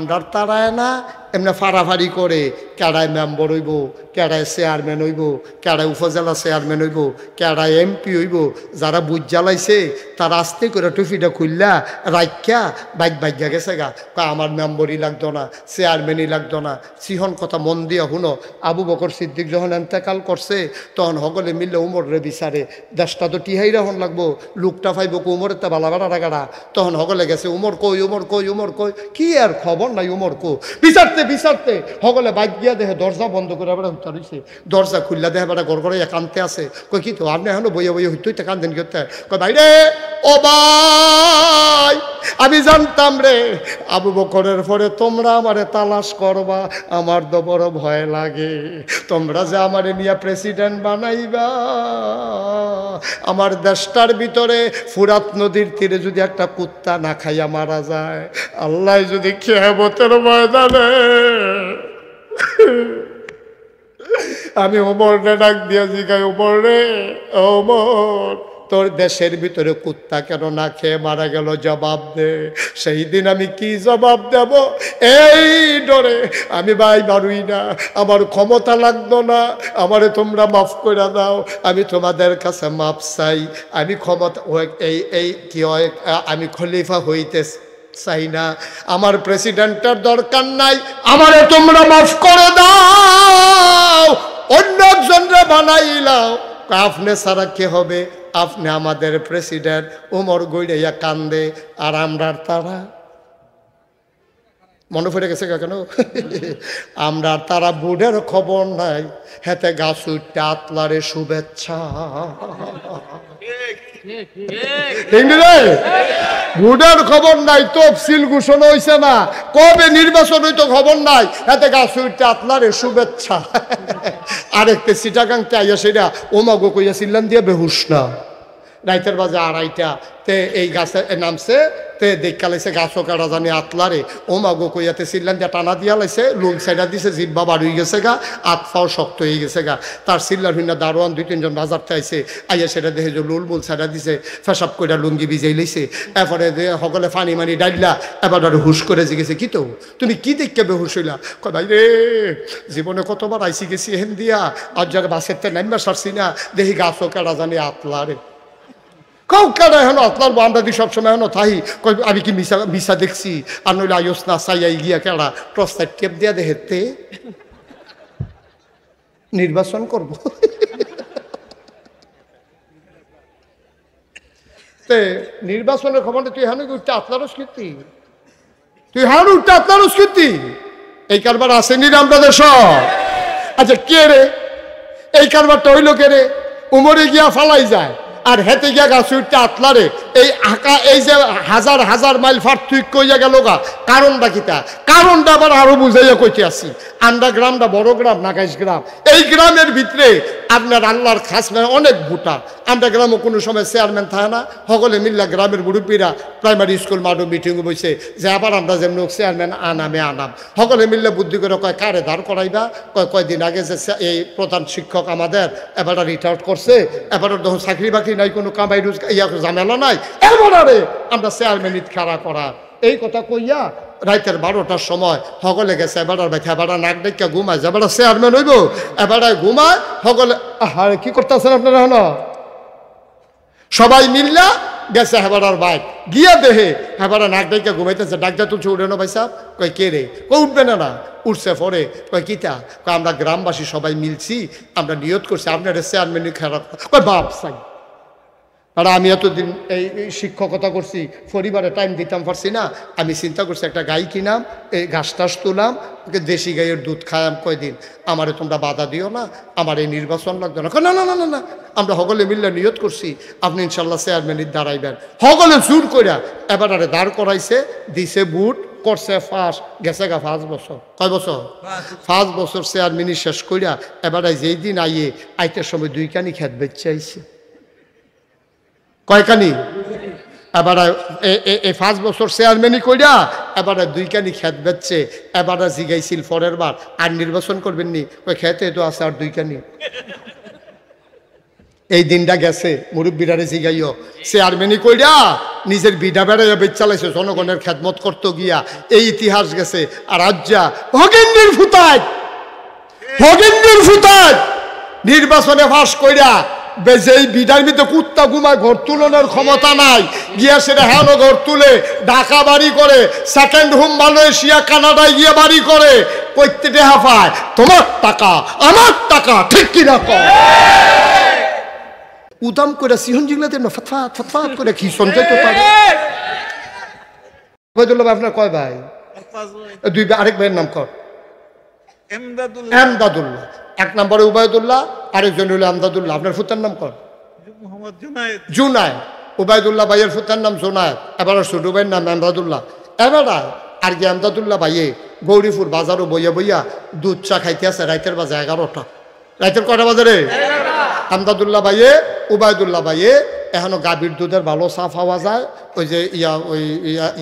আমরার তারায় না এমনি ফাড়াফাড়ি করে কেডায় মেম্বার হইব, কেডায় চেয়ারম্যান হইব, কেডায় উপজেলা চেয়ারম্যান হইব, কেডায় এমপি হইব। যারা বুঝ জ্বালাইছে তারা আস্তে করে টুপিটা খুললা রাইখা বাইক গেছে গা, আমার মেম্বরই লাগতো না, চেয়ারম্যানই লাগতো না। সিহন কথা মন দিয়া শুনো, আবু বকর সিদ্দিক যখন এন্তেকাল করছে তখন সকলে মিললে উমরে বিচারে, দেশটা তো টিহাই রাখন লাগবো, লোকটা ফাইব উমরের তা বালা বাড়া গাড়া। তখন সকলে গেছে উমর কই, উমর কই, উমর কই, কি আর খবর নাই উমর কো। বিচারতে সকলে বাইক গিয়া দেখে দরজা বন্ধ করে আবার উত্তরিছে, দরজা খুললা দেখে বেড়া গড় গড়ে কানতে আছে। কই কি তো আপনি এখনো বইয়া হইতে কান্দেন করতে? কই ভাই রে, ও ভাই আমি জানতাম রে আবু বকরের পরে তোমরা আমারে তালাশ করবা, আমার তো বড় ভয় লাগে। তোমরা যে আমারে নিয়ে প্রেসিডেন্ট বানাইবা, আমার দেশটার ভিতরে ফুরাত নদীর তীরে যদি একটা কুত্তা না খাইয়া মারা যায়, আল্লাহ যদি কিয়ামতের ময়দানে আমি ওমর রে ডাক দিয়া জিগাই, ওমর রে, ওমর তোর দেশের ভিতরে কুত্তা কেন না খেয়ে মারা গেল, জবাব দে। সেই দিন আমি কি জবাব দেব এই ডরে আমি ভাই বাড়ুই না, আমার ক্ষমতা লাগতো না, আমারে তোমরা মাফ করে দাও, আমি তোমাদের কাছে মাফ চাই, আমি ক্ষমতা এই কি হয়, আমি খলিফা হইতে চাই না, আমার প্রেসিডেন্টের দরকার নাই, আমারে তোমরা মাফ করে দাও, অন্য একজনরে বানাইলাও। আপনি ছাড়া কে হবে, আপনি আমাদের প্রেসিডেন্ট। উমর গইড়াইয়া কান্দে, আর আমরা তারা মনে পড়ে গেছে কেন? আমরা তারা বুড়ের খবর নাই, হেতে গাছ উঠতে আতলারে শুভেচ্ছা। বুড়ের খবর নাই, তফসিল ঘোষণা হয়েছে না, কবে নির্বাচন হইতো খবর নাই, এতে গাছ উঠতে আতলারে শুভেচ্ছা। আরেকটা সিটাগাংতে আইয়া সেটা ওমাগো কইয়া সিল্লান দিয়ে বেহুশ না, রাইতের বাজে 2:30 তে এই গাছে নামছে, তে দেখা লাইছে গাছও কাটা জানি আতলারে, ওমাগো কইয়াতে সিল্লান দিয়ে টানা দিয়া লাইছে, লুং সাইডা দিছে, জিব্বা বাড়ি গেছে গা, আতফাও শক্ত হয়ে গেছে গা। তার সিল্লার ভিন্ন দারোয়ান 2-3 জন বাজারতে আইছে, আইয়া সেটা দেখে যে লুল মুল সাইডা দিছে, ফেসাব কইরা লুঙ্গি ভিজাই লাইছে। এরপরে সকলে পানি মানি ডাইলা, এবার আর হুশ করে জিগেছে, কি তো তুমি কি দেখে বেহুশ হইলা? কয় ভাই রে, জীবনে কতবার আইসি গেছি হেন দিয়া, আর যারা বাসের তে নাইমা সারছি না, দেখি গাছও কাটা জানি আতলারে। কাউ কেন এখন আতলার আমরা দি সবসময় এখন থাই, আমি কি মিশা দেখছি? আর নইলে আয়স না চাইয়াই গিয়া কেডা প্রস্তাব টেপ দিয়া দেখতে নির্বাচন করব। নির্বাচনের খবরটা তুই হানু উঠতে আতলারও স্মৃতি, তুই হানু উঠতে আতলারও স্মৃতি, এই কারবার আসেনি আমরা দেশ। আচ্ছা কে রে এই কারবারটা হইল, কে রে? উমরে গিয়া ফালাই যায়, আর হেতে গিয়া গাছ উঠতে আতলারে। এই আঁকা এই যে হাজার হাজার মাইল পার্থক্য হইয়া গেল গা, কারণটা কিতা? কারণটা আবার আরো বুঝাইয়া কইতে আসি। আমরা গ্রামটা বড় গ্রাম, নাকাইশ গ্রাম, এই গ্রামের ভিতরে আপনার আল্লাহর খাস অনেক ভোটার। আমরা গ্রামে কোনো সময় চেয়ারম্যান থাকে না, সকলে মিল্লা গ্রামের মুরব্বীরা প্রাইমারি স্কুল মাঠও মিটিং বসে যে আবার আমরা যেমন চেয়ারম্যান আনাম, সকলে মিললে বুদ্ধি করে কয় কারে দাঁড় করাইবা, কয়দিন আগে যে এই প্রধান শিক্ষক আমাদের এবার রিটায়ার্ড করছে, এবার যখন চাকরি বাকরি নাই, কোনো কামাই ইয়া ঝামেলা নাই, এবারে আমরা চেয়ারম্যান খাড়া করা। এই কথা কইয়া রাইতের 12টার সময় সকলে গেছে, এবার ভাই এবার নাক ডেকা ঘুমায়, এবার চেয়ারম্যান হইব, এবার ঘুমায় সকলে। কি করতেছেন আপনারা? হন সবাই মিল্লা গেছে হেবারার বাইক গিয়া দেহে হেবারা নাক ডাইকা ঘুমাইতেছে, ডাকটা তুলছে, উঠে না ভাই সাহেব? কয় কে রে? কই উঠবে না। উঠছে পরে কয় কিতা? কয় আমরা গ্রামবাসী সবাই মিলছি, আমরা নিয়ত করছি আপনার চেয়ারম্যান খারাপ। কয় বাপ সাই, আর আমি এতদিন এই শিক্ষকতা করছি, পরিবারে টাইম দিতাম পারছি না, আমি চিন্তা করছি একটা গাই কিনাম, এই ঘাস টাস তুলাম, দেশি গাইয়ের দুধ খায়াম কয়দিন, আমারে তোমরা বাধা দিও না, আমার এই নির্বাচন লাগবে না। না না না না না, আমরা সকলে মিললে নিয়ত করছি আপনি ইনশাল্লাহ চেয়ারম্যানের দাঁড়াইবেন। সকলে জোর কইরা এবারে দাঁড় করাইছে, দিছে বুট, করছে ফাঁস, গেছে গা 5 বছর। কয় বছর? 5 বছর চেয়ারম্যানই শেষ কইরা এবারে যেই দিন আইতের সময় 2 কানি খেত বেচে আইছে। কয়কানি? এবার এই 5 বছর চেয়ারম্যানই কইরা এবারে 2 কানি খেত বেচছে। এবারে জিগাইছিল পরের বার আর নির্বাচন করবেন নি? ওই খেতে তো আছে আর 2 কানি। এই দিনটা গেছে মুরব্বীরারে জিগাইও চেয়ারম্যানই কইরা নিজের বিডা বেড়াইয়া বেচ চালাইছে জনগণের খেদমত করতে গিয়া এই ইতিহাস গেছে। আর আজ্জা হগেন্দ্রের ফুতায় নির্বাচনে ফাঁস কইরা যেই বিডার ভিতরে কুত্তা ঘুমায় ঘর তুলনের ক্ষমতা নাই গিয়া সেটা হেন ঘর তুলে ঢাকা বাড়ি করে, সেকেন্ড হোম মালয়েশিয়া কানাডায় গিয়ে বাড়ি করে, প্রত্যেকে হাফায় তোমার টাকা আমার টাকা, ঠিক কিনা কর? উদাম করে সিহন জিংলাতে ফতফাত ফতফাত করে কি সঞ্চয় তো পারে। ওবায়দুল্লাহ ভাই আপনার কয় ভাই? দুই ভাই। আরেক ভাইয়ের নাম কর? এমদাদুল্লাহ। এক নম্বরে উবায়দুল্লাহ, আরেকজন হলো এমদাদুল্লাহ। আপনার ফুতার নাম কর? জুনায়েদ। উবায়দুল্লাহ ভাইয়ের ফুতার নাম জুনায়েদ। এবার ছোট ভাইয়ের নাম এমদাদুল্লাহ। এবার আর কি এমদাদুল্লাহ ভাইয়ে গৌরীপুর বাজারও বইয়া বইয়া দুধ চা খাইতে আছে রাইতের বাজে 11টা। রাইতের কয়টা বাজে রে? এমদাদুল্লাহ ভাইয়ে উবায়দুল্লাহ ভাইয়ে এখনো গাভীর দুধের ভালো চা পাওয়া যায়। ওই যে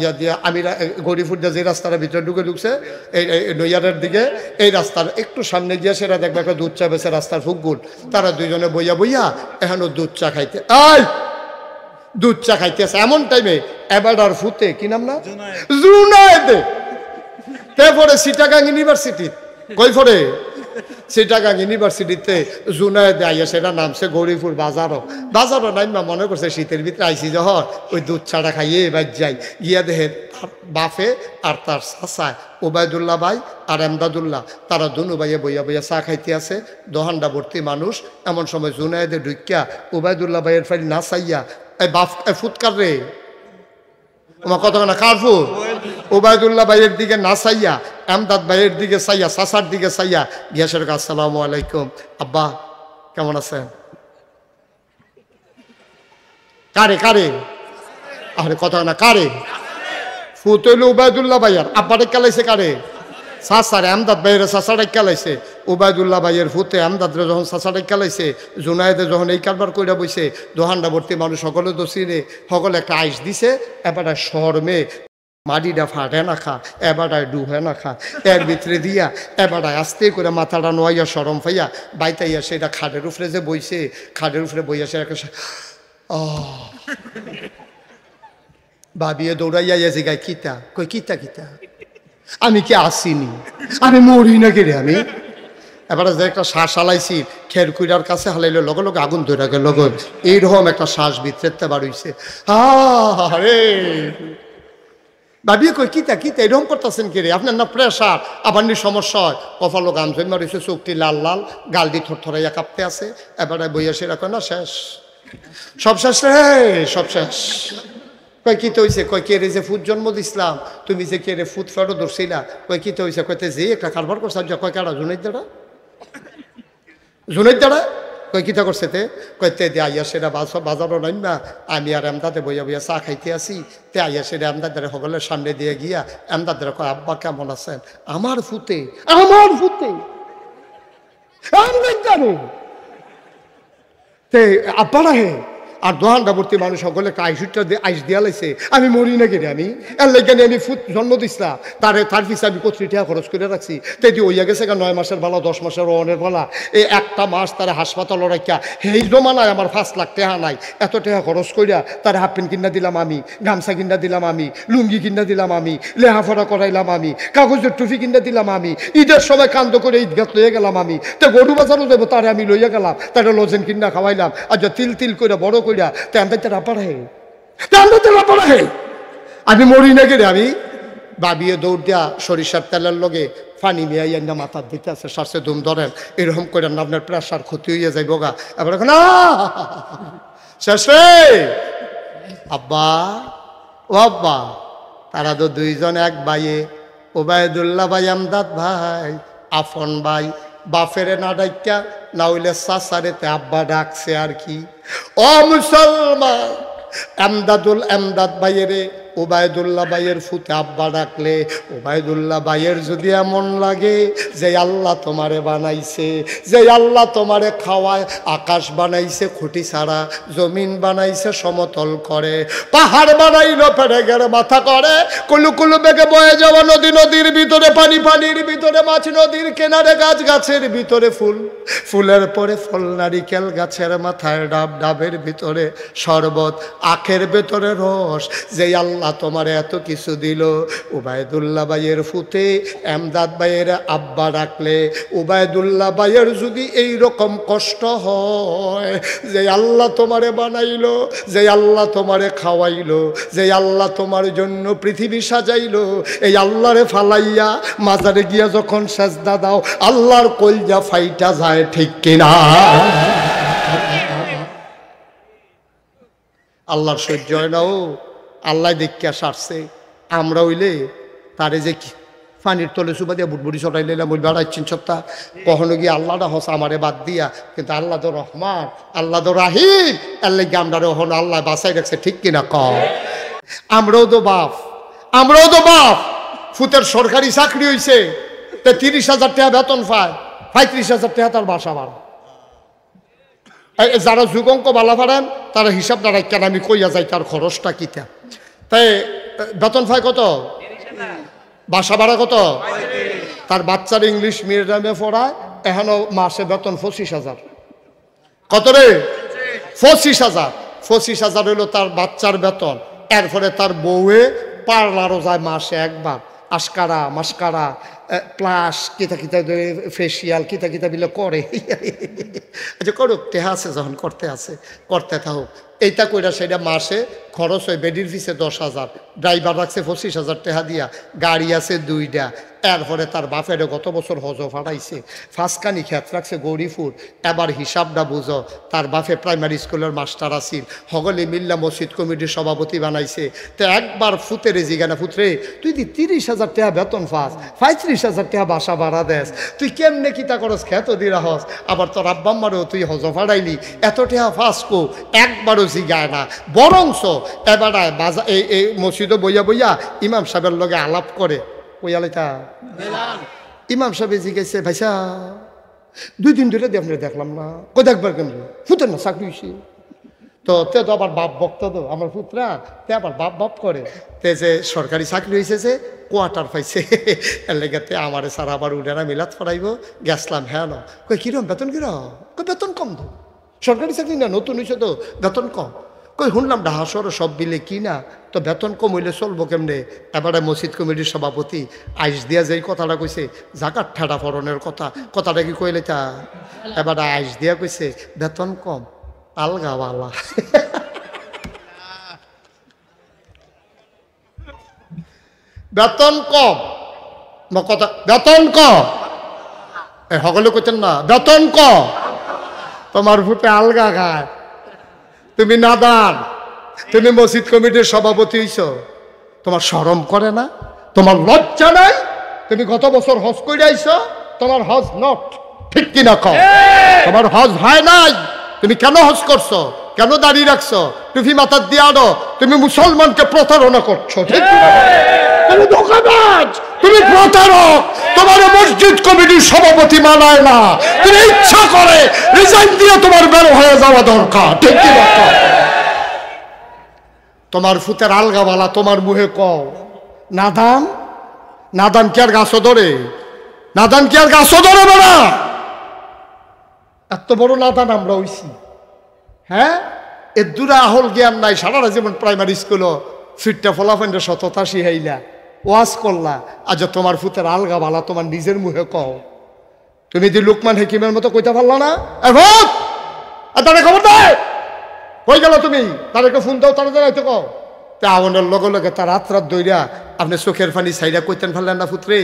ইয়া দিয়া আমি গৌরীপুর দিয়ে যে রাস্তার ভিতরে ঢুকছে এই নৈয়ারের দিকে, এই রাস্তার একটু সামনে গিয়ে সেটা দেখবে একটা দুধ চা বেছে রাস্তার ফুকগুল, তারা দুইজনে বইয়া বইয়া এখনো দুধ চা খাইতে দুধ চা খাইতেছে। এমন টাইমে এবার ফুতে কি নাম না জুনায়েদ তারপরে চিটাগাং ইউনিভার্সিটি কই পড়ে চিটাগাং ইউনিভার্সিটিতে জুনায়েদ আইয়া সেটা নামছে গৌরীপুর বাজারও নাইমা মনে করছে শীতের ভিতরে আইসি যখন ওই দুধ ছাড়া খাইয়ে এবার যাই গিয়া দেখে বাফে আর তার চাচায় ওবায়দুল্লাহ ভাই আর এমদাদুল্লাহ তারা দুনু ভাইয়ে বইয়া বইয়া চা খাইতে আছে, দোহান্ডা ভর্তি মানুষ। এমন সময় জুনায়েদে ঢুকিয়া ওবায়দুল্লাহ ভাইয়ের ফাইল না চাইয়া এই বাফ ফুৎকার রে আমার কথা না কার ফুট ওবায়দুল্লাহ ভাইয়ের দিকে না চাইয়া এমদাদ ভাইয়ের দিকে চাইয়া চাচার দিকে চাইয়া গিয়াসের আসসালামু আলাইকুম আব্বা কেমন আছেন? কারে কারে আরে কথা না কারে ফুত হইল ওবায়দুল্লাহ ভাইয়ার আব্বারে কেলাইছে কারে? চাচারে এমদাদ ভাইয়ের চাচারে কেলাইছে। ওবায়দুল্লাহ ভাইয়ের ফুতে এমদাদরে যখন চাচারে কেলাইছে, জুনায়েদে যখন এই কারবার কইরা বইছে, দোহান্ডা ভর্তি মানুষ সকলে তো চিনে, সকলে একটা আইস দিছে, এবার শর্মে মাটিটা ফাটে না খা, এবারটায় ডুবে না খা, এর ভিতরে দিয়া এবারটায় আস্তে করে মাথাটা নোয়াইয়া সরম পাইয়া বাইতাইয়া সেটা খাটের উপরে যে বইছে, খাটের উপরে বইয়া সে একটা ভাবিয়ে দৌড়াইয়া যে গাই কিতা কই কিতা কিতা আমি কি আসিনি, আমি মরি না কে রে আমি। এবারে যে একটা শ্বাস হালাইছি খেরকুইরার কাছে হালাইলে লগে লগে আগুন ধরে গেল, এইরকম একটা শ্বাস ভিতরেতে বাড়ইছে। রে ভাবিয়ে কই কিতা কিতা এরকম করতেছেন কে রে? আপনার না প্রেশার, আবার নি সমস্যা হয়, কপালো গাম জমা রয়েছে, চোখটি লাল লাল, গাল দিয়ে থরথরাইয়া কাঁপতে আছে। এবারে বইয়া সেরা কয় না শেষ, সব শেষ রে, সব শেষ। কয় কিতে হয়েছে? কয় কে রে যে ফুট জন্ম দিছিলাম, তুমি যে কে রে ফুট ফেরো ধরছিলা, কয় কিতে হয়েছে? কয়তে যে একটা কারবার করছে, কয় কারা জুনাইদ দাঁড়া জুনাইদ দাঁড়া কয় কিতা করছে তে? কয়তে দে আইয়া সেটা বাজারও নাই না, আমি আর এমদাদে বইয়া বইয়া চা খাইতে আসি, তে আইয়া সেটা এমদাদের সকলের সামনে দিয়ে গিয়া এমদাদের কয় আব্বা কেমন আছেন? আমার ফুতে তে আব্বা না হে আর দোহান্ডা ভর্তি মানুষ সকলে একটা আইসুটটা আইস দিয়া লাইছে, আমি মরি না কেটে আমি এর লেগে আমি ফুট জন্ম দিছিলাম, তার পিছিয়ে আমি 25 টাকা খরচ করে রাখছি। তেদি হইয়া গেছে 9 মাসের বেলা 10 মাসের অনের বেলা, এই একটা মাস তারা হাসপাতাল রাখিয়া সেই জমানায় আমার 5 লাখ টাকা নাই, এত টাকা খরচ করিয়া তার হাফ প্যান্ট কিনা দিলাম আমি, গামছা কিনা দিলাম আমি, লুঙ্গি কিনা দিলাম আমি, লেহাফড়া করাইলাম আমি, কাগজের টুপি কিনা দিলাম আমি, ঈদের সময় কান্দ করে ঈদগাত লইয়া গেলাম আমি, তো গরু বাজারও যাবো তারে আমি লইয়া গেলাম, তারা লজেন কিনা খাওয়াইলাম, আর তিল তিল করে বড় আমি মরি না গেলে আমি ভাবিয়ে দৌড় দিয়া সরিষার তেলের লগে পানি মিয়াই না মাথার দিতে আছে, শ্বাসে ধুম ধরেন, এরকম করে আপনার প্রেশার ক্ষতি হইয়া যাইব গা। এবার এখন শেষ রে আব্বা ও আব্বা, তারা তো দুইজন এক ভাইয়ে, ওবায়দুল্লাহ ভাই এমদাদ ভাই আফন ভাই, বাফেরে না ডাইকা না হইলে চাচারেতে আব্বা ডাকছে আর কি। ও মুসলমান, এমদাদ ভাইয়েরে ওবায়দুল্লাহ ভাইয়ের ফুতে আব্বা ডাকলে ওবায়দুল্লাহ ভাইয়ের যদি এমন লাগে যে আল্লাহ তোমারে বানাইছে, যে আল্লাহ তোমারে খাওয়ায়, আকাশ বানাইছে খুঁটি ছাড়া, জমিন বানাইছে সমতল করে, পাহাড় বানাইলো পেরেগের মাথা করে, কুলু কুলু বেগে বয়ে যাওয়া নদী, নদীর ভিতরে পানি, পানির ভিতরে মাছ, নদীর কিনারে গাছ, গাছের ভিতরে ফুল, ফুলের পরে ফল, নারিকেল গাছের মাথায় ডাব, ডাবের ভিতরে শরবত, আখের ভেতরে রস, যে আল্লাহ তোমার এত কিছু দিল। ওবায়দুল্লাহ ভাইয়ের ফুতে এমদাদ ভাইয়ের আব্বা ডাকলে ওবায়দুল্লাহ ভাইয়ের যদি এই রকম কষ্ট হয়, যে আল্লাহ তোমারে বানাইলো, যে আল্লাহ তোমারে খাওয়াইলো, যে আল্লাহ তোমার জন্য পৃথিবী সাজাইলো, এই আল্লাহরে ফালাইয়া মাজারে গিয়া যখন সেজদা দাও, আল্লাহর কলজা ফাইটা যায়, ঠিক কিনা? আল্লাহর সহ্য হয় না। ও আল্লাহ দেখিয়া সারছে, আমরা হইলে তারে যে পানির তলে সুবা দিয়া বুটবুটি চটাই লাইলাম, ওই বেড়াচ্ছেন সপ্তাহ কখনো গিয়ে আল্লাহটা হস আমারে বাদ দিয়া, কিন্তু আল্লাহ তো রহমান, আল্লাহ তো রাহিম, আল্লাহ আমরা হন আল্লাহ বাসাই রাখছে, ঠিক কিনা কম? আমরাও তো বাপ, আমরাও তো বাপ, ফুতের সরকারি চাকরি হয়েছে, 30,000 টাকা বেতন পায়, 35,000 টাকা তার বাসা ভাড়া। যারা যুগঙ্ক বালা পারেন তারা হিসাব দ্বারা কেন আমি কইয়া যাই তার খরচটা কিতা। তাই বেতন পায় কত, বাসা ভাড়া কত, তার বাচ্চার ইংলিশ মিডিয়ামে পড়ায়, এখনো মাসে বেতন 25,000। কত রে? 25,000। 25,000 হইল তার বাচ্চার বেতন। এরপরে তার বউয়ে পার্লারও যায় মাসে একবার, আস্কারা মাস্কারা প্লাস কিতা কিতা ফেসিয়াল কিতা কিতা বিলে করে। আচ্ছা করুক, টেহা আছে যখন করতে আছে করতে থাকুক। এইটা কইরা সেটা মাসে খরচ হয় বেডির ফিসে 10,000, ড্রাইভার রাখছে 25,000 টাকা দিয়া, গাড়ি আছে 2টা। এরপরে তার বাপের গত বছর হজ ফাটাইছে, ফাঁসকানি খেত রাখছে গৌরীপুর। এবার হিসাবটা বুঝো, তার বাপে প্রাইমারি স্কুলের মাস্টার আসিল, হগলে মিল্লা মসজিদ কমিটির সভাপতি বানাইছে। তো একবার ফুতের জিগানা, ফুতরে তুই দি 30,000 টাকা বেতন পাস, 35,000 টাকা বাসা ভাড়া দেস, তুই কেমনে কিতা করস, খেত দিরা হস, আবার তোর আব্বাম্মারও তুই হজ ফাটাইলি, এত টাকা ফাঁস কো একবারও জিগায় না। বরংস এবার বাজা এই মসজিদে বইয়া বইয়া ইমাম সাহেবের লগে আলাপ করে। ওইয়ালেটা ইমাম সাহেব জিজ্ঞেসে, ভাইসা 2 দিন ধরে আপনার দেখলাম না, কই দেখবার কেন, ফুতের না চাকরি হয়েছে তো, তে তো আবার বাপ বক্ত তো আমার পুত্রা, তে আবার বাপ বাপ করে, তে যে সরকারি চাকরি হয়েছে, যে কোয়ার্টার পাইছে, এর লেগে আমার সারা আবার উডেরা মিলাত পড়াইব গেছলাম। হ্যাঁ না, কই কিরম বেতন, কিরম, কই বেতন কম তো, সরকারি চাকরি না, নতুন হয়েছে তো বেতন কম। কই শুনলাম ঢাকা শহরে সব বিলে কি না, তো বেতন কম হইলে চলবো কেমনে? এবারে মসজিদ কমিটির সভাপতি আইস দিয়া যেই কথাটা কইছে, জাকাত ঠাডা ফরনের কথাটা কি কইলে তা, এবারে আইস দিয়া কইছে বেতন কম, আলগাওয়ালা। বেতন কম, কথা বেতন কম, সকলে কইতেন না বেতন কম, তোমার ফুটে আলগা খায়, তুমি নাদান, তুমি মসজিদ কমিটির সভাপতি হইছ, তোমার শরম করে না, তোমার লজ্জা নাই? তুমি গত বছর হজ করে আইছ, তোমার হজ নট, ঠিক কিনা কও? তোমার হজ হয় নাই, তুমি কেন হজ করছো, কেন দাঁড়িয়ে রাখছো, টুপি মাথার দিয়ে আনো, তুমি মুসলমানকে প্রতারণা করছো, ঠিক কিনা? তুমি ধোঁকাবাজ, তুমি প্রতারক, তোমার মসজিদ কমিটির সভাপতি মানায় না, তুমি ইচ্ছা করে রিজাইন দিয়ে তোমার বের হয়ে যাওয়া দরকার, ঠিক কিনা কও? তোমার ফুতের আলগাওয়ালা তোমার মুহে কও, নাদান, নাদান কি আর গাছও ধরে, নাদান কি আর গাছও ধরে না? এত বড় নাদান আমরা হইছি, হ্যাঁ? এর দূরে আহল জ্ঞান নাই, সারাটা জীবন প্রাইমারি স্কুলও ফিটটা ফলাফান্ডে সততা শিখাইলা, ওয়াজ করলা, আজ তোমার ফুতের আলগাওয়ালা তোমার নিজের মুহে কও। তুমি যে লুকমান হাকিমের মতো কইতে পারলা না, তারে খবর দেয়, কই গেল তুমি, তাদেরকে ফোন দাও, তারা দাঁড়াইতে কও। তা আগুনের লগে লগে তার রাত রাত দইরা আপনি চোখের পানি সাইডা কইতেন ফেললেন না, ফুতরে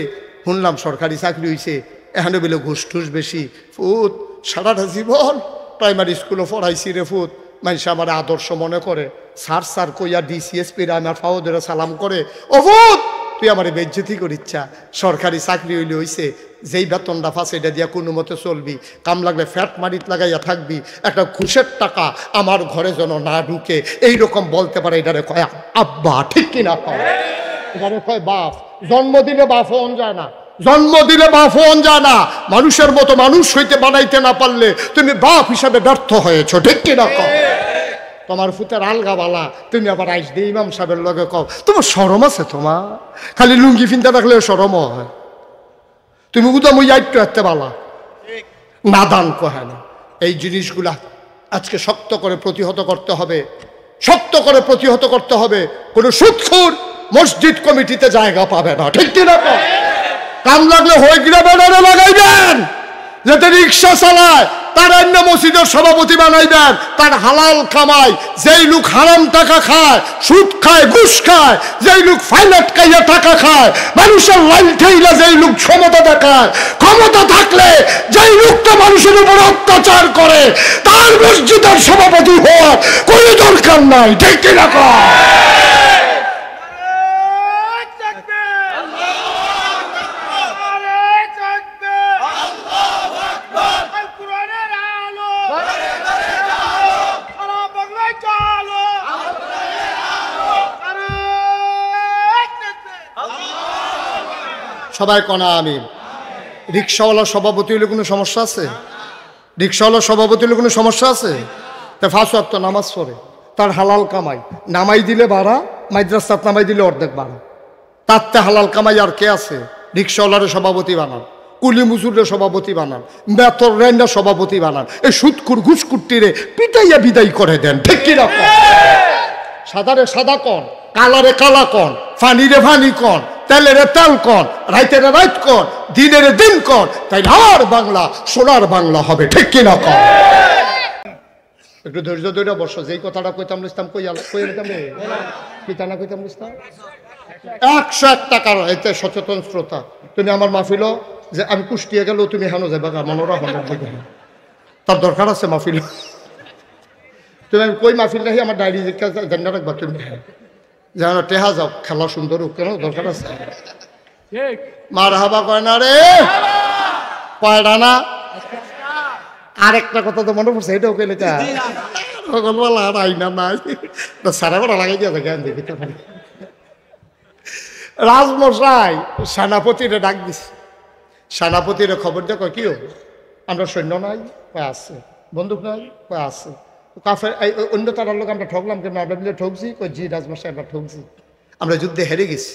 শুনলাম সরকারি চাকরি হয়েছে, এখানে বলে ঘুষ টুস বেশি। ফুত সারাটা জীবন প্রাইমারি স্কুলে পড়াইছি রে ফুত, মানুষ আমার আদর্শ মনে করে, স্যার স্যার কইয়া ডিসিএসপিরা আমার ফাও ধরে সালাম করে, ও ফুত তুই আমার বেজ্জতি করিচ্ছা। সরকারি চাকরি হইলে হইছে, যেই বেতনটা পাস এটা দিয়া কোনো মতে চলবি, কাম লাগলে ফ্যাট মারিত লাগাইয়া থাকবি, একটা ঘুষের টাকা আমার ঘরে যেন না ঢুকে, এইরকম বলতে পারে। এটারে কয় আব্বা, ঠিক কিনা কয়? এটারে কয় বাপ। জন্ম দিলে বাপ হন যায় না, জন্ম দিলে বাপ হন যায় না। মানুষের মতো মানুষ হইতে বানাইতে না পারলে তুমি বাপ হিসাবে ব্যর্থ হয়েছ, ঠিক কিনা কয়? তোমার ফুতের আলগা বালা, তুমি আবার আইস দিয়ে ইমাম সাহেবের লগে কও তোমার শরম আছে? তোমার খালি লুঙ্গি ফিনতে রাখলে শরম হয়। তুমি উদা মুই আইট্টু হাঁটতে বালা নাদান কহে না। এই জিনিসগুলা আজকে শক্ত করে প্রতিহত করতে হবে, শক্ত করে প্রতিহত করতে হবে। কোনো সুদখোর মসজিদ কমিটিতে জায়গা পাবে না, ঠিক কিনা? কাম লাগলে হয়ে গিয়ে ব্যানারে লাগাইবেন, যাতে রিক্সা চালায় তার অন্য মসজিদের সভাপতি বানাইবেন। তার হালাল কামাই, যেই লোক হারাম টাকা খায়, সুদ খায়, ঘুষ খায়, যেই লোক ফাইনাট খাইয়া টাকা খায়, মানুষের লাইন ঠেইলা যেই লোক ক্ষমতা দেখায়, ক্ষমতা থাকলে যেই লোকটা মানুষের উপর অত্যাচার করে, তার মসজিদের সভাপতি হওয়ার কোনো দরকার নাই, ঠিক কিনা? সবাই কনা আমিন। রিক্সাওয়ালা সভাপতি হলে কোনো সমস্যা আছে? রিক্সাওয়ালা সভাপতি হলে কোনো সমস্যা আছে? তা 5 ওয়াক্ত নামাজ পড়ে, তার হালাল কামাই, নামাই দিলে বাড়া, মাদ্রাসাত নামাই দিলে অর্ধেক বাড়া। তারতে হালাল কামাই আর কে আছে? রিক্সাওয়ালারে সভাপতি বানান, কুলি মুজুরের সভাপতি বানান, বেতর রেন্ডা সভাপতি বানান, এই সুদকুর ঘুষকুট্টিরে পিটাইয়া বিদায় করে দেন, ঠিক কিনা? সাদারে সাদা কন, কালারে কালা কন, ফানিরে ফানি কন, তেলের তেল কন, রাইতের রাইত কন, দিনের দিন কন, তাই আর বাংলা সোনার বাংলা হবে, ঠিক কিনা কন? একটু ধৈর্য ধরে বসো। যেই কথাটা কইতাম ইসলাম কইতাম রে, পিতা না কইতাম ইসলাম 101 টাকার এতে সচেতন শ্রোতা। তুমি আমার মাহফিল যে আমি কুষ্টিয়া গেল, তুমি হেনো যাবে মনোরা হল, তার দরকার আছে মাহফিল। তুমি আমি কই মাহফিল রাখি আমার ডায়েরি জানা রাখবা, তুমি যেন টেহা যাও, খেলা সুন্দর হোক, কেন দরকার আছে? মার হাবা কয় না রে, কয়টা না? আরেকটা কথা তো মনে পড়ছে, এটাও কে লেখা আইনা নাই, সারা বড় লাগাই দিয়ে জ্ঞান দেখি। রাজমশাই সেনাপতিরে ডাক দিছে, সেনাপতিরে খবর দেখো কি হবে, আমরা সৈন্য নাই, কয় আছে, বন্দুক নাই, কয় আছে, কাফের অন্য তারার লোক আমরা ঠকলাম কেন, আমরা মিলে ঠকছি, কই জি রাজমশাই আমরা ঠকছি, আমরা যুদ্ধে হেরে গেছি।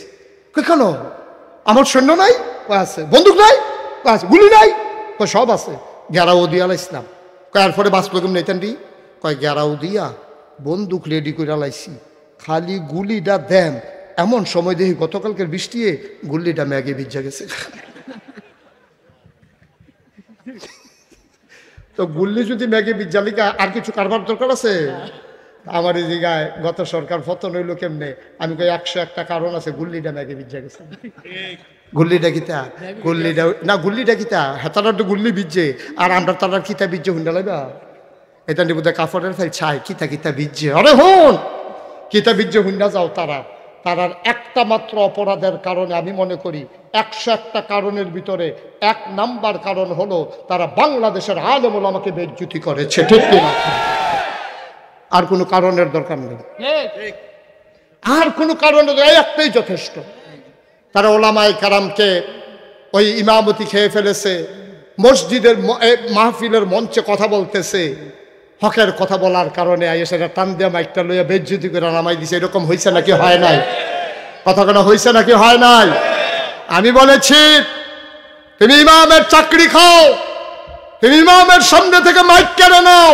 কই কেন? আমার সৈন্য নাই, কয় আছে, বন্দুক নাই, কয় আছে, গুলি নাই, কয় সব আছে। গেরাও দিয়া লাইছিলাম, কয়ার পরে বাঁচলো কেমন নেতেন রি, কয় গেরাও দিয়া বন্দুক রেডি করে লাইছি, খালি গুলিটা দেন। এমন সময় দেখি গতকালকের বৃষ্টিয়ে গুলিটা ম্যাগে ভিজা গেছে। তো গুল্লি যদি ম্যাগে বিজ্জালিকা আর কিছু কারবার দরকার আছে? আমার এই জায়গায় গত সরকার পতন হইলো কেমনে, আমি কই 101টা কারণ আছে, গুল্লিটা ম্যাগে বিজ্জা গেছে। গুল্লিটা কিতা? গুল্লিটা না, গুল্লিটা কিতা? হেতারা তো গুল্লি বিজ্জে, আর আমরা তারা কিতা বিজ্জে হুন্ডা লাইবা, এটা নিয়ে বোধহয় কাপড়ের ফাইল ছাই, কিতা কিতা বিজ্জে। আরে হন, কিতা বিজ্জে হুন্ডা যাও। তারার একটা মাত্র অপরাধের কারণে আমি মনে করি 101টা কারণের ভিতরে 1 নাম্বার কারণ হলো তারা বাংলাদেশের আলেম ওলামাকে বেইজ্জতি করেছে, ঠিক কিনা? আর কোনো কারণের দরকার নেই, আর কোনো কারণের, একটাই যথেষ্ট। তারা ওলামায়ে কেরামকে ওই ইমামতি খেয়ে ফেলেছে, মসজিদের মাহফিলের মঞ্চে কথা বলতেছে, হকের কথা বলার কারণে সেটা টান দিয়ে মাইকটা লইয়া বেজ্জতি করে নামাই দিছে। এরকম হয়েছে নাকি হয় নাই? কথা কেন হয়েছে নাকি হয় নাই? আমি বলেছি তুমি ইমামের চাকরি খাও, তুমি ইমামের সামনে থেকে মাইক কেড়ে নাও,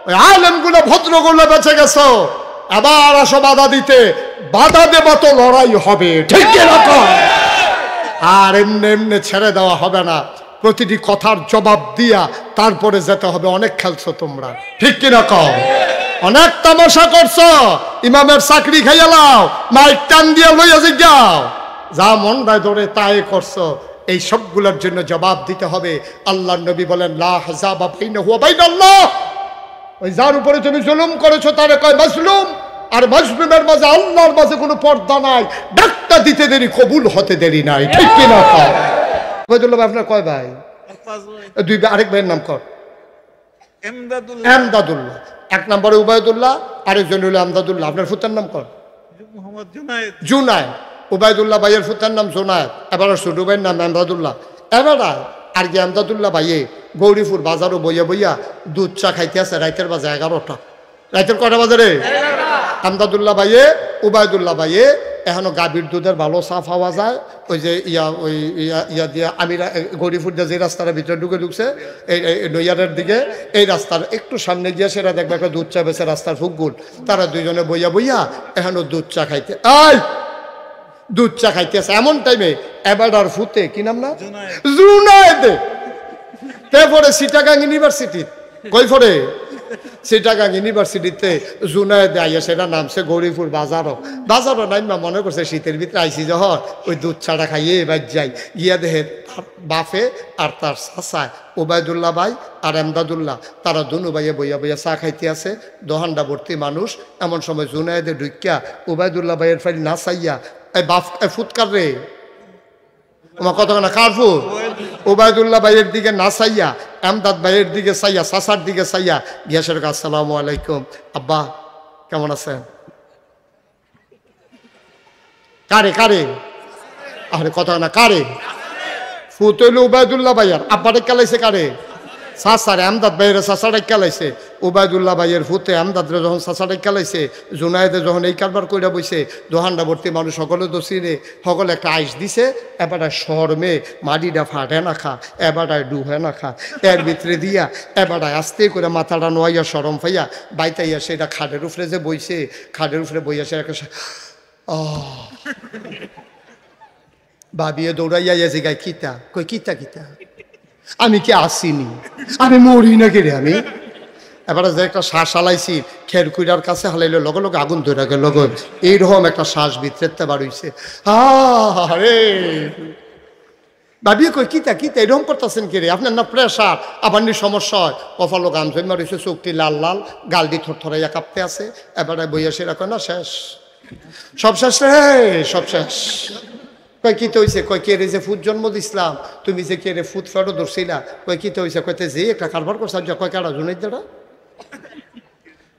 ওই আলেমগুলো ভদ্রগুলো বেঁচে গেছো, আবার আসো বাধা দিতে, বাধা দেবা তো লড়াই হবে, ঠিক এরকম। আর এমনি এমনি ছেড়ে দেওয়া হবে না, প্রতিটি কথার জবাব দিয়া তারপরে যেতে হবে। অনেক খেলছো তোমরা, ঠিক কিনা কও? অনেক তামাশা করছো, ইমামের চাকরি খাইয়া লাও, মাইক টান দিয়া লইয়া জিজ্ঞাও, যা মন রায় ধরে তাই করছো। এই সবগুলোর জন্য জবাব দিতে হবে। আল্লাহর নবী বলেন লা হাযাবা বাইনাহু ওয়া বাইনাল্লাহ, ওই যার উপরে তুমি জুলুম করেছো তারে কয় মাজলুম, আর মজলুমের মাঝে আল্লাহর মাঝে কোনো পর্দা নাই। ডাক্তার দিতে দেরি, কবুল হতে দেরি নাই, ঠিক কিনা? ওবায়দুল্লাহ ভাই আপনার কয় ভাই? দুই ভাই। আরেক ভাইয়ের নাম কর? এমদাদুল্লাহ। এক নম্বরে উবায়দুল্লাহ, আরেকজন হলো এমদাদুল্লাহ। আপনার ফুতার নাম কর? জুনায়েদ। উবায়দুল্লাহ ভাইয়ের ফুতার নাম জুনায়েদ। এবার ছোট ভাইয়ের নাম এমদাদুল্লাহ। এবার আর কি এমদাদুল্লাহ ভাইয়ে গৌরীপুর বাজারও বইয়া বইয়া দুধ চা খাইতে আছে রাইতের বাজে 11টা। রাইতের কটা বাজে রে? এমদাদুল্লাহ ভাইয়ে উবায়দুল্লাহ ভাইয়ে এখনো গাভীর দুধের ভালো চা পাওয়া যায়। ওই যে ইয়া দিয়া আমি গৌরীপুর দিয়ে যে রাস্তার ভিতরে ঢুকছে এই নৈয়ারের দিকে, এই রাস্তার একটু সামনে গিয়ে সেটা দেখবে একটা দুধ চা বেছে রাস্তার ফুকগুল। তারা দুইজনে বইয়া বইয়া এখনো দুধ চা খাইতে দুধ চা খাইতেছে। এমন টাইমে এবাডার ফুতে কি নাম না জুনায়েদ, তারপরে চিটাগাং ইউনিভার্সিটি কই পড়ে? চিটাগাং ইউনিভার্সিটিতে জুনায়েদ আইয়া সেটা নামছে গৌরীপুর বাজারও নাইমা মনে করছে শীতের ভিতরে আইসি যখন ওই দুধ চাটা খাইয়ে এবার যাই গিয়া দেখে তার বাপে আর তার চাচায় উবায়দুল্লাহ ভাই আর এমদাদুল্লাহ তারা দুনু ভাইয়ে বইয়া বইয়া চা খাইতে আছে, দোহান্ডা ভর্তি মানুষ। এমন সময় জুনায়েদে ঢুকিয়া উবায়দুল্লাহ ভাইয়ের ফাইল না চাইয়া এই বাপ ফুৎকার রে আমার কথা না কার ফুট? উবায়দুল্লাহ ভাইয়ের দিকে না চাইয়া এমদাদ ভাইয়ের দিকে চাইয়া চাচার দিকে চাইয়া গিয়াসের আসসালামু আলাইকুম আব্বা কেমন আছেন? কারে কারে? আরে কথা না কারে? ফুত হইল উবায়দুল্লাহ ভাইয়ার, আব্বারে কেলাইছে কারে? চাচারে এমদাদ ভাইয়ের চাচারে কেলাইছে। উবায়দুল্লাহ ভাইয়ের ফুতে এমদাদরে যখন চাচারে কেলাইছে, জুনায়েদে যখন এই কারবার কইরা বইছে, দোহান্ডা ভর্তি মানুষ সকলে তো চিনে, সকলে একটা আইস দিছে। এবারটা শর্মে মাটিটা ফাটে না খা, এবারটায় ডুবে না খা, এর ভিতরে দিয়া এবারটায় আস্তে করে মাথাটা নোয়াইয়া সরম পাইয়া বাইতাইয়া সেটা খাটের উপরে যে বইছে, খাটের উপরে বইয়া সে একটা ভাবিয়ে দৌড়াইয়া যে গায়ে কিতা কই কিতা কিতা আমি কি আসিনি, আমি মরি না কে রে আমি। এবারে যে একটা শ্বাস হালাইছি খের কুইরার কাছে হালাইলে লগে লগে আগুন ধরে গেল, এইরকম একটা শ্বাস ভিতরেতে বাড়ইছে। আরে ভাবিয়ে কই কিতা কিতা এরকম করতেছেন কে রে? আপনার না প্রেশার, আবার নি সমস্যা হয়, কপালো গাম জমা রয়েছে, চোখটি লাল লাল, গালটি থরথরাইয়া কাঁপতে আছে। এবারে বইয়া সে রাখো না শেষ, সব শেষ রে, সব শেষ। কয় কিতে হয়েছে? কয় কে রে যে ফুট জন্ম দিছিলাম, তুমি যে কে রে ফুট ফেরো ধরছিলা। কয় কিতে হয়েছে? কয়তে যে একটা কারবার করছে। কয় কারা? জুনাইদ দাঁড়া,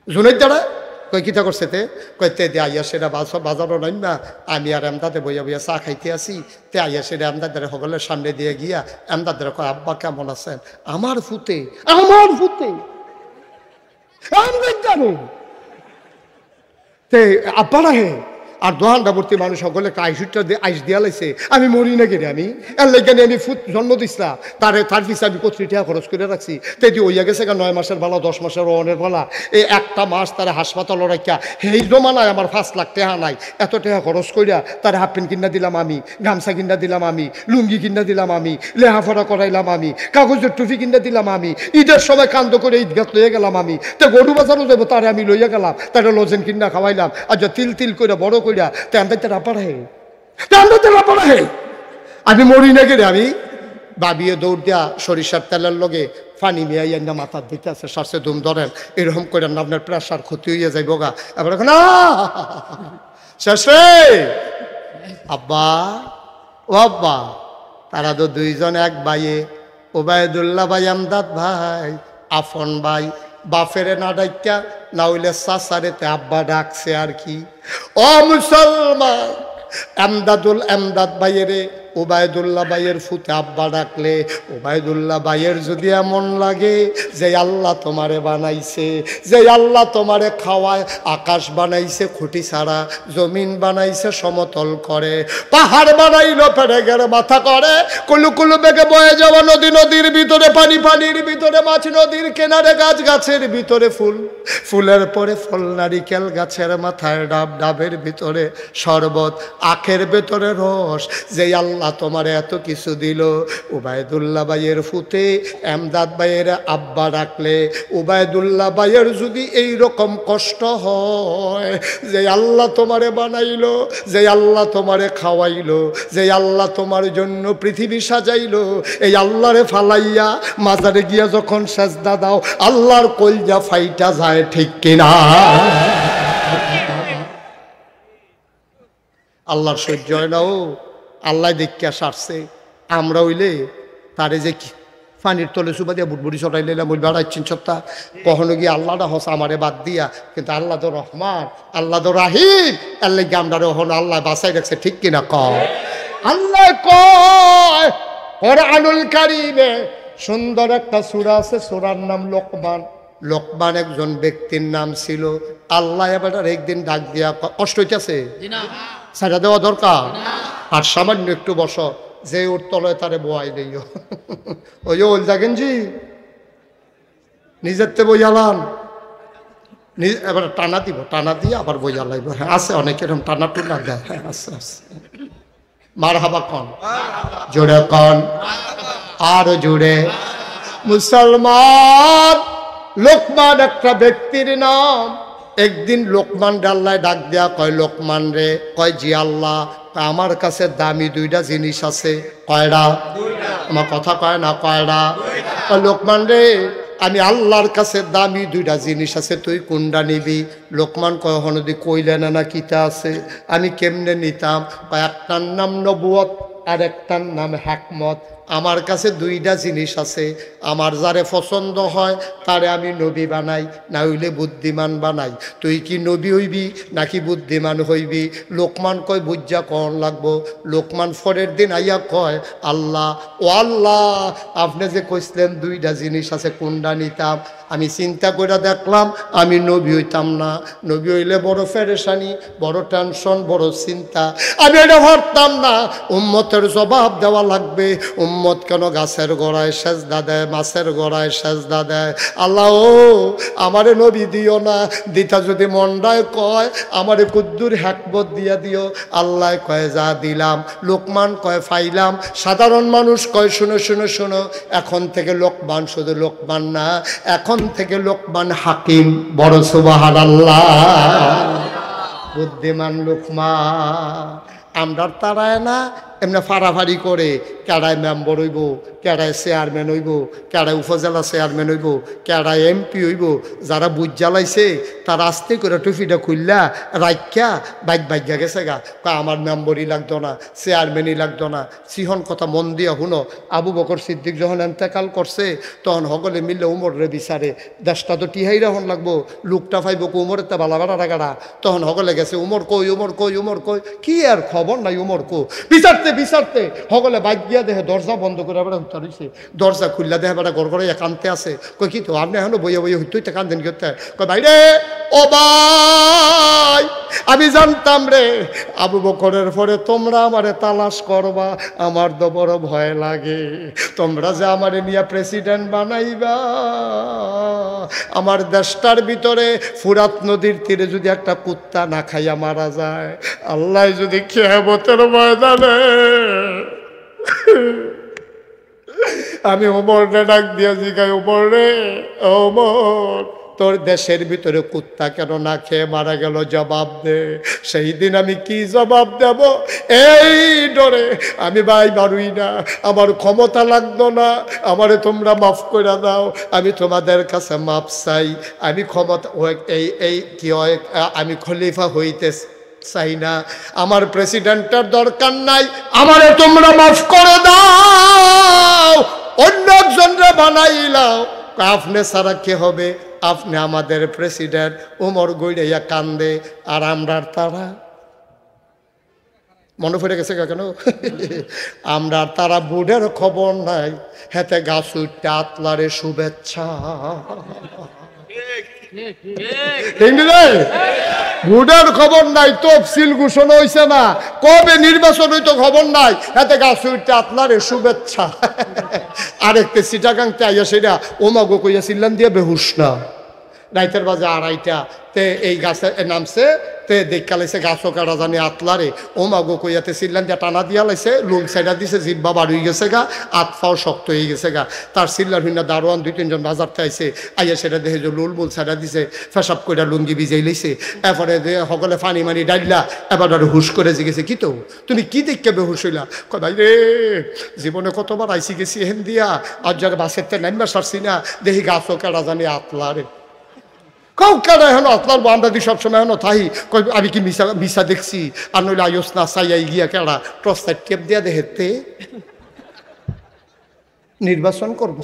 জুনাইদ দাঁড়া। কয় কিতা করছে তে? কয়তে দে আইয়া সেটা বাজারও নাই না, আমি আর এমদাদে বইয়া বইয়া চা খাইতে আসি। তে আইয়া সেটা এমদাদের সকলের সামনে দিয়ে গিয়া এমদাদের কয় আব্বা কেমন আছেন? আমার ফুতে, আমার ফুতে তে আব্বা রাহে আর দোহান্ডা ভর্তি মানুষ সকলে আইসুটা আইস দিয়া লাইছে। আমি মরি না কে রে আমি? এর লেগে আমি ফুট জন্ম দিছিলাম, তার পিছিয়ে আমি কত টাকা খরচ করে রাখছি। তেদি ওইয়া গেছে 9 মাসের বেলা, 10 মাসের অনের বেলা, এই একটা মাস তারা হাসপাতাল রাখিয়া সেই জমানায় আমার 5 লাখ টাকা নাই। এত টাকা খরচ করিয়া তার হাফ প্যান্ট কিনা দিলাম আমি, গামছা কিনা দিলাম আমি, লুঙ্গি কিনা দিলাম আমি, লেহাফড়া করাইলাম আমি, কাগজের টুপি কিনা দিলাম আমি, ঈদের সময় কান্দ করে ঈদগাহ লইয়া গেলাম আমি। তো গরু বাজারও যাবো তারে আমি লইয়া গেলাম, তারা লজেন কিনা খাওয়াইলাম। আর যা তিল তিল করে বড় কইরা আমি মরি না রে আমি। ভাবিয়ে দৌড় দিয়া সরিষার তেলের লগে পানি মিয়াইয়া না মাথার দিতে আছে, শ্বাসে ধুম ধরেন, এরকম করে আপনার প্রেশার ক্ষতি হইয়া যাইব গা। এবার এখন শেষ রে আব্বা, ও আব্বা। তারা তো দুইজন এক ভাইয়ে, ওবায়দুল্লাহ ভাই এমদাদ ভাই আফন ভাই, বাফেরে না ডাইকা না হইলে চাচারেতে আব্বা ডাকছে আর কি। ও মুসলমান, এমদাদ ভাইয়েরে ওবায়দুল্লাহ ভাইয়ের ফুতে আব্বা ডাকলে ওবায়দুল্লাহ ভাইয়ের যদি এমন লাগে যে আল্লাহ তোমারে বানাইছে, যে আল্লাহ তোমারে খাওয়ায়, আকাশ বানাইছে খুঁটি ছাড়া, জমিন বানাইছে সমতল করে, পাহাড় বানাইলো পেরেগের মাথা করে, কুলু কুলু বেগে বয়ে যাওয়া নদী, নদীর ভিতরে পানি, পানির ভিতরে মাছ, নদীর কিনারে গাছ, গাছের ভিতরে ফুল, ফুলের পরে ফল, নারিকেল গাছের মাথায় ডাব, ডাবের ভিতরে শরবত, আখের ভেতরে রস, যে আল্লাহ তোমার এত কিছু দিল। ওবায়দুল্লাহ ভাইয়ের ফুতে এমদাদ ভাইয়ের আব্বা ডাকলে ওবায়দুল্লাহ ভাইয়ের যদি এই রকম কষ্ট হয়, যে আল্লাহ তোমারে বানাইলো, যে আল্লাহ তোমারে খাওয়াইলো, যে আল্লাহ তোমার জন্য পৃথিবী সাজাইলো, এই আল্লাহরে ফালাইয়া মাজারে গিয়া যখন সেজদা দাও, আল্লাহর কলজা ফাইটা যায়, ঠিক কিনা? আল্লাহর সহ্য হয় না। ও আল্লাহ দেখিয়া সারছে। আমরা হইলে তারে যে পানির তলে সুবা দিয়া বুটবুড়ি চটাইলাম ওই বেড়াচ্ছেন সত্তা কখনো গিয়ে আল্লাহটা হস আমারে বাদ দিয়া, কিন্তু আল্লাহ তো রহমান, আল্লাহ তো রাহিম, আল্লাহ গামডারে হন আল্লাহ বাঁচাই রাখছে। ঠিক কিনা কয়? আল্লাহ কয় কোরআনুল কারীমে সুন্দর একটা সূরা আছে, সূরার নাম লোকমান। লোকমান একজন ব্যক্তির নাম ছিল। আল্লাহ এবার একদিন ডাক দিয়া, কষ্ট হইতেছে সাইডা দেওয়া দরকার, আর সামান্য একটু বস, যে ওর তলায় তারে বয়াই দিও। ওই ওল দেখেন জি নিজের তে বইয়ালাম, এবার টানা দিব, টানা দিয়ে আবার বইয়া লাগবে। হ্যাঁ আছে অনেক এরকম টানা টুনা দেয়। হ্যাঁ আছে আছে। মার হাবা কন, জোরে কন, আরো জোরে। মুসলমান লোকমান একটা ব্যক্তির নাম। একদিন লোকমান আল্লাহ ডাক দেয়া, কয় লোকমান রে, কয় জি আল্লাহ, আমার কাছে দামি দুইটা জিনিস আছে। কয়টা? আমার কথা কয় না, কয়টা? লোকমান রে, আমি আল্লাহর কাছে দামি দুইটা জিনিস আছে, তুই কোনটা নিবি? লোকমান কয় হনদি কইলে না কিতা আছে, আমি কেমনে নিতাম? কয় একটার নাম নবুয়ত আর একটার নাম হিকমত। আমার কাছে দুইটা জিনিস আছে, আমার যারে পছন্দ হয় তারে আমি নবী বানাই, না হইলে বুদ্ধিমান বানাই। তুই কি নবী হইবি নাকি বুদ্ধিমান হইবি? লোকমান কয় বুঝা কন লাগবো। লোকমান পরের দিন আইয়া কয়, আল্লাহ ও আল্লাহ, আপনি যে কইছিলেন দুইটা জিনিস আছে, কোনটা নিতাম? আমি চিন্তা করে দেখলাম আমি নবী হইতাম না। নবী হইলে বড় পেরেশানি, বড় টেনশন, বড় চিন্তা, আমি এটা ভাবতাম না। উম্মতের জবাব দেওয়া লাগবে। উম্মত কেন গাছের গোড়ায় সেজদা দেয়, মাছের গোড়ায় সেজদা দেয়? আল্লাহ ও আমারে নবী দিও না, দিতা যদি মন্ডায় কয় আমারে কুদ্দুর হিকমত দিয়া দিও। আল্লাহ কয় যা দিলাম। লোকমান কয় ফাইলাম। সাধারণ মানুষ কয় শুনো শুনো শুনো, এখন থেকে লোকমান শুধু লোকমান না, এখন থেকে লোকমান হাকিম। বড় সুবহানাল্লাহ। বুদ্ধিমান লোকমান। আমরা তারায় না এমনি ফাড়াফাড়ি করে, কেডায় মেম্বার হইব, কেডায় চেয়ারম্যান হইব, কেডায় উপজেলা চেয়ারম্যান হইব, কেডায় এমপি হইব। যারা বুঝ জ্বালাইছে তার আস্তে করে টুপিটা খুললা রাইখা বাইক গেছে গা, আমার মেম্বরই লাগতো না, চেয়ারম্যানই লাগতো না। সিহন কথা মন দিয়া শুনো, আবু বকর সিদ্দিক যখন এন্তেকাল করছে তখন সকলে মিললে উমরে বিচারে, দেশটা তো টিহাই রাখুন লাগবো, লোকটা ফাইব উমরের তে বালা বাড়া টাকাটা। তখন সকলে গেছে উমর কই, উমর কই, উমর কই, কি আর খবর নাই উমর কো। বিচারতে বিচারতে সকলে বাইক গিয়া দেখে দরজা বন্ধ করে বেড়া উত্তর হয়েছে। দরজা খুললা দেখে বেড়া গড় গড়ে কানতে আছে। কই কি তো আপনি এখনো বইয়া বইয়া হইতে কান্দেন কি হতে? কই ভাই রে, ও ভাই, আমি জানতাম রে আবু বকরের পরে তোমরা আমারে তালাশ করবা, আমার তো বড় ভয় লাগে। তোমরা যে আমারে নিয়ে প্রেসিডেন্ট বানাইবা, আমার দেশটার ভিতরে ফুরাত নদীর তীরে যদি একটা কুত্তা না খাইয়া মারা যায়, আল্লাহ যদি কিয়ামতের ময়দানে আমি ওমরে ডাক দিয়া জিগাই, ওমর রে, ওমর তোর দেশের ভিতরে কুত্তা কেন না খেয়ে মারা গেল, জবাব দে। সেই দিন আমি কি জবাব দেব? এই ডরে আমি ভাই বাড়ুই না, আমার ক্ষমতা লাগতো না, আমারে তোমরা মাফ করে দাও, আমি তোমাদের কাছে মাফ চাই। আমি ক্ষমতা এই কি হয়, আমি খলিফা হইতে চাই না, আমার প্রেসিডেন্টের দরকার নাই, আমারে তোমরা মাফ করে দাও, অন্য একজনরা বানাইলাও। আপনি ছাড়া কে হবে? আপনি আমাদের প্রেসিডেন্ট। ওমর গইড়াইয়া কান্দে। আর আমরা তারা মনে পড়ে গেছে কেন? আমরা তারা বুড়ের খবর নাই, হেতে গাছ উঠতে আতলারে শুভেচ্ছা। ভোটের খবর নাই, তফসিল ঘোষণা হয়েছে না, কবে নির্বাচন হইতো খবর নাই, এতে গাছ উঠতে আপনারে শুভেচ্ছা। আরেকটা সিটাগাংতে আইয়া সেটা ওমাগো কইয়া সিল্লান দিয়ে বেহুশ না, রাইতের বাজে 2:30 তে এই গাছে নামছে, তে দেখা লাইছে গাছও কাটা জানি আতলারে, ওমাগো কইয়াতে সিল্লান দিয়ে টানা দিয়া লাইছে, লুল সাইডা দিছে, জিব্বা বার হয়ে গেছে গা, হাত পাও শক্ত হয়ে গেছে গা। তার সিল্লার ভিন্ন দারোয়ান 2-3 জন বাজারতে আইছে, আইয়া সেটা দেখে যে লুল বুল সাইডা দিছে, ফেসাব কইরা লুঙ্গি ভিজাই লাইছে। এরপরে সকলে পানি মানি ডাইলা, এবার আর হুশ করে জিগেছে, কি তো তুমি কি দেখে বেহুশ হইলা? কয় ভাই রে, জীবনে কতবার আইসি গেছি হেন দিয়া, আর যারা বাসের তে নাইমা সারছি না, দেখি গাছও কাটা জানি আতলারে। কাউ কেন এখন আপনার আমরা দি সবসময় এখন থাই আমি কি মিশা মিশা দেখছি আর নইলে আয়স না চাইয়াই গিয়া কেডা টর্চলাইট টেপ দিয়া দেখতে নির্বাচন করব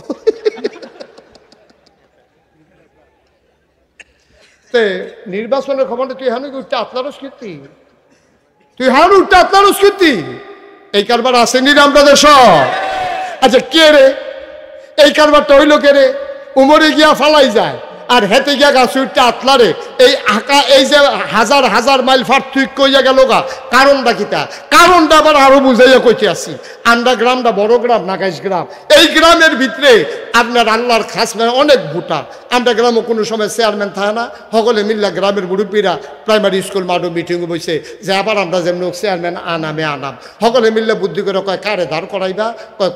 নির্বাচনের খবরটা তুই হানি উঠতে আপনারও স্মৃতি তুই হান উঠতে আপনারও স্মৃতি এই কারবার আসেনি আমরা দেশ আচ্ছা কে রে এই কারবারটা হইল কে রে উমরে গিয়া ফালাই যায় আর হেতে গিয়া গাছ উঠতে আতলারে এই আঁকা এই যে হাজার হাজার মাইল পার্থক্য হইয়া গেল গা কারণটা কিতা কারণটা আবার আরো বুঝাইয়া কইতে আসি আমরা গ্রামটা বড় গ্রাম নাগাইশ গ্রাম এই গ্রামের ভিতরে আপনার আল্লাহর খাস অনেক ভোটার আমরা গ্রামে কোনো সময় চেয়ারম্যান থাকে না সকলে মিল্লা গ্রামের মুরব্বীরা প্রাইমারি স্কুল মাঠও মিটিং বসে যে আবার আমরা যেমন চেয়ারম্যান আনামে আনাম সকলে মিললে বুদ্ধি করে কয় কারে দাঁড় করাইবা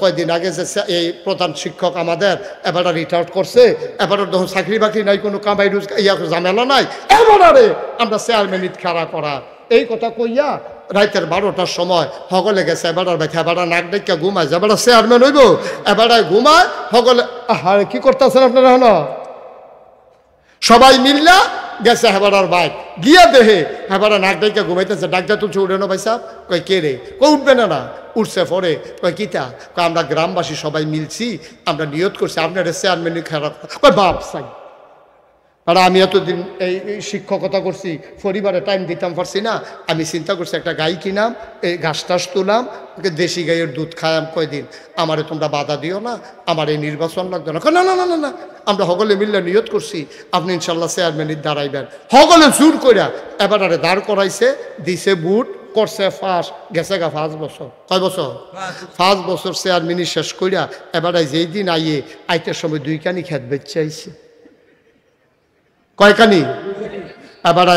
কয়দিন আগে যে এই প্রধান শিক্ষক আমাদের এবার রিটায়ার্ড করছে এবার যখন চাকরি বাকরি নাই কোনো কামাই রোজগার ইয়া ঝামেলা নাই এবারে আমরা চেয়ারম্যান খাড়া করা এই কথা কইয়া রাইতের 12টার সময় সকলে গেছে এবার ব্যথা এবার নাক ডেকা ঘুমায় এবার চেয়ারম্যান হইব এবার ঘুমায় সকলে কি করতেছেন আপনারা হলো সবাই মিললা গেছে হেবারার বাইক গিয়া দেহে হেবারা নাক ডাইকা ঘুমাইতেছে ডাকটা তুলছে উঠে না ভাই সাহেব কয় কে রে কই উঠবে না উঠছে পরে কয় কিতা কয় আমরা গ্রামবাসী সবাই মিলছি আমরা নিয়ত করছি আপনার চেয়ারম্যান খারাপ কয় বাপ সাই আর আমি এতদিন এই শিক্ষকতা করছি পরিবারে টাইম দিতাম পারছি না আমি চিন্তা করছি একটা গাই কিনাম এই ঘাস টাস তুলাম দেশি গাইয়ের দুধ খায়াম কয়দিন আমারে তোমরা বাধা দিও না আমার এই নির্বাচন লাগতো না না না না না আমরা সকলে মিললে নিয়ত করছি আপনি ইনশাল্লাহ চেয়ারম্যানের দাঁড়াইবেন সকলে জোর কইরা এবারে দাঁড় করাইছে দিছে বুট করছে ফাঁস গেছে গা 5 বছর কয় বছর 5 বছর চেয়ারম্যানি শেষ কইরা এবারে যেই দিন আইয়ে আইতের সময় 2 কানি খেত বেচে আইছে কয়কানি এবার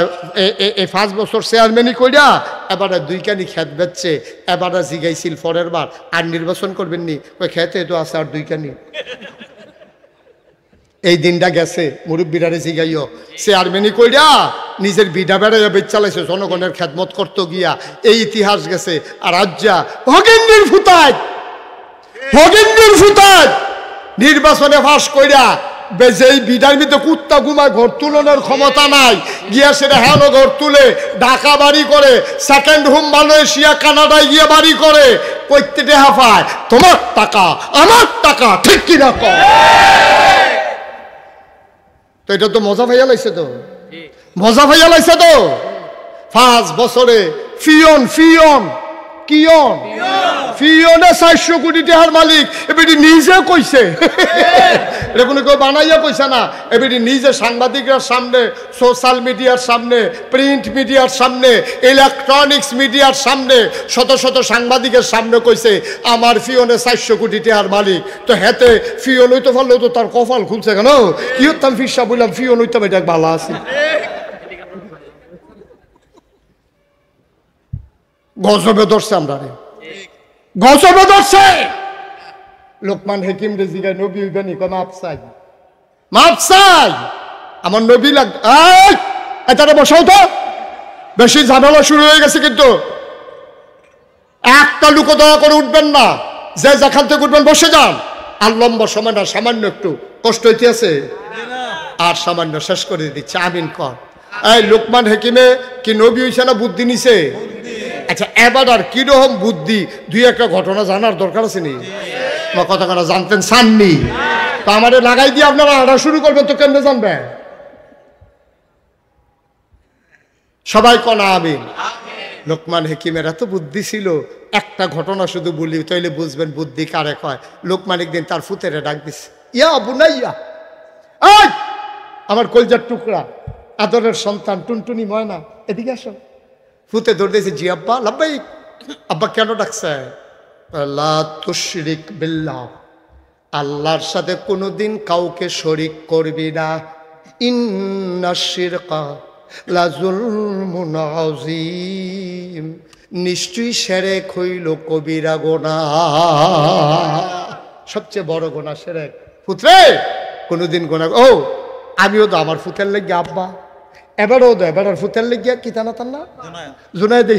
এই 5 বছর চেয়ারম্যানই কইরা এবার 2 কানি খেত বেচছে এবার জিগাইছিল পরের বার আর নির্বাচন করবেন নি ওই খেতে তো আছে আর 2 কানি এই দিনটা গেছে মুরব্বীরারে জিগাইও চেয়ারম্যানই কইরা নিজের বিডা বেড়াইয়া বেচ চালাইছে জনগণের খেদমত করতে গিয়া এই ইতিহাস গেছে আর আজ্জা হগেন্দ্রের ফুতায় নির্বাচনে ফাঁস কইরা যেই বিডার ভিতরে কুত্তা ঘুমায় ঘর তুলনের ক্ষমতা নাই গিয়া সেটা হ্যালো ঘর তুলে ঢাকা বাড়ি করে সেকেন্ড হোম মালয়েশিয়া কানাডায় গিয়ে বাড়ি করে প্রত্যেকটা হাফায় তোমার টাকা আমার টাকা ঠিক কিনা কর তো এটা তো মজা ভাইয়া লাইছে তো 5 বছরে ফিয়নে 400 কোটি টাকার মালিক এবারে নিজে কইছে এটা কোনো কেউ বানাইয়া কইছে না এবারে নিজে সাংবাদিকদের সামনে সোশ্যাল মিডিয়ার সামনে প্রিন্ট মিডিয়ার সামনে ইলেকট্রনিক্স মিডিয়ার সামনে শত শত সাংবাদিকের সামনে কইছে আমার ফিয়নে 400 কোটি টাকার মালিক তো হেতে ফিয়ন হইতে পারলেও তো তার কপাল খুলছে কেন কি হতাম ফিসা বললাম ফিয়ন হইতাম এটা ভালো আছে গজবে ধরছে আমরা রে গজবে ধরছে লোকমান হাকিম রে জিগায় নবী হইবেনি কয় মাপ চাই আমার নবী লাগ এটারে বসাও তো বেশি ঝামেলা শুরু হয়ে গেছে কিন্তু একটা লোক দয়া করে উঠবেন না যে যেখান থেকে উঠবেন বসে যান আর লম্বা সময় না সামান্য একটু কষ্ট হইতে আছে আর সামান্য শেষ করে দিচ্ছে আমিন কর এই লোকমান হাকিমে কি নবী হইছে না বুদ্ধি নিছে আচ্ছা এবার আর কিরকম বুদ্ধি 2-1টা ঘটনা জানার দরকার আছে নি আমার কথা কথা জানতেন চাননি তো আমারে লাগাই দিয়ে আপনারা আড়া শুরু করবেন তো কেমনে জানবেন সবাই কনা আমিন লোকমান হাকিমের এত বুদ্ধি ছিল একটা ঘটনা শুধু বলি তাইলে বুঝবেন বুদ্ধি কারে কয় লোকমান একদিন তার ফুতেরে ডাক দিছে ইয়া বুনাইয়া এই আমার কলজার টুকরা আদরের সন্তান টুনটুনি ময়না এদিকে আসো ফুতে ধরে দিয়েছে জি আব্বা লাব্বাই আব্বা কেন ডাকছে লা তুশরিক বিল্লাহ আল্লাহর সাথে কোনোদিন কাউকে শরিক করবি না ইন্নাশ শিরকা লা যুলমুন আযীম নিশ্চয়ই শিরক হইল কবিরা গুনাহ সবচেয়ে বড় গুনাহ শিরক পুত্রে কোনোদিন গুনাহ ও আমিও তো আমার ফুতের লাগি আব্বা এবারও তো এবার ফুতের লেগিয়া কি টানা টান্না জুনাইদে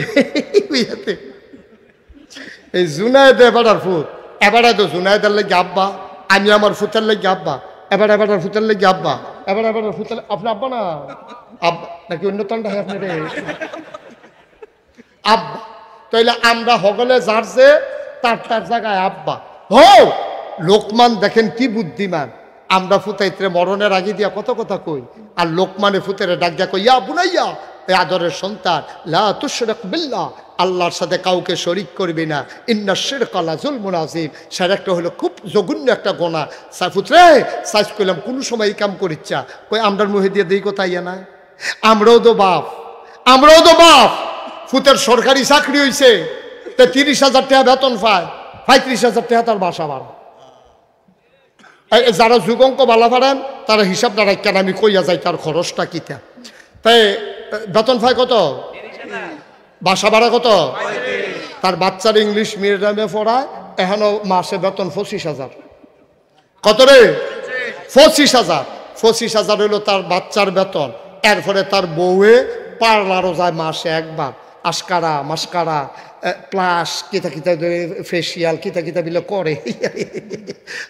এই জুনাইদে এবার ফুত এবারে তো জুনাইদের লেগে আব্বা আমি আমার ফুতের লেগে আব্বা এবার ফুতের লেগে আব্বা এবার এবার ফুতে আপনি আব্বা না আব্বা নাকি অন্য তন্ডা হয় আপনি রে আব্বা তাইলে আমরা হগলে যার যে তার জায়গায় আব্বা হো লোকমান দেখেন কি বুদ্ধিমান আমরা ফুতাইতে মরণের আগে দিয়া কত কথা কই আর লোকমানে ফুতেরে ডাক দিয়া কই ইয়া বুনাইয়া এ আদরের সন্তান লা তুশরিক বিল্লাহ আল্লাহর সাথে কাউকে শরীক করবি না ইন্না শিরকা লা যুলমুন আযীম সেটা হলো খুব জঘন্য একটা গুনাহ সাইফুতরে সাইজ কইলাম কোন সময় এই কাম করিচ্ছা কই আমরার মুহে দিয়ে দেই কথা ইয়া না আমরাও তো বাপ ফুতের সরকারি চাকরি হইছে তে 30,000 টাকা বেতন পায় 35,000 টাকা তার বাসা ভাড়া যারা যুগঙ্ক বালা পারেন তারা হিসাব দাঁড়ায় কেন আমি কইয়া যাই তার খরচটা কিতা তাই বেতন পায় কত বাসা ভাড়া কত তার বাচ্চার ইংলিশ মিডিয়ামে পড়ায় এখনো মাসে বেতন 25,000 কত রে 25,000 হইল তার বাচ্চার বেতন এরপরে তার বউয়ে পার্লারও যায় মাসে একবার আস্কারা মাস্কারা প্লাস কিতা কিতা ফেসিয়াল কিতা কিতা বিলে করে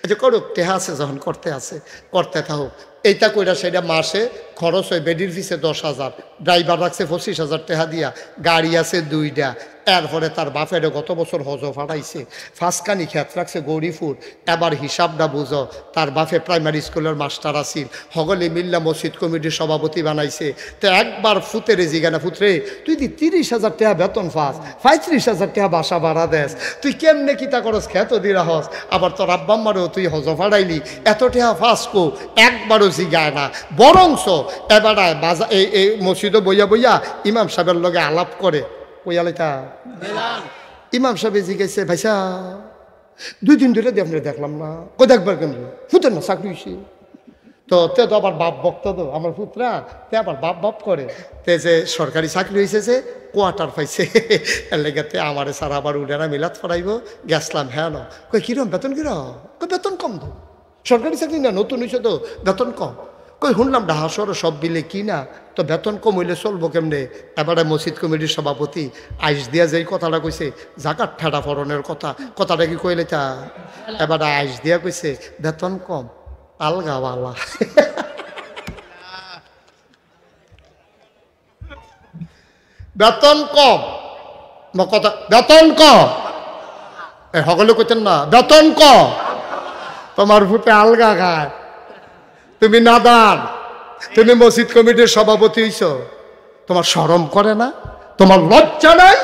আচ্ছা করুক টেহা আছে যখন করতে থাকুক এইটা কইরা সেটা মাসে খরচ হয় বেডির ফিসে 10,000 ড্রাইভার রাখছে 25,000 টাকা দিয়া গাড়ি আছে 2টা এরপরে তার বাপের গত বছর হজ ফাটাইছে ফাঁসকানি খেত রাখছে গৌরীপুর এবার হিসাবটা বুঝো তার বাপে প্রাইমারি স্কুলের মাস্টার আসিল হগলে মিল্লা মসজিদ কমিটির সভাপতি বানাইছে তো একবার ফুতেরে জিগানা ফুতরে তুই দি 30,000 টাকা বেতন পাস 35,000 টাকা বাসা ভাড়া দেস তুই কেমনে কিতা করস খেত দিরা হস আবার তোর আব্বাম্মারও তুই হজ ফাটাইলি এত টাকা ফাঁস কো একবারও জিগায় না বরংস এবার বাজা এই মসজিদে বইয়া ইমাম সাহেবের লগে আলাপ করে কইয়ালাইতা ইমাম সাহেব জিজ্ঞাসা ভাইসা 2 দিন ধরে আপনার দেখলাম না কই দেখবার কেন ফুতের না চাকরি হয়েছে তো তে তো আবার বাপ বক্ত তো আমার পুত্রা তে আবার বাপ করে তে যে সরকারি চাকরি হয়েছে যে কোয়ার্টার পাইছে এর লেগেতে আমারে সারা আবার উডারা মিলাত পড়াইব গেছলাম হ্যাঁ না কই কিরম বেতন কই বেতন কম তো সরকারি চাকরি না নতুন হয়েছে তো বেতন কম কই শুনলাম ঢাকা শহরে সব বিলে কি না তো বেতন কম হইলে চলবো কেমনে এবারে মসজিদ কমিটির সভাপতি আইস দিয়া যেই কথাটা কইছে জাকাত ঠাডা ফরনের কথাটা কি কইলে তা এবারে আইস দিয়া কইছে বেতন কম আলগাওয়ালা বেতন কম কথা বেতন কম সকলে কইতেন না বেতন কম তোমার ভূতে আলগা খায় তুমি নাদান তুমি মসজিদ কমিটির সভাপতি হইছ তোমার শরম করে না তোমার লজ্জা নাই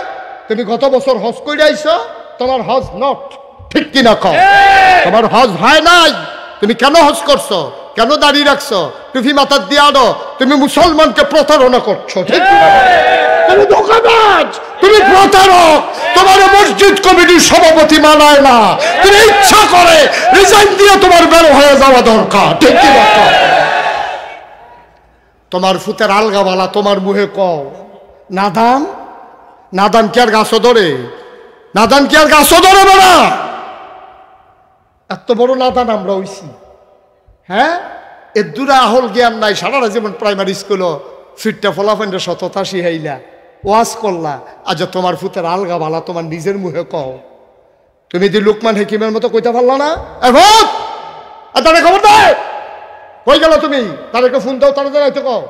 তুমি গত বছর হজ করে আইছো তোমার হজ নট ঠিক কিনা কও তোমার হজ হয় নাই তুমি কেন হজ করছো কেন দাঁড়িয়ে রাখছো টুপি মাথার দিয়ে আনো তুমি মুসলমানকে প্রতারণা করছো ঠিক তুমি ধোঁকাবাজ তুমি প্রতারক তোমার মসজিদ কমিটির সভাপতি মানায় না তুমি ইচ্ছা করে রিজাইন দিয়ে তোমার বের হয়ে যাওয়া দরকার ঠিক কিনা কও তোমার ফুতের আলগাওয়ালা তোমার মুহে কও নাদান কি আর গাছও ধরে না এত বড় নাদান আমরা হইছি হ্যাঁ এর দূরে আহল জ্ঞান নাই সারাটা যেমন প্রাইমারি স্কুলও ফিটটা ফলাফেন্ডের সততা শিখাইলা ওয়াজ করলা আজ তোমার ফুতের আলগাওয়ালা তোমার নিজের মুহে কও তুমি দি লুকমান হাকিমের মতো কইতে পারলা না তারে খবর দেয় কই গেল তুমি তাদেরকে ফোন দাও তারা জানাইতে কও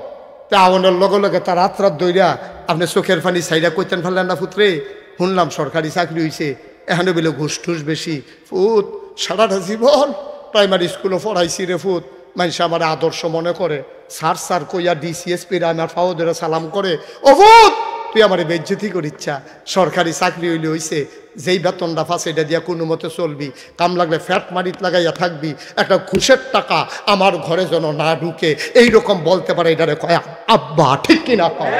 তা আগুনের লগে তার রাত দইরা আপনি চোখের পানি সাইডা কইতেন ফেললেন না ফুতরে শুনলাম সরকারি চাকরি হয়েছে এখানে বলে ঘুষ টুস বেশি ফুত সারাটা জীবন প্রাইমারি স্কুলে পড়াইছি রে ফুত মানুষ আমার আদর্শ মনে করে স্যার কইয়া ডিসিএসপি আমার ফাও ধরে সালাম করে ও ফুত তুই আমার বেজ্জতি করিচ্ছা সরকারি চাকরি হইলে হইছে যেই বেতনটা ফাঁসে এটা দিয়া কোনো মতে চলবি কাম লাগলে ফ্যাট মারিত লাগাইয়া থাকবি একটা ঘুষের টাকা আমার ঘরে যেন না ঢুকে এইরকম বলতে পারে এটারে কয় আব্বা ঠিক কিনা কয়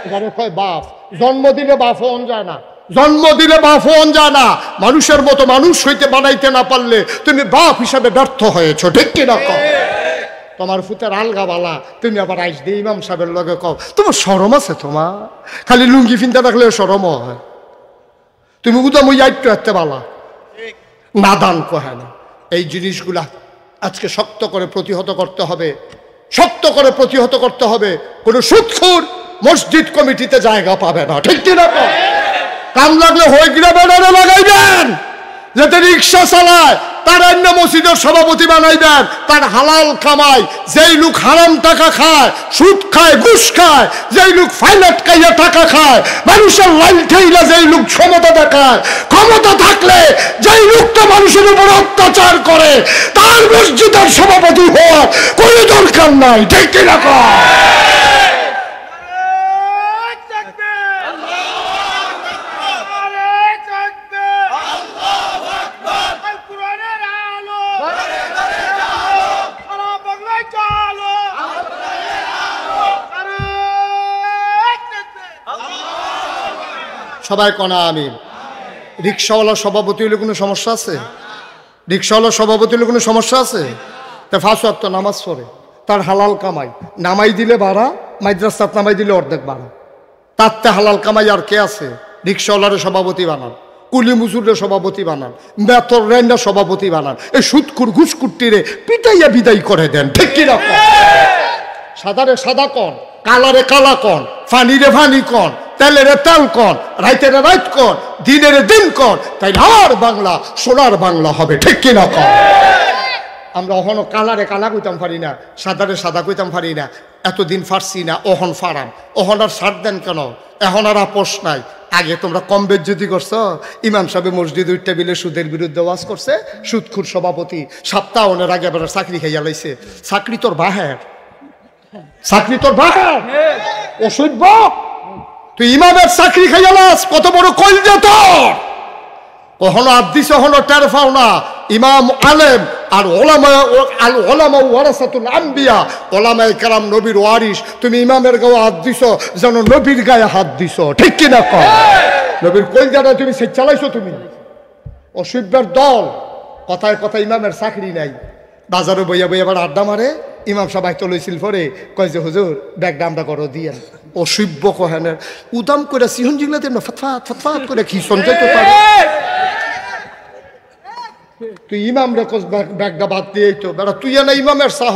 এটারে কয় বাপ জন্মদিনে বাপ হন যায় না মানুষের মতো মানুষ হইতে বানাইতে না পারলে তুমি বাপ হিসাবে ব্যর্থ হয়েছো ঠিক কিনা কয় তোমার ফুতের আলগাওয়ালা তুমি আবার আইস দিয়ে ইমাম সাহেবের লগে কও তোমার শরম আছে তোমার খালি লুঙ্গি ফিনতে রাখলে শরম হয় তুমি উদাম আইট্টু হাঁটতে পালা নাদান কহে না এই জিনিসগুলা আজকে শক্ত করে প্রতিহত করতে হবে কোনো সুদখোর মসজিদ কমিটিতে জায়গা পাবে না ঠিক কিনা কাম লাগলে হয়ে গিয়ে লাগাইবেন যাতে রিক্সা চালায় তার অন্য মসজিদের সভাপতি বানাইবেন। তার হালাল কামাই, যেই লোক হারাম টাকা খায়, সুদ খায়, ঘুষ খায়, যেই লোক ফাইনাট খাইয়া টাকা খায়, মানুষের লাইন ঠেইলা যেই লোক ক্ষমতা দেখায়, ক্ষমতা থাকলে যেই লোকটা মানুষের উপর অত্যাচার করে, তার মসজিদের সভাপতি হওয়ার কোনো দরকার নাই। ঠিক কিনা কয়? সবাই কনা আমিন। রিক্সাওয়ালা সভাপতি হলে কোনো সমস্যা আছে? রিক্সাওয়ালা সভাপতি হলে কোনো সমস্যা আছে? তা 5 ওয়াক্ত নামাজ পড়ে, তার হালাল কামাই, নামাই দিলে বাড়া, মাদ্রাসাত নামাই দিলে অর্ধেক বাড়া। তারতে হালাল কামাই আর কে আছে? রিক্সাওয়ালারে সভাপতি বানান, কুলি মুজুরের সভাপতি বানান, বেতর রেন্ডা সভাপতি বানান, এই সুদকুর ঘুষকুট্টিরে পিটাইয়া বিদায় করে দেন। ঠিক কিনা? সাদারে সাদা কন, কালারে কালা কন, ফানিরে ফানি কন, তেলেরে তেল কন, রাইতেরে রাইত কন, দিনেরে দিন কন, তাই আর বাংলা সোনার বাংলা হবে। ঠিক কিনা কন? আমরা অহনো কালারে কালা কইতাম পারি না, সাদারে সাদা কইতাম পারি না, এতদিন ফারছি না, অহন ফারাম। অহন আর সার দেন কেন? এখন আর আপোষ নাই। আগে তোমরা কম বেজ্জতি করছো। ইমাম সাহেব মসজিদ উঠতে বিলে সুদের বিরুদ্ধে ওয়াজ করছে, সুদখুর সভাপতি সপ্তাহ অনের আগে এবার চাকরি খাইয়া লাইছে। চাকরি তোর বাহের, চাকরি তোর বাহের অসভ্য। তুই ইমামের চাকরি খাইয়া লাস, কত বড় কলজা তোর। কখনো আদিস হলো টের পাও না। ইমাম আলেম আর ওলামা ওয়ারাসাতুল আম্বিয়া, ওলামায়ে কেরাম নবীর ওয়ারিস। তুমি ইমামের গায়ে হাত দিছ যেন নবীর গায়ে হাত দিছ। ঠিক কিনা কর? নবীর কলজাটা তুমি সে চালাইছো। তুমি অসভ্যের দল। কথায় কথায় ইমামের চাকরি নাই। বাজারে বইয়া বইয়া আবার আড্ডা মারে। ইমাম সাহেব তো লইছিল পরে কয় যে হুজুর ব্যাগটা আমরা করো দিয়েন। অসভ্য কহেনের উদাম করে সিহন জিংলা দেন, ফতফাত ফতফাত করে খিসন যেতে পারে। তুই ইমাম রে কস ব্যাগটা বাদ দিয়ে তো বেড়া। তুই না ইমামের সাহ।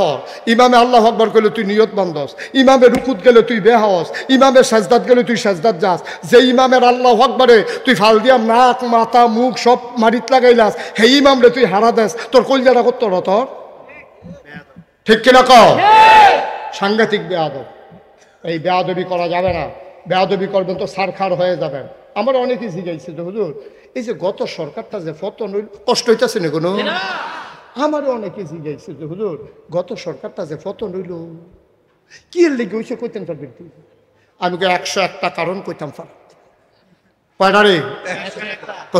ইমামে আল্লাহু আকবার কইলে তুই নিয়ত বান্ধস, ইমামে রুকুত গেলে তুই বেহাওস, ইমামের সাজদাত গেলে তুই সাজদাত যাস। যে ইমামের আল্লাহু আকবারে তুই ফাল দিয়া নাক মাথা মুখ সব মারিত লাগাইলাস, হে ইমাম রে তুই হারা দেস। তোর কলজাটা কত তোর? ঠিক কিনা কও? সাংঘাতিক বেয়াদব। এই বেয়াদবি করা যাবে না। বেয়াদবি করবেন তো সারখার হয়ে যাবেন। আমার অনেকেই জিজ্ঞাসা যে হুজুর এই যে গত সরকারটা যে পতন হইল, কষ্ট হইতেছে না কোনো? আমারও অনেকে জিজ্ঞাসা যে হুজুর গত সরকারটা যে পতন হইল কি এর লেগে হইছে কইতেন পারবেন? আমি 101টা কারণ কইতাম পার। কয়টা রে?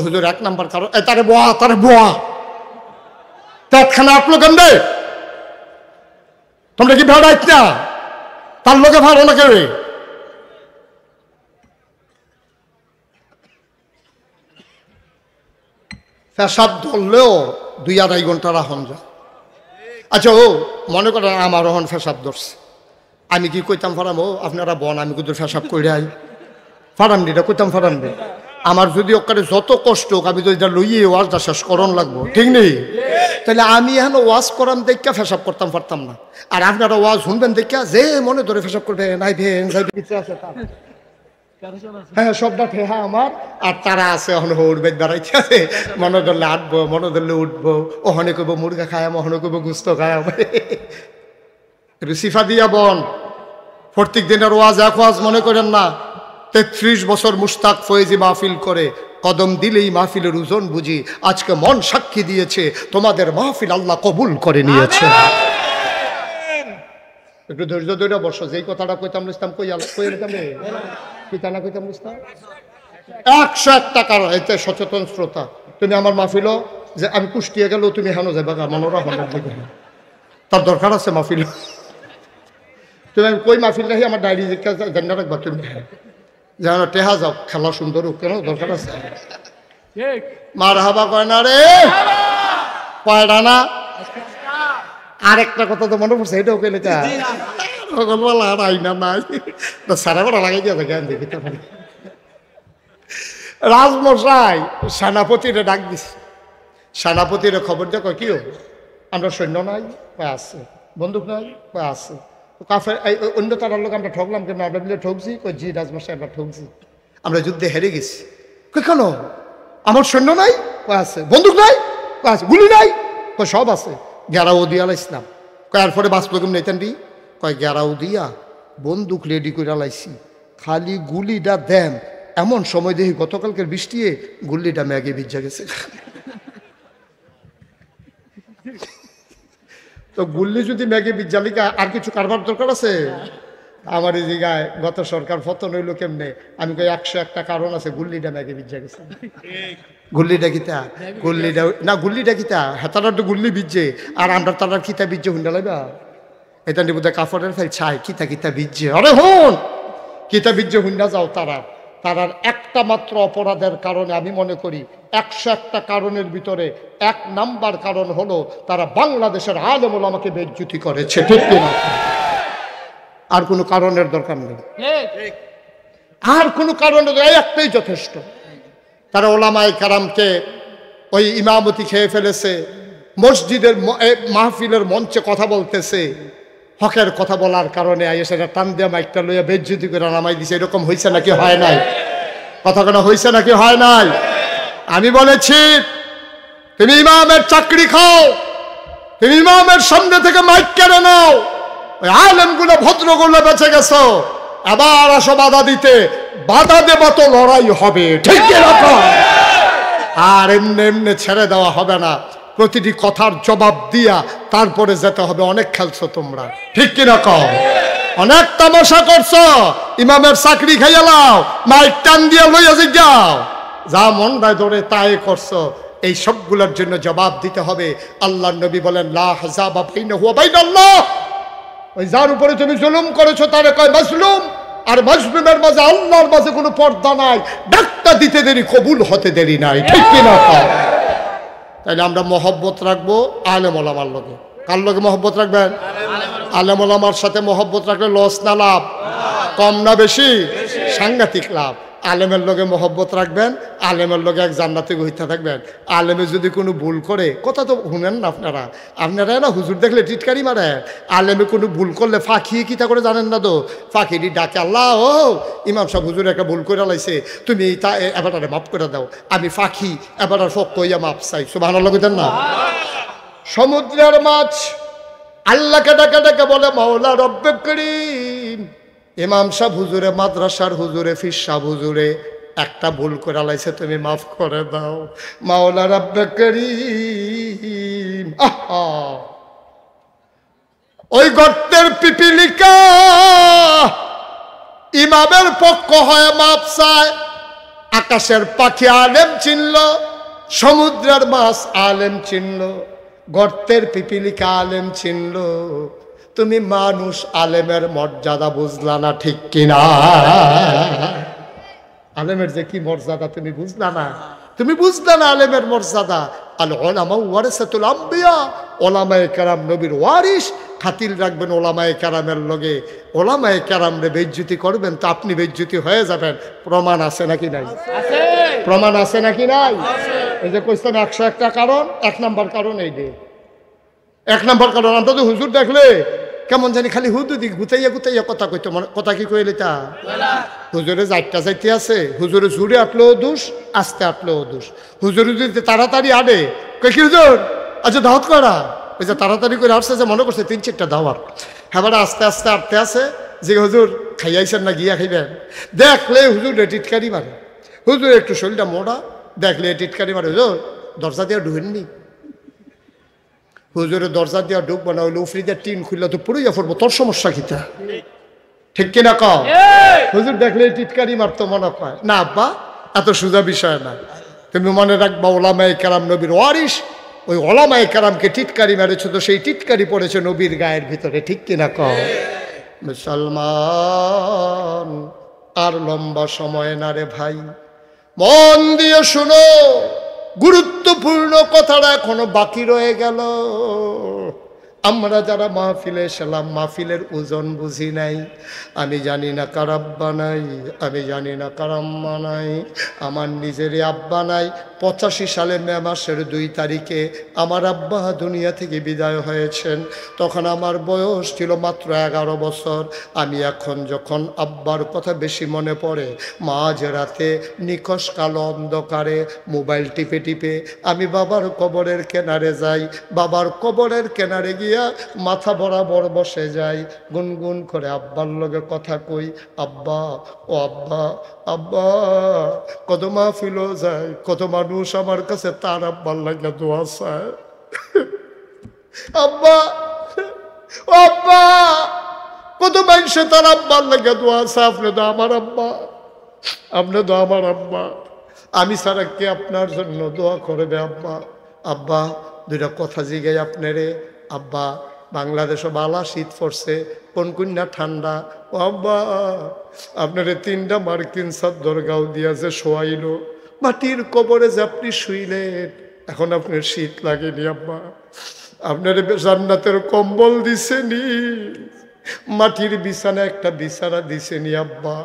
হুজুর 1 নাম্বার কারণ তারে বোয়া, তারে বোয়া তাৎখানা আপলো কেমনে? তোমরা কি ভাড়াইত না? তার লোকে ভাড়ো না কেউ। পেশাব ধরলেও 2-2.5 ঘন্টা রাখন যায়। আচ্ছা ও মনে করেন আমার ওহন পেশাব ধরছে, আমি কি কইতাম ফারাম ও আপনারা বন আমি কিন্তু পেশাব করে আই ফারাম দিটা কইতাম ফারাম দে। আমার যদি ওখানে যত কষ্ট হোক আমি তো এটা লইয়ে ওয়াজটা শেষ করণ লাগবো। ঠিক নেই? তাহলে আমি এখন ওয়াজ করাম দেখা পেশাব করতাম পারতাম না। আর আপনারা ওয়াজ শুনবেন দেখা যে মনে ধরে পেশাব করবে নাই ভেন আছে তার। হ্যাঁ সবটা ঠেহা আমার। আর তারা আছে এখন উঠবে বেড়াইতে আছে, মনে ধরলে আটবো, মনে ধরলে উঠবো। ওখানে কইব মুরগা খায়াম, ওখানে কইব গুস্ত খায়াম। সিফা দিয়া বন প্রত্যেক দিনের ওয়াজ এক ওয়াজ মনে করেন না। 33 বছর মুশতাক ফয়েজি মাহফিল করে, কদম দিলেই মাহফিলের ওজন বুঝি। আজকে মন সাক্ষী দিয়েছে তোমাদের মাহফিল আল্লাহ কবুল করে নিয়েছে। একটু ধৈর্য ধরে বসো। যেই কথাটা কইতাম লিখতাম কই লিখতাম রে কইতা না কইতাম লিখতাম। 101টা কারণ এতে সচেতন শ্রোতা। তুমি আমার মাহফিল যে আমি কুষ্টিয়া গেলেও তুমি হেন যাবা মনোরা হন তার দরকার আছে মাহফিল। তুমি আমি কই মাহফিল রাখি আমার ডায়েরি জানা রাখবা তুমি যেন টেহা যাও খেলা সুন্দর হোক কেন দরকার আছে। মার হাবা কয় না রে কয়টা না। আরেকটা কথা তো মনে পড়ছে, এটাও কেলে আইনা নাই সারা বড় লাগাই দিয়ে জ্ঞান দেখি। রাজমশাই সেনাপতিরে ডাক দিছে। সেনাপতিরে খবর দেখো কি আমরা সৈন্য নাই আছে, বন্দুক নাই আছে, কাফের অন্য তারার লোক আমরা ঠকলাম কেন? আমরা মিলে ঠকছি। জি রাজমশাই আমরা ঠকছি, আমরা যুদ্ধে হেরে গেছি। কেন? আমার সৈন্য নাই আছে, বন্দুক নাই গুলি নাই? কয় সব আছে। গেরাও দিয়া লাইছিলাম। কয় এরপরে বাঁচলো কেমন নেতান্ডি? কয় গেরাও দিয়া বন্দুক রেডি করে লাইছি, খালি গুলিটা দেন। এমন সময় দেখি গতকালকের বৃষ্টিয়ে গুলিটা ম্যাগে ভিজা গেছে। তো গুল্লি যদি ম্যাগে বিজ্জালিকা আর কিছু কারবার দরকার আছে? আমার এই জায়গায় গত সরকার পতন হইলো কেমনে? আমি কই 101টা কারণ আছে, গুল্লিটা ম্যাগে বিজ্জা গেছে। গুল্লিটা কিতা? গুল্লিটা না, গুল্লিটা কিতা? হেতারা তো গুল্লি বিজ্জে, আর আমরা তারার কিতা বিজ্জে হুন্ডা লাইবা? এটা নিয়ে বোধহয় কাপড়ের ফাইল ছাই কিতা কিতা বিজ্জে। আরে হন কিতা বিজ্জে হুন্ডা যাও। তারার একটা মাত্র অপরাধের কারণে আমি মনে করি 101টা কারণের ভিতরে 1 নাম্বার কারণ হলো তারা বাংলাদেশের আলেম ওলামাকে বেইজ্জতি করেছে। ঠিক কিনা? আর কোনো কারণের দরকার নেই, আর কোনো কারণের, একটাই যথেষ্ট। তারা ওলামায়ে কেরামকে ওই ইমামতি খেয়ে ফেলেছে, মসজিদের মাহফিলের মঞ্চে কথা বলতেছে, হকের কথা বলার কারণে সেটা টান দিয়ে মাইকটা লইয়া বেজ্জতি করে নামাই দিছে। এরকম হয়েছে নাকি হয় নাই? কথা কোনো হয়েছে নাকি হয় নাই? আমি বলেছি তুমি ইমামের চাকরি খাও, তুমি ইমামের সামনে থেকে মাইক কেড়ে নাও, ওই আলেমগুলো ভদ্রগুলো বেঁচে গেছো, আবার আসো বাধা দিতে। বাধা দেব তো লড়াই হবে। ঠিক এরকম। আর এমনি এমনি ছেড়ে দেওয়া হবে না, প্রতিটি কথার জবাব দিয়া তারপরে যেতে হবে। অনেক খেলছো তোমরা, ঠিক কিনা কও? অনেক তামাশা করছো, ইমামের চাকরি খাইয়া লাও, মাইক টান দিয়া লইয়া যাও, যা মন রায় ধরে তাই করছো। এই সবগুলোর জন্য জবাব দিতে হবে। আল্লাহর নবী বলেন লা হাযাবা বাইনাহু ওয়া বাইনাল্লাহ। ওই যার উপরে তুমি জুলুম করেছো তারে কয় মাজলুম, আর মাজলুমের মাঝে আল্লাহর মাঝে কোনো পর্দা নাই। ডাকটা দিতে দেরি, কবুল হতে দেরি নাই। ঠিক কিনা কও? তাইলে আমরা মহব্বত রাখবো আলেম ওলামার লগে। কার লগে মহব্বত রাখবেন? আলেম ওলামার সাথে মহব্বত রাখলে লস না লাভ? কম না বেশি? সাংঘাতিক লাভ। আলেমের লগে মহব্বত রাখবেন, আলেমের লগে এক জান্নাতে গহিতা থাকবেন। আলেমে যদি কোনো ভুল করে, কথা তো শুনেন না আপনারা, না হুজুর দেখলে টিটকারি মারে। আলেমে কোনো ভুল করলে ফাঁকি কিতা করে জানেন না তো? ফাঁকিটি ডাকে, আল্লাহ ও ইমাম সাহেব হুজুর একটা ভুল করে লাইছে, তুমি তা এবারে মাফ করে দাও। আমি ফাঁকি এবার ফক কইয়া মাপ চাই। সুবহানাল্লাহ কইতেন না? সমুদ্রের মাছ আল্লাহকে ডাকে ডাকে বলে মাওলা রব্বে করিম, ইমাম সাহেব হুজুরে, মাদ্রাসার হুজুরে, ফির সাহেব হুজুরে একটা ভুল করে লাইছে, তুমি মাফ করে দাও মাওলা রব্বে করিম। আহা, ওই গর্তের পিপিলিকা ইমামের পক্ষ হয়ে মাপ চায়। আকাশের পাখি আলেম চিনল, সমুদ্রের মাছ আলেম চিনল, গর্তের পিপিলিকা আলেম চিনল। তুমি মানুষ, আলেমের মর্যাদা বুঝলা না, ঠিক কিনা? আলেমের যে কি মর্যাদা তুমি বুঝলা না, তুমি বুঝলা না আলেমের মর্যাদা। আল উলামা ওয়ারাসাতুল আম্বিয়া, ওলামায়ে কেরাম নবীর ওয়ারিস। খাতির রাখবেন ওলামায়ে কেরামের লগে। ওলামায়ে কেরামরে বেইজ্জতি করবেন তো আপনি বেইজ্জতি হয়ে যাবেন। প্রমাণ আছে নাকি নাই? প্রমাণ আছে নাকি নাই? এই যে কইছেন 101টা কারণ, 1 নাম্বার কারণ এই যে 1 নাম্বার কারণ। আমরা তো হুজুর দেখলে কেমন জানি খালি হুদুদি গুতাইয়া গুতাইয়া কথা কইতো। কথা কি কইলে তা? হুজুরে যাইতে যাইতে আছে, হুজুরে জুড়ে আটলেও দোষ, আস্তে আটলেও দোষ। হুজুরে যদি তাড়াতাড়ি আনে, কই কি হুজুর আচ্ছা দাওয়াত করা, ওই যে তাড়াতাড়ি করে আসছে, যে মনে করছে 3-4টা দাওয়াত। হ্যাঁ, আস্তে আস্তে আটতে আছে যে হুজুর খাইয়াইছেন না, গিয়া খাইবেন। দেখলে হুজুর টিটকারি মারে, হুজুর একটু শরীরটা মোটা, দেখলে টিটকারি মারে, হুজুর দরজা দিয়ে ঢুকেননি। হুজুরের দরজা দিয়া ঢুকবো না, হইলে উফরি দিয়ে টিন খুললে তো পুরোইয়া পড়বো, তোর সমস্যা কিতা? ঠিক কিনা কও? হুজুর দেখলে টিটকারি মারতো মনে কয় না। আব্বা এত সোজা বিষয় না, তুমি মনে রাখবা ওলামায়ে কেরাম নবীর ওয়ারিস। ওই ওলামায়ে কেরামকে টিটকারি মেরেছে তো সেই টিটকারি পড়েছে নবীর গায়ের ভিতরে। ঠিক কিনা কও? মুসলমান আর লম্বা সময় না রে ভাই, মন দিয়ে শুনো, গুরুত্বপূর্ণ কথাটা এখনো বাকি রয়ে গেল। আমরা যারা মাহফিলে এসেলাম মাহফিলের ওজন বুঝি নাই। আমি জানি না কার আব্বা নাই, আমি জানি না কার আম্মা নাই। আমার নিজেরই আব্বা নাই। 85 সালে মে মাসের 2 তারিখে আমার আব্বা দুনিয়া থেকে বিদায় হয়েছেন। তখন আমার বয়স ছিল মাত্র 11 বছর। আমি এখন যখন আব্বার কথা বেশি মনে পড়ে, মাঝ রাতে নিখোঁজ কালো অন্ধকারে মোবাইল টিপে টিপে আমি বাবার কবরের কিনারে যাই। বাবার কবরের কিনারে গিয়া মাথা বরাবর বসে যাই, গুনগুন করে আব্বার লগে কথা কই। আব্বা, ও আব্বা, আব্বা। কত মাহফিলও যায়, কত মানুষ আমার কাছে তার আব্বার লাগে দোয়া চায়। আব্বা, ও আব্বা, কত মানুষে তার আব্বার লাগে দোয়া চায়। আপনি তো আমার আব্বা, আপনি তো আমার আব্বা। আমি ছাড়া কে আপনার জন্য দোয়া করবে আব্বা? আব্বা, দুইটা কথা জিগাই আপনারে। আব্বা, বাংলাদেশও বালা শীত পড়ছে, কোন কন্যা ঠান্ডা। ও আব্বা, আপনারে 3টা মার্কিন চাদর গাও দিয়াছে শোয়াইল, মাটির কবরে যে আপনি শুইলেন, এখন আপনার শীত লাগেনি আব্বা? আপনারে জান্নাতের কম্বল দিছেনি, মাটির বিছানা একটা বিছানা দিছেনি আব্বা?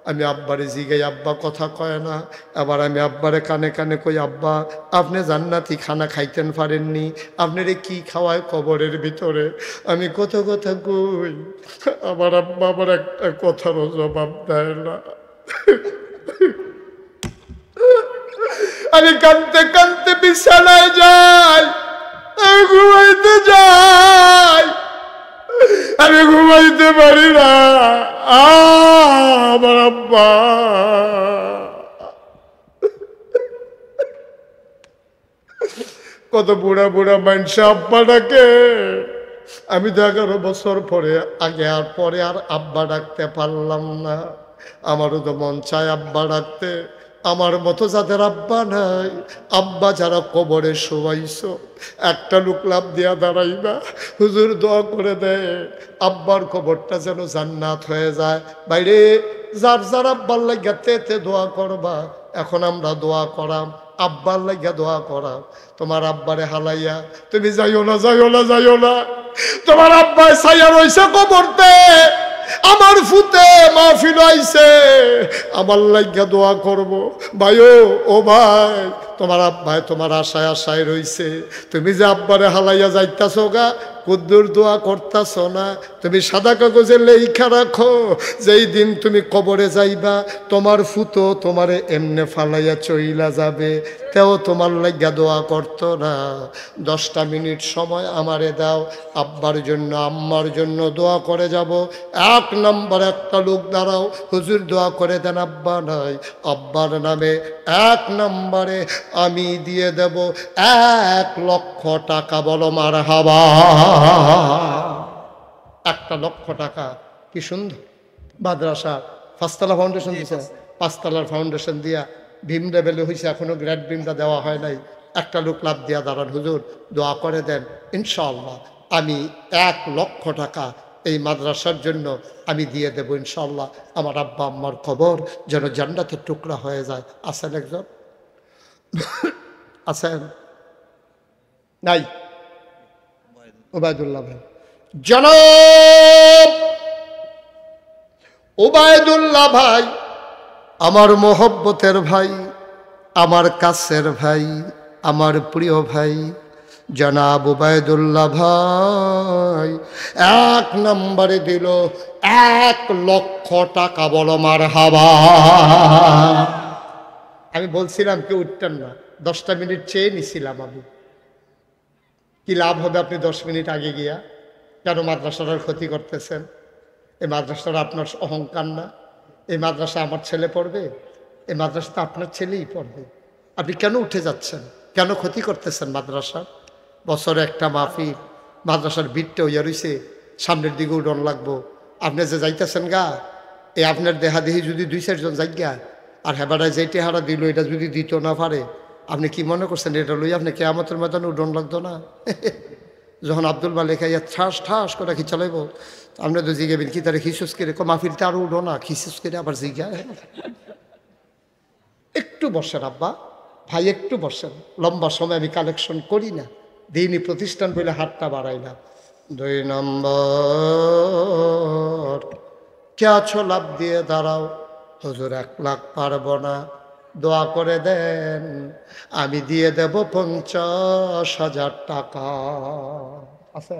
আমি আব্বারে জিগাই, আব্বা কথা কয় না। আবার আমি আব্বারে কানে কানে কই, আব্বা আপনি জান্নাতি খানা খাইতেন পারেননি, আপনারে কি খাওয়ায় কবরের ভিতরে? আমি কত কথা কই, আমার আব্বা আমার একটা কথারও জবাব দেয় না। আমি কানতে কানতে বিছানায় যাই, আমি ঘুমাইতে যাই, আমি ঘুমাইতে পারি না। আমার আব্বা, কত বুড়া বুড়া মানুষ আব্বা ডাকে। আমি তো 11 বছর পরে আগে আর পরে আর আব্বা ডাকতে পারলাম না। আমারও তো মন চায় আব্বা ডাকতে। আমার মতো যাদের আব্বা নাই, আব্বা যারা কবরে শোয়াইছো, একটা লোক লাভ দিয়া দাঁড়াইবা, হুজুর দোয়া করে দেয় আব্বার কবরটা যেন জান্নাত হয়ে যায়। বাইরে যার যার আব্বার লাগিয়া তে দোয়া করবা। এখন আমরা দোয়া করাম, আব্বার লাগিয়া দোয়া করাম। তোমার আব্বারে হালাইয়া তুমি যাইও না, যাইও না, যাইও না। তোমার আব্বায় ছাইয়া রইছে কবরতে, আমার ফুতে মাহফিল আইছে, আমার লাগিয়া দোয়া করব। ভাইও, ও ভাই, তোমার আব্বাই তোমার আশায় আশায় রইছে। তুমি যে আব্বারে হালাইয়া যাইতাছ গা, কুদ্দুর দোয়া করতাছ না। তুমি সাদা কাগজে লেখা রাখো, যেই দিন তুমি কবরে যাইবা তোমার ফুতো তোমারে এমনে ফালাইয়া চইলা যাবে, তেও তোমার লাগিয়া দোয়া করতো না। 10টা মিনিট সময় আমারে দাও, আব্বার জন্য আম্মার জন্য দোয়া করে যাব। 1 নম্বর একটা লোক দাঁড়াও, হুজুর দোয়া করে দেন, আব্বা নাই। আব্বার নামে 1 নম্বরে আমি দিয়ে দেব 1 লক্ষ টাকা। বলো মারহাবা। 1 লক্ষ টাকা, কি সুন্দর। মাদ্রাসা 5তলা ফাউন্ডেশন দিছে, 5তলার ফাউন্ডেশন দিয়া ভীম লেভেলে হয়েছে, এখনো গ্রেড ভীমটা দেওয়া হয় নাই। একটা লোক লাভ দিয়া দাঁড়ান, হুজুর দোয়া করে দেন, ইনশাআল্লাহ আমি 1 লক্ষ টাকা এই মাদ্রাসার জন্য আমি দিয়ে দেব ইনশাআল্লাহ। আমার আব্বা আম্মার কবর যেন জান্নাতের টুকরা হয়ে যায়। আছেন একজন? আছেন? নাই? ওবায়দুল্লাহ ভাই, জনাব ওবায়দুল্লাহ ভাই, আমার মোহব্বতের ভাই, আমার কাছের ভাই, আমার প্রিয় ভাই, জনাব ওবায়দুল্লাহ ভাই 1 নম্বরে দিল 1 লক্ষ টাকা। বলো মারহাবা। আমি বলছিলাম কেউ উঠতেন না, 10টা মিনিট চেয়ে নিছিলাম আমি। কি লাভ হবে আপনি 10 মিনিট আগে গিয়া? কেন মাদ্রাসাটার ক্ষতি করতেছেন? এই মাদ্রাসাটা আপনার অহংকার না? এই মাদ্রাসা আমার ছেলে পড়বে, এই মাদ্রাসাটা আপনার ছেলেই পড়বে। আপনি কেন উঠে যাচ্ছেন? কেন ক্ষতি করতেছেন মাদ্রাসা? বছরে একটা মাহফিল, মাদ্রাসার ভিড়টা হইয়া রইছে, সামনের দিকে উডন লাগবো। আপনি যে যাইতেছেন গা, এই আপনার দেহাদেহি যদি 2-4 জন যাইগা, আর হেবাটায় যেইটি হারা দিল এটা যদি দিত না পারে, আপনি কি মনে করছেন এটা লই আপনি কেয়ামতের ময়দানে উডন লাগতো না? যখন আব্দুল মালিক ইয়া ঠাস ঠাস করে কি চালাইব, আপনি তো জিগাবেন কি তারা খিসুস করে, মাহফিলটা আরো উঠো না, খিসুস করে আবার জিগা। একটু বসেন আব্বা ভাই, একটু বসেন। লম্বা সময় আমি কালেকশন করি না, দিনই প্রতিষ্ঠান বলে হাতটা বাড়াই না। দুই নম্বর, কে আছো লাভ দিয়ে দাঁড়াও, হুজুর 1 লাখ পারবো না, দোয়া করে দেন, আমি দিয়ে দেব 50,000 টাকা। আছে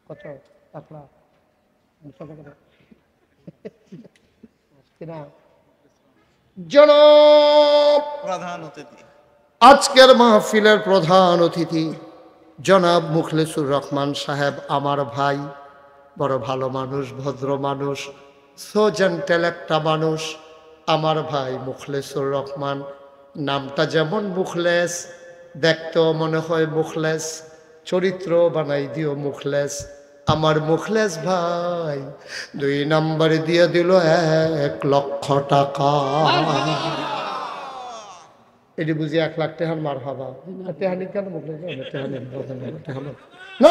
কত? 1 লাখ জনাব প্রধান অতিথি, আজকের মাহফিলের প্রধান অতিথি জনাব মুখলেসুর রহমান সাহেব, আমার ভাই, বড় ভালো মানুষ, ভদ্র মানুষ, সো জেন্টেল একটা মানুষ। আমার ভাই মুখলেসুর রহমান, নামটা যেমন মুখলেস, দেখতেও মনে হয় মুখলেস, চরিত্র বানাই দিও মুখলেস। আমার মুখলেস ভাই 2 নম্বরে দিয়ে দিল 1 লক্ষ টাকা। এটি বুঝি 1 লাখ টাকার মার হাবা টেহানি কেন মুখলেস না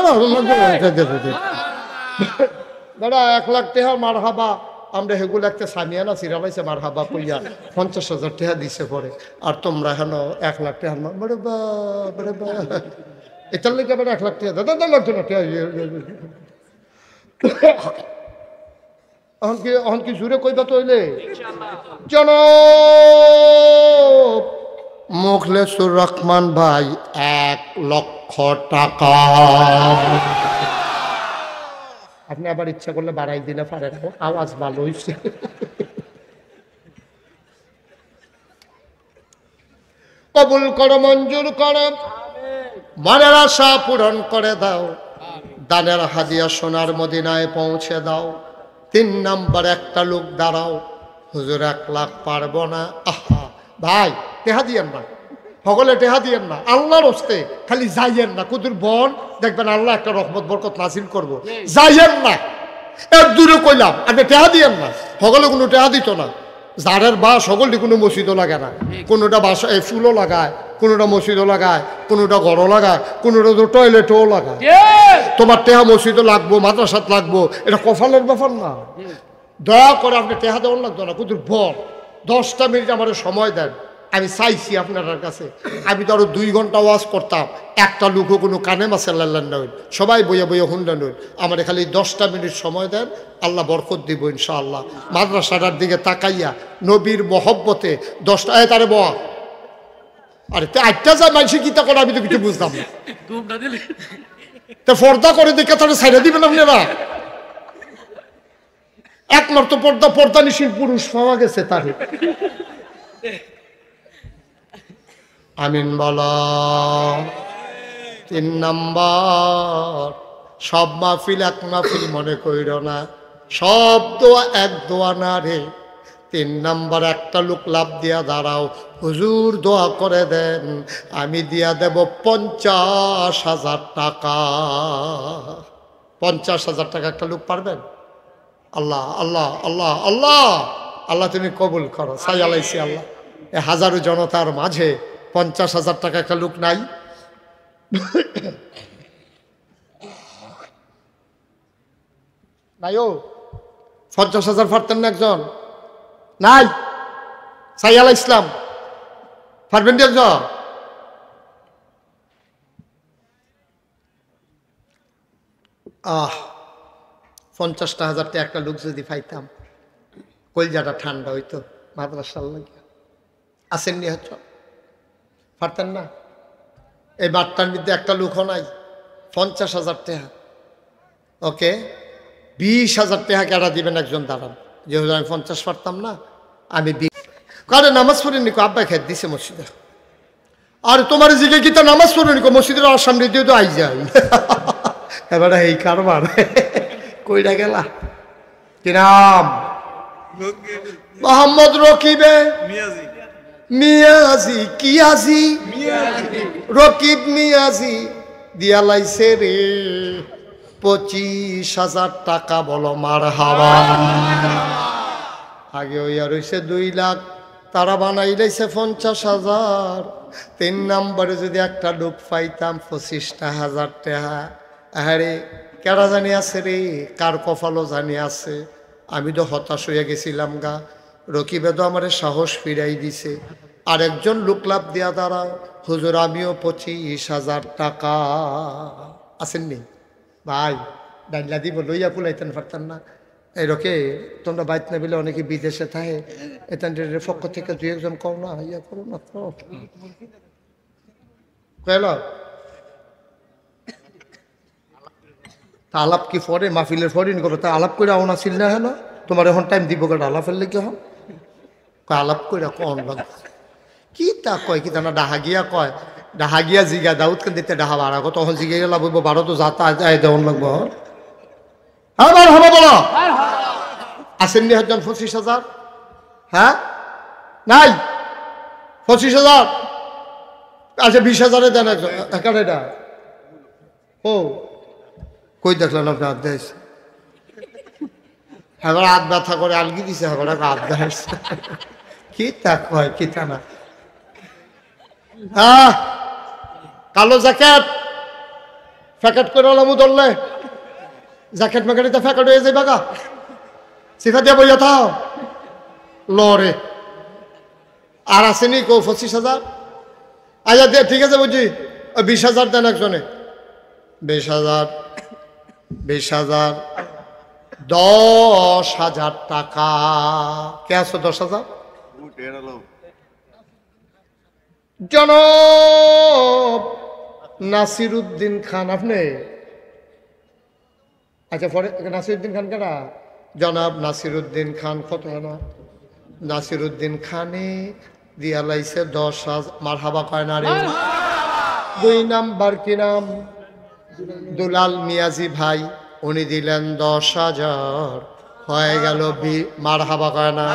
দাদা 1 লাখ টাকার মার হাবা। আমরা হেগুলো একটা সামিয়ানা সিরালাইছে মার হাবা কইয়া 50,000 টাকা দিছে পরে, আর তোমরা হেন 1 লাখ টাকার মার বড় বা এটার লেগে আবার 1 লাখ টাকা দাদা লাগতো না টাকা। এখন কি জুড়ে কইবা তৈলে জনাব মুখলেসুর রহমান ভাই 1 লক্ষ টাকা। আপনি আবার ইচ্ছা করলে বাড়াই দিলে পারেন, আওয়াজ ভালো হয়েছে। কবুল করো, মঞ্জুর করো, মনের আশা পূরণ করে দাও, দানের হাদিয়া সোনার মদিনায় পৌঁছে দাও। 3 নম্বর, একটা লোক দাঁড়াও, হুজুর 1 লাখ পারবো না। আহা ভাই টেহা দিয়েন না, সকলে টেহা দিয়েন না, আল্লাহর হস্তে খালি যাইয়েন না, কুদুর বন দেখবেন আল্লাহ একটা রহমত বরকত নাজিল করবো, যাইয়েন না। এর দূরে কইলাম আপনি টেহা দিয়েন না, সকলে কোনো টেহা দিত না। জারের বা সকলটি কোনো মসজিদও লাগে না, কোনোটা বাসা ফুলও লাগায়, কোনোটা মসজিদও লাগায়, কোনোটা ঘরও লাগায়, কোনোটা তো টয়লেটও লাগায়। তোমার টেহা মসজিদও লাগবো, মাদ্রাসাত লাগবো, এটা কপালের ব্যাপার না। দয়া করে আপনি টেহা দেওয়ার লাগতো না, কুদুর বল 10টা মিনিট আমার সময় দেন। আমি চাইছি আপনার কাছে, আমি তো আরো 2 ঘন্টা ওয়াজ করতাম, একটা লোকও কোনো কানে মাসে লাল্লান না, সবাই বইয়া বইয়া হুন্ডা নই। আমার খালি 10টা মিনিট সময় দেন, আল্লাহ বরকত দিব ইনশাআল্লাহ। মাদ্রাসাটার দিকে তাকাইয়া নবীর মহব্বতে 10টা তারে বয়া, আরে 8টা যায় মানুষের কিতা করে আমি তো কিছু বুঝতাম না। তা পর্দা করে দেখে তাহলে ছাইড়া দিবেন আপনারা। একমাত্র পর্দা নিশীল পুরুষ পাওয়া গেছে তার। আমিন বলা। 3 নম্বর, সব মাহফিল 1 মাহফিল মনে কইর না, সব দোয়া 1 দোয়া না রে। 3 নম্বর, একটা লোক লাভ দিয়া দাঁড়াও, হুজুর দোয়া করে দেন, আমি দিয়া দেব 50,000 টাকা। 50,000 টাকা একটা লোক পারবেন? আল্লাহ আল্লাহ আল্লাহ আল্লাহ আল্লাহ তুমি কবুল করো। সাই আলাইছি আল্লাহ, এ হাজারো জনতার মাঝে 50,000 টাকা একটা লোক নাই? নাই ও 50,000 পারতেন না একজন? নাই? সাই আলাই ইসলাম পারবেন কি একজন? আহ 50,000 টাকা একটা লোক যদি পাইতাম, কলজাটা ঠান্ডা হইতো। মাদ্রাসার লাগে আসেননি হচ্ছে, পারতেন না? এই বার্তার মধ্যে একটা লোকও নাই। 50,000 টাকা, ওকে 20,000 টাকা কেটা দিবেন একজন দাঁড়ান, যেহেতু আমি 50 পারতাম না, আমি 20। কারণ নামাজ পড়ে নিকো, আব্বা খেয়ে দিছে মসজিদে। আর তোমার জিগে কি তা নামাজ পড়ে নিকো, মসজিদের সামনে দিয়ে তো আই যায়। এবারে এই কারবার কইরা গেলা কি নাম? মোহাম্মদ রকিবে মিয়াজি, কি আজি রকিব মিয়াজি দিয়া লাইছে রে 25,000 টাকা। বলো মার হাওয়া। আগে ওইয়া রয়েছে 2 লাখ, তারা বানাই লাইছে 50,000। 3 নম্বরে যদি একটা লোক পাইতাম 25,000 টাকা। আরে কেডা জানি আছে রে, কার কপালও জানি আছে। আমি তো হতাশ হয়ে গেছিলাম গা। রকিবে তো আমার সাহস ফিরাই দিছে। আরেকজন লোক লাভ দিয়া দাঁড়াও, হুজুর আমিও 25,000 টাকা। আসেননি? ভাই ডাইলা দিব লইয়া পুলাইতেন পারতেন না এরকে তোমরা বাইত না বলে অনেকে বিদেশে থাকে এখান পক্ষ থেকে দুই একজন কম না ইয়া করো না তো কইল তা আলাপ কি পরে মাহফিলের ফরিন করো তা আলাপ করে আওনা ছিল না হ্যাঁ তোমার এখন টাইম দিব কেন আলাপ ফেললে কি হয় আলাপ করে কম লাগবে কি তা কয় কি তা না ডাহা গিয়া কয় ডাহা গিয়া জিগা দাউদ কেন দিতে ডাহা বাড়া তখন জিগে গেলা বলবো বারো তো যাতা যায় দেওয়ান লাগবো আবার হবে বলো আসেননি হজন 25,000 হ্যাঁ নাই 25,000 আচ্ছা 20,000 দেন একজন এটা ও কই দেখলেন আপনি হাত দেয় হ্যাঁ হাত ব্যথা করে আলগি দিছে হ্যাঁ হাত দেয় কি তা কয় কি তা না হ্যাঁ কালো জ্যাকেট প্যাকেট করে আলামু ধরলে জ্যাকেট ম্যাকেটে প্যাকেট হয়ে যাবে গা শিখা দিয়ে বইয়া থাও লরে আর আসেনি কো 25,000 আচ্ছা দে ঠিক আছে বুঝি 20,000 দেন একজনে 20,000 10,000 টাকা কে আছো 10,000 জনাব নাসিরউদ্দিন খান আপনি আচ্ছা পরে নাসিরউদ্দিন খান কেনা জনাব নাসিরউদ্দিন খান কত না নাসিরউদ্দিন খানে দিয়া লাইছে 10,000 মারহাবা কয় না রে 2 নাম্বার কি নাম দুলাল মিয়াজি ভাই উনি দিলেন 10,000 হয়ে গেল মারহাবা কয় না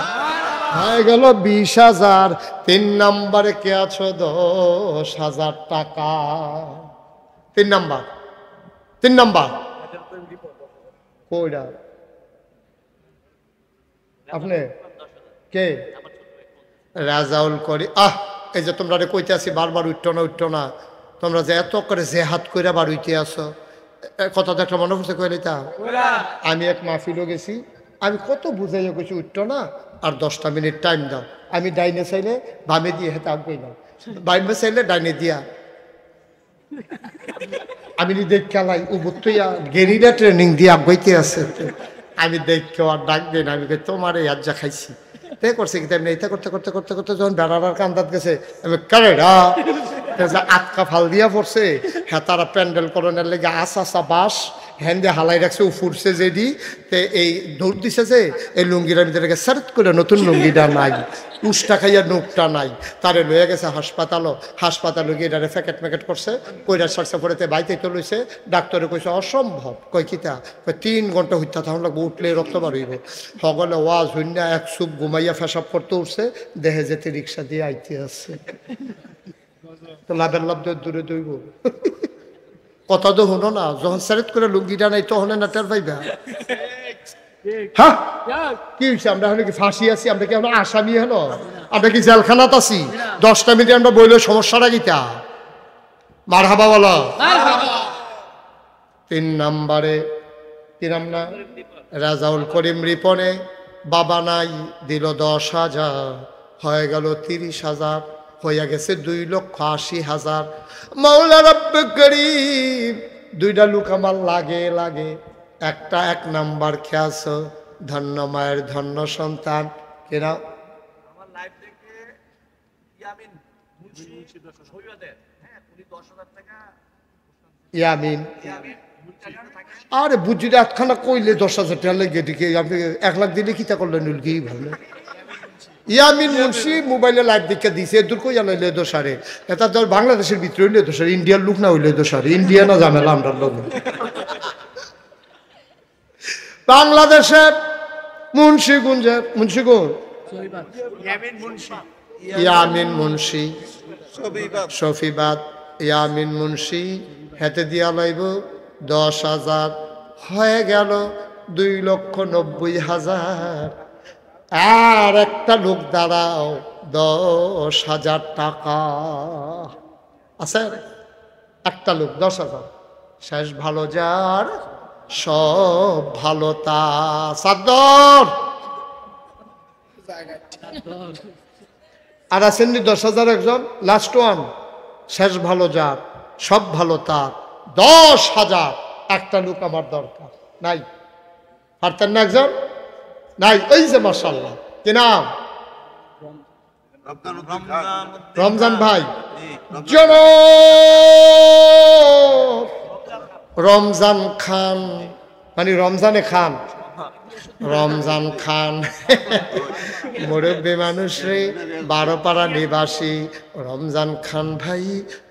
হয়ে গেল 20,000 3 নম্বরে কে আছো 10,000 টাকা 3 নাম্বার কইরা আপনি কে রাজাউল করি এই যে তোমরা কইতে আছি বারবার উঠতো না তোমরা যে এত করে যে হাত কইরা বার উইতে আসো কথা তো একটা মনে পড়ছে কইলে তা আমি এক মাহফিলও গেছি আমি কত বুঝাইয়া গেছি উঠতো না আর 10টা মিনিট টাইম দাও আমি ডাইনে চাইলে বামে দিয়ে হেঁটে আঁকবই না বামে চাইলে ডাইনে দিয়া আমি দেখ খেলাই উবুত্তইয়া গেরিলা ট্রেনিং দিয়ে আঁকবইতে আছে আমি দেখে আর ডাক দিই না আমি তোমার এই আজ্জা খাইছি তাই করছে কি তেমনি এটা করতে করতে করতে করতে যখন বেড়ার কান্দাত গেছে আমি কারেডা আটকা ফাল দিয়া পড়ছে হ্যাঁ তারা প্যান্ডেল করণের লেগে আসা বাস হ্যান্ডে হালাই রাখছে ও ফুটছে যেদি তে এই দৌড় দিছে যে এই লুঙ্গিটার ভিতরে সার্ট করে নতুন লুঙ্গিটা নাই উষ্টা খাইয়া নোকটা নাই তারে লয়ে গেছে হাসপাতালে গিয়ে এটারে প্যাকেট ম্যাকেট করছে কইরা সারছে পড়েতে বাইতে তো লইছে ডাক্তারে কইছে অসম্ভব কই কিতা 3 ঘন্টা হইতা তখন লাগবে উঠলে রক্ত বার হইব সকলে ওয়াজ হইনা এক সুপ ঘুমাইয়া ফেসাব করতে উঠছে দেহে যেতে রিক্সা দিয়ে আইতে আসছে তো লাভের লাভ দূরে দইব কথা তো হলো না যখন সারেট করে লুঙ্গিটা নাই তখন না টের পাইবা হ্যাঁ কি হয়েছে আমরা কি ফাঁসি আছি আমরা কি আমরা আসামি হলো আমরা কি জেলখানাত আছি 10টা মিনিট আমরা বইলে সমস্যাটা কিতা মারহাবা বলো 3 নম্বরে কি নাম না রাজাউল করিম রিপনে বাবা নাই দিল 10,000 হয়ে গেল 30,000 হইয়া গেছে 2,80,000 মাওলা রব্বে করিম 2টা লোক আমার লাগে একটা 1 নাম্বার খেয়াছ ধন্য মায়ের ধন্য সন্তান কেনা আমার লাইভ দেখে ইয়ামিন ইয়ামিন আরে বুঝিটা 8খানা কইলে 10,000 টাকা লেগে দিকে আপনি 1 লাখ দিলে কিতা করলেন কি ভাবলেন ইয়ামিন মুন্সি মোবাইলে লাইভ দেখে দিছে দূর কই জানাইলে দোষারে এটা তো বাংলাদেশের ভিতরে হইলে দোষারে ইন্ডিয়ার লোক না হইলে দোষারে ইন্ডিয়া না ঝামেলা আমরা লোক বাংলাদেশের মুন্সিগুঞ্জের ইয়ামিন মুন্সি শফিবাদ ইয়ামিন মুন্সি হেতে দিয়া লাইব 10,000 হয়ে গেল 2,90,000 আর একটা লোক দাঁড়াও 10,000 টাকা আছে একটা লোক 10,000 শেষ ভালো যার সব ভালো তা সাদর আর আছেন 10,000 একজন লাস্ট ওয়ান শেষ ভালো যার সব ভালো তার 10,000 একটা লোক আমার দরকার। নাই? পারতেন না একজন? নাই? এই যে মাশাআল্লাহ, কি নাম? রমজান ভাই। জন রমজান খান, মানে রমজানে খান, রমজান খান মুরব্বী মানুষ রে, 12 পাড়া নিবাসী রমজান খান ভাই,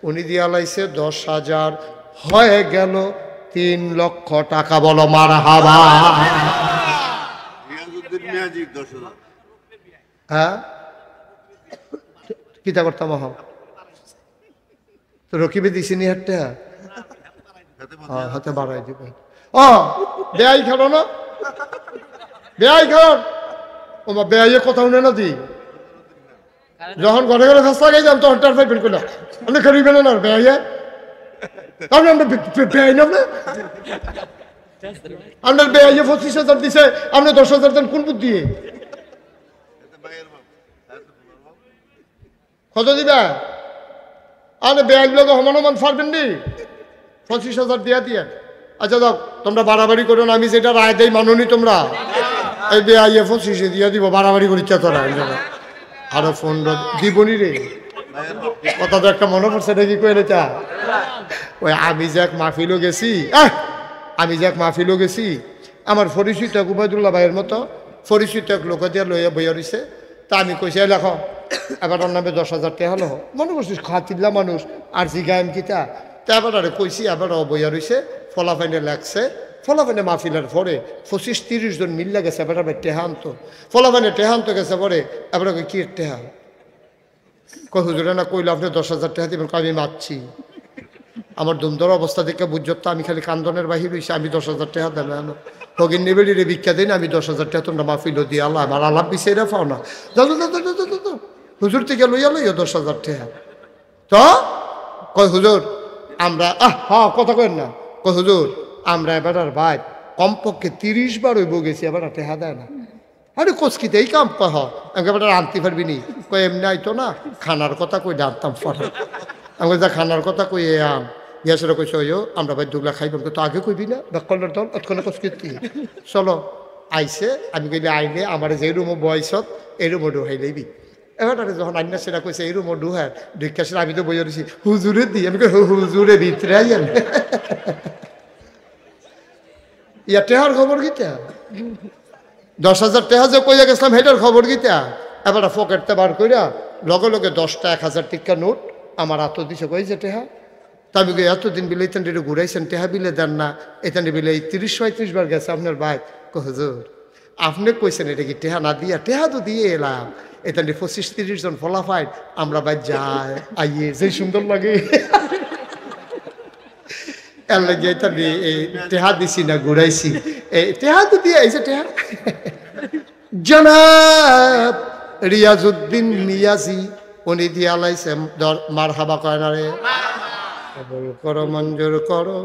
উনি দিয়া লাইছে 10,000, হয়ে গেল 3 লক্ষ টাকা। বলো মারহাবা। হ্যাঁ, কিতা করতাম তো রকিবে দিছি নি হাটটা হাতে বাড়াই দিবে। বেয়াই খেলো না, বেয়াই খেলো, ও মা বেয়াইয়ে কথা শুনে না দি, যখন ঘরে ঘরে খাস্তা গাই যাম তখন টার পাইবেন কোনা আপনি খেলিবেন না বেয়াইয়ে, তাহলে আমরা বেয়াই নাম না, আপনার বেয়াইয়ে 25,000 দিছে, আপনি 10,000 দেন কোন বুদ্ধি? কত দিবা? আরে বেয়াইগুলো তো সমান সমান পারবেন নি, 25,000 দিয়া দিয়ে। আচ্ছা যাও, তোমরা বাড়াবাড়ি করো না, আমি যেটা রায় দেই মানো নি তোমরা? এই বেয়াইয়ে 25 দিয়া দিব, বাড়াবাড়ি করি চা তোরা আরো 15 দিবনি রে। কথা তো একটা মনে পড়ছে নাকি কইলে চা, ওই আমি যে এক মাহফিলও গেছি, আমি যে এক মাহফিলও গেছি, আমার পরিচিত এক উবায়দুল্লাহ ভাইয়ের মতো পরিচিত এক লোক দিয়ে লইয়া বইয়া রইছে। তা আমি কইছি লেখো এবার ওর নামে 10,000 টাকা হলো, মনে করছিস খাতিল্লা মানুষ আর জিগাইম কিতা। তা এবার আরে কইছি, এবার ও বইয়া রইছে, ফলাফাইনে লাগছে, ফলাফাইনে মাহফিলের পরে 25-30 জন মিল্লা গেছে, এবার আবার টেহা আনতো, ফলাফাইনে টেহা আনতো গেছে পরে, এবার কি টেহা কই হুজুরে না কইলো আপনি 10,000 টাকা দিবেন, আমি মারছি। আমার দুমদর অবস্থা দেখে বুঝত তো আমি খালি কান্দনের বাহির হয়েছি, আমি 10,000 টাকা দেবেন হগিন নেবেলি রে ভিক্ষা দিন, আমি 10,000 টাকা তোমরা মাহফিল দিয়ে আল্লাহ আমার আলাপ বিষয় পাও না, দাদা হুজুর থেকে লইয়া লইয়া 10,000 টাকা। তো কই হুজুর আমরা হ্যাঁ কথা কেন না, কই হুজুর আমরা এবার আর ভাই কমপক্ষে 30 বার হইব গেছি, এবার টেহা দেয় না। আরে কোচকিতে এই কাম কহ আমাকে এবার আনতে পারবি নি, কই এমনি আইতো না, খানার কথা কই ডানতাম ফটো, আমি যা খানার কথা কই আম ইয়াসের কইস আমরা ভাই দুগলা খাইব, তো আগে কইবি না বেকলের দল অতক্ষণে কোচকিতি চলো আইসে। আমি কইলে আইলে আমার যে রুমো বয়সত এই রুমো ডুহাই লইবি। এবার যখন আইনা সেটা কইছে এই রুমো ডুহার ঢুকাছে, আমি তো বইয়া দিছি হুজুরে দিই, আমি কই হুজুরে ভিতরে আইয়েন ইয়া টেহার খবর গীতা 10,000 টাকা যে কইয়া গেছিলাম হেটার খবর গীতা। এবার পকেটতে বার কইরা লগে লগে 10টা 1,000 টাকা নোট আমার হাত দিছে, কই যে টেহা। তা আমি এতদিন বিলে এখান ঘুরাইছেন, টেহা বিলে দেন না, এখান বিলে 30-35 বার গেছে আপনার ভাই। হুজুর আপনি কইছেন এটা কি টেহা না দিয়া, টেহা তো দিয়ে এলাম, এখান 25-30 জন ফলাফাই আমরা ভাই যাই আইয়ে যে সুন্দর লাগে এর লাগে এটা এই টেহা দিছি না ঘুরাইছি, এই টেহা তো দিয়ে আইছে টেহা। জনাব রিয়াজউদ্দিন নিয়াজি উনি দিয়া লাইছে মারহাবা কয় না রে, কবুল করো মঞ্জুর করো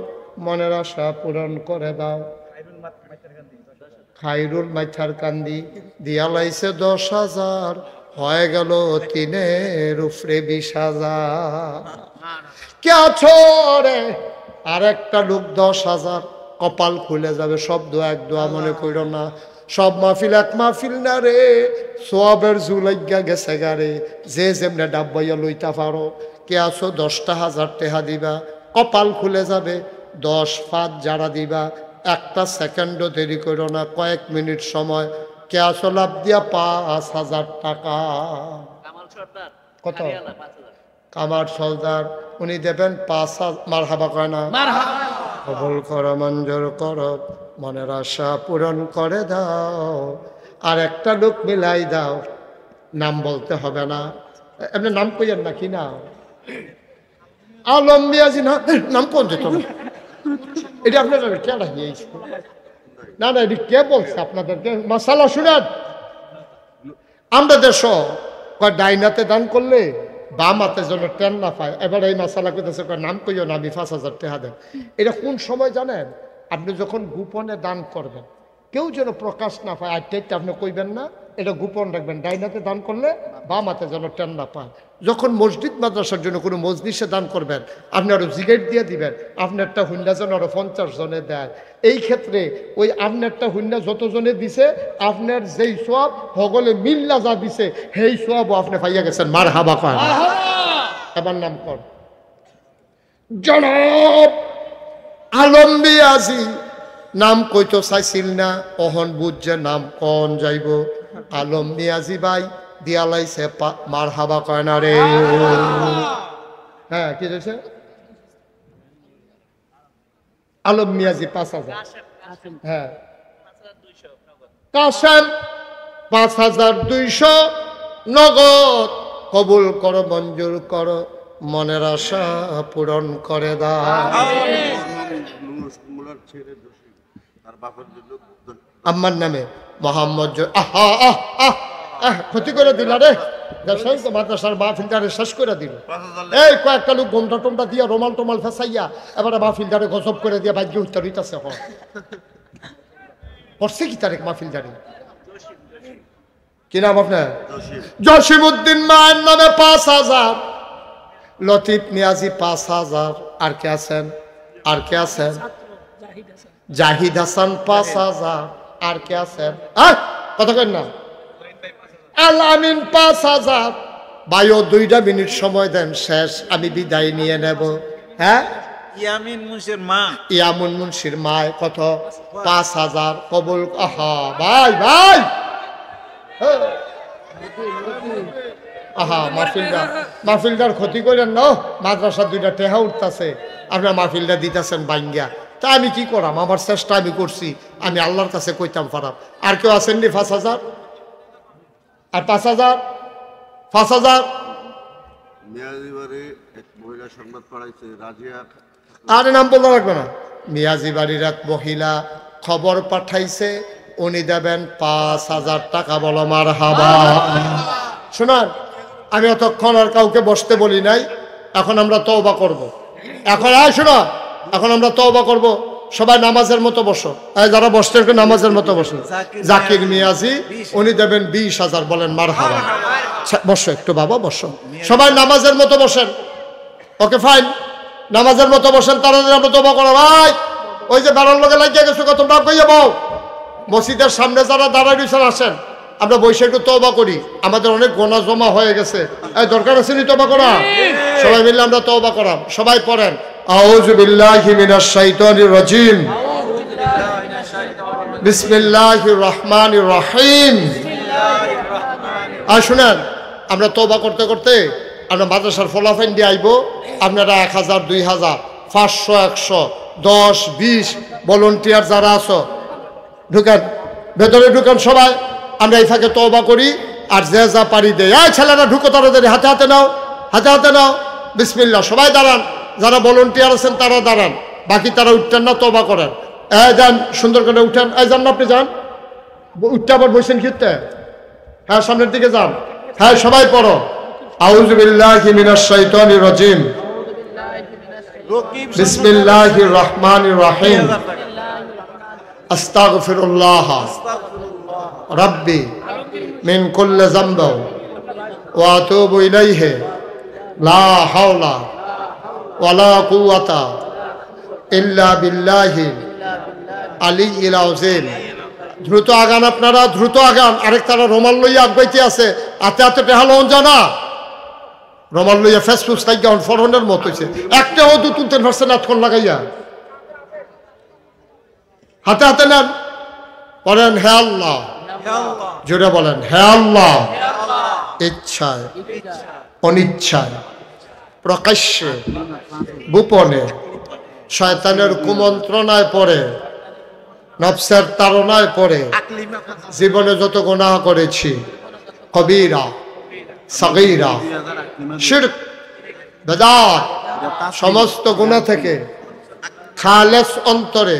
মনের আশা পূরণ করে দাও। খাইরুল মাইথার কান্দি দিয়া লাইছে 10,000, হয়ে গেল 3-এর উপরে 20,000। কে আছো রে? আর একটা লোক 10,000, কপাল খুলে যাবে। সব দোয়া এক দোয়া মনে করো না, সব মাহফিল এক মাহফিল না রে, সোয়াবের জুলাইগা গেছে গারে, যে যেমনে ডাব্বাইয়া লইতা পারো। কে আছো 10,000 টাকা দিবা, কপাল খুলে যাবে। 10 ফাঁদ যারা দিবা, একটা সেকেন্ডও দেরি করো না, কয়েক মিনিট সময়। কে আছো লাভ দিয়া 5,000 টাকা। কত? কামার সর্দার উনি দেবেন 5,000। মারহাবা কয় না? কবুল করো মঞ্জুর করো মনের আশা পূরণ করে দাও। আর একটা লোক মিলাই দাও, নাম বলতে হবে না, এমনি নাম কইয়েন না, কি না আলম মিয়াজি না, নাম কোন যেত না, এটা আপনাদের কে লাগিয়েছে? না না, এটি কে বলছে আপনাদেরকে? মশালা শুনেন, আমরা দেশ ডাইনাতে দান করলে বাম হাতে যেন টেন না পায়। এবার এই মশালা করতেছে নাম কইও না, আমি 5,000 টাকা দেন। এটা কোন সময় জানেন? আপনি যখন গোপনে দান করবেন, কেউ যেন প্রকাশ না পায়। আর টেটটা আপনি কইবেন না, এটা গোপন রাখবেন। ডাইনাতে দান করলে বাম হাতে যেন টেন না পায়। যখন মসজিদ মাদ্রাসার জন্য কোনো মজলিসে দান করবেন, আপনি আরো জিগেট দিয়ে দিবেন, আপনারটা হুন্ডা যেন আরো 50 জনে দেয়। এই ক্ষেত্রে ওই আপনারটা হুন্ডা যতজনে দিছে, আপনার যেই সব হগলে মিল্লা যা দিছে সেই সবও আপনি পাইয়া গেছেন। মার হাবা কর। এবার নাম কর জনাব আলম মিয়াজি। নাম কইতো চাইছিল না, অহন বুঝছে নাম কন যাইব। আলম মিয়াজি ভাই দিয়ালাইছে, মার হাবা কয় না রে। হ্যাঁ কি হয়েছে? আলম মিয়াজি 5000। হ্যাঁ কাসেম 5200 নগদ কবুল করো, মঞ্জুর করো, মনের আশা পূরণ করে দাও। আমার নামে মোহাম্মদ। আহা আহ আহ আহ ক্ষতি করে দিল রে। মাদ্রাসার মাহফিলটারে শেষ করে দিল। এই কয়েকটা লোক ঘোমটা টোমটা দিয়া রোমাল টোমাল ফেসাইয়া এবারে মাহফিলটারে গজব করে দিয়া বাইক উত্তর হইতাছে। পড়ছে কি তারেক মাহফিলটারে? কি নাম আপনার? জসিমউদ্দিন। মায়ের নামে 5000। লতিফ মিয়াজি 5000। আর কে আছেন? আর কে আছেন? জাহিদ হাসান 5000। আর কে আছেন? কথা কেন না? আল আমিন 5000। ভাইও 2টা মিনিট সময় দেন, শেষ আমি বিদায় নিয়ে নেব। হ্যাঁ ইয়ামিন মুন্সির মা। ইয়ামুন মুন্সির মা কত? 5000 কবুল। আহা ভাই ভাই, আহা মাহফিলদার ক্ষতি করেন না। মাদ্রাসা 2টা টেহা উঠতেছে, আপনার মাহফিলটা দিতেছেন বাইঙ্গা। তা আমি কি করাম? আমার চেষ্টা আমি করছি, আমি আল্লাহর কাছে কইতাম পারাম। আর কেউ আসেননি? 5000 আর 5000 5000। আরে নাম বলতে লাগবে না। মিয়াজি বাড়ির এক মহিলা খবর পাঠাইছে, উনি দেবেন 5000 টাকা। বলো মার হাবা। শোনান, আমি অতক্ষণ আর কাউকে বসতে বলি নাই। এখন আমরা তওবা করব। এখন শোনো, এখন আমরা তওবা করব। সবাই নামাজের মতো বসো। যারা বসতে নামাজের মতো বসো। জাকির মিয়াজি উনি দেবেন 20000। বলেন মার হাবা। বসো একটু বাবা, বসো। সবাই নামাজের মতো বসেন। ওকে ফাইন, নামাজের মতো বসেন। তারা আমরা তওবা করো। ভাই ওই যে বেড়ার লোকে লাগিয়ে গেছো, তোমরা কইয়া বউ মসজিদের সামনে যারা দাঁড়ায় রয়েছেন আসেন, আমরা বসে একটু তওবা করি। আমাদের অনেক গোনা জমা হয়ে গেছে। এই দরকার আছে নি তওবা করা? সবাই মিলে আমরা তওবা করাম। সবাই পড়েন আউযু বিল্লাহি মিনাশ শাইতানির রাজিম, বিসমিল্লাহির রহমানির রহিম। আর শুনেন, আমরা তওবা করতে করতে আমরা মাদ্রাসার ফলাফল দিয়ে আইব। আপনারা 1000 2000 500 100 10 20 ভলান্টিয়ার যারা আছো ঢুকেন, ভেতরে ঢুকেন সবাই। আমরা এই ফাঁকে তওবা করি আর যে যা পারি দেয়। এই ছেলেরা ঢুকো তাড়াতাড়ি, হাতে হাতে নাও, হাতে হাতে নাও। বিসমিল্লাহ। সবাই দাঁড়ান, যারা ভলান্টিয়ার আছেন তারা দাঁড়ান, বাকি তারা উঠতেন না, তওবা করেন। যান সুন্দর করে উঠেন। যান না আপনি, যান। উঠতে আবার বসেন খেতে। হ্যাঁ সামনের দিকে যান। হ্যাঁ সবাই পড়ো আউযু বিল্লাহি মিনাশ শাইতানির রাজিম, বিসমিল্লাহির রহমানির রহিম, আস্তাগফিরুল্লাহ রাব্বি মিন কুল্লি যামবি ওয়া আতুবু ইলাইহি লা হাওলা ওয়ালা কুওয়াতা ইল্লা বিল্লাহি আলিয়্যিল আযীম। দ্রুত আগান আপনারা, দ্রুত আগান। আরেক তারা রোমাল লইয়া আগাইতে আছে, হাতে হাতে টেহালন জানা রোমাল লইয়া ফেসবুক তাইয়া ফরনের মত হইছে। একটা ও 2-3% আতখন লাগাইয়া হাতে হাতে নেন। বলেন হে আল্লাহ, জোরে বলেন হে আল্লাহ। ইচ্ছায় অনিচ্ছায় প্রকাশ্যে গোপনে শয়তানের কুমন্ত্রণায় পড়ে, নফসের তাড়নায় পড়ে জীবনে যত গুনাহ করেছি, কবিরা সগীরা শিরক বেদাত, সমস্ত গুনাহ থেকে খালেস অন্তরে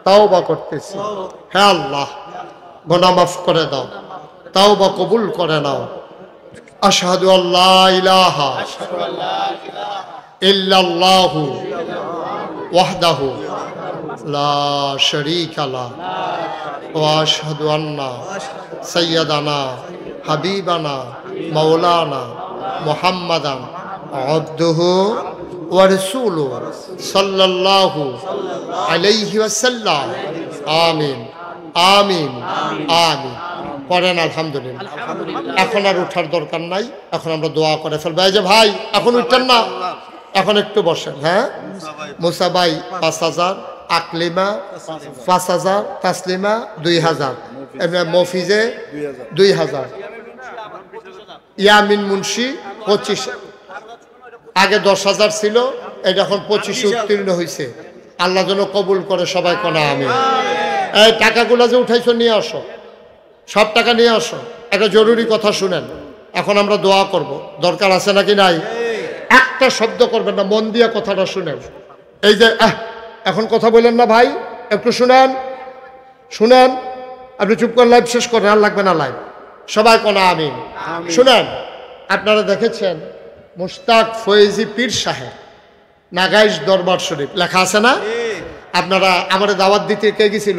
তাওবা করতেছি। হে আল্লাহ, গুনাহ মাফ করে দাও, তাওবা কবুল করে নাও। আশহাদু আল্লা ইলাহা ইল্লাল্লাহু ওয়াহদাহু লা শারীকা লাহু ওয়া আশহাদু আন্না সাইয়্যিদানা হাবিবানা মাওলানা মুহাম্মাদান আবদুহু ওয়া রাসূলুহু সাল্লাল্লাহু আলাইহি ওয়াসাল্লাম। আমিন আমিন আমিন। পড়েন আলহামদুলিল্লাহ। এখন আর উঠার দরকার নাই, এখন আমরা দোয়া করে ফেলবো। এই যে ভাই এখন উঠতেন না, এখন একটু বসেন। হ্যাঁ, মুসা ভাই 5000, আকলিমা 5000, তাসলিমা 2000, মফিজে 2000, ইয়ামিন মুন্সি 25। আগে 10,000 ছিল, এটা এখন 25 উত্তীর্ণ হয়েছে। আল্লাহ যেন কবুল করে, সবাই কোনা আমি। এই টাকাগুলো যে উঠাইছো নিয়ে আসো, সব টাকা নিয়ে আসো। একটা জরুরি কথা শুনেন, এখন আমরা দোয়া করব, দরকার আছে নাকি নাই? একটা শব্দ করবেন না, মন দিয়া কথাটা শুনেন। এই যে এখন কথা বললেন না ভাই, একটু শুনেন শুনেন। আপনি চুপ করে লাইভ শেষ করেন, আর লাগবে না লাইভ। সবাই কোনা আমিন। শুনেন, আপনারা দেখেছেন মুশতাক ফয়েজি পীর সাহেব নাগাইশ দরবার শরীফ লেখা আছে না? আপনারা আমার দাওয়াত দিতে কে গেছিল?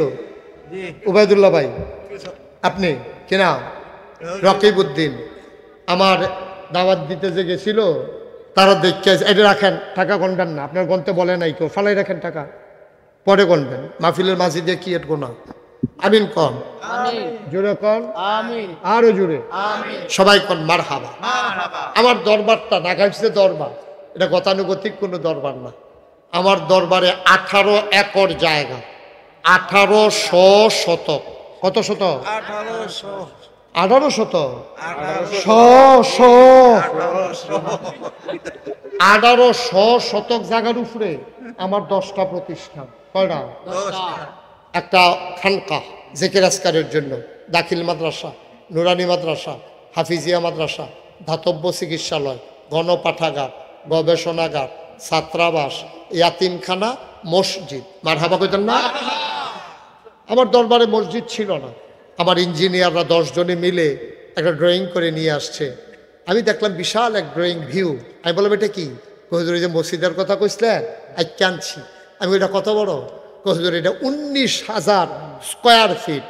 উবাইদুল্লাহ ভাই, আপনি কিনা রকিবউদ্দিন। আমার দাওয়াত দিতে যে গেছিল তারা দেখে, এটা রাখেন, টাকা গণবেন না, আপনার গণতে বলে নাই কেউ, ফালাই রাখেন টাকা, পরে গণবেন। মাহফিলের মাঝে দিয়ে কি এট গোনা? আমিন কন, জোরে কন, আরো জোরে, সবাই কন মারহাবা। আমার দরবারটা নাগাইছে দরবার, এটা গতানুগতিক কোনো দরবার না। আমার দরবারে 18 একর জায়গা, 1800 শতক। কত শতক? 1800 শতক জায়গার উপরে আমার 10টা প্রতিষ্ঠান। কয়টা? একটা খানকা জিকির আজকারের জন্য, দাখিল মাদ্রাসা, নুরানি মাদ্রাসা, হাফিজিয়া মাদ্রাসা, ধাতব্য চিকিৎসালয়, গণপাঠাগার, গবেষণাগার, ছাত্রাবাস, ইয়াতিমখানা, মসজিদ। মারহাবা কইতেন না? আমার দরবারে মসজিদ ছিল না। আমার ইঞ্জিনিয়াররা 10 জনে মিলে একটা ড্রয়িং করে নিয়ে আসছে। আমি দেখলাম বিশাল এক ড্রয়িং ভিউ। আমি বললাম এটা কি? হুজুর যে মসজিদের কথা কইছিলেন, আজ কানছি। আমি এটা কত বড়? হুজুর এটা 19,000 স্কোয়ার ফিট,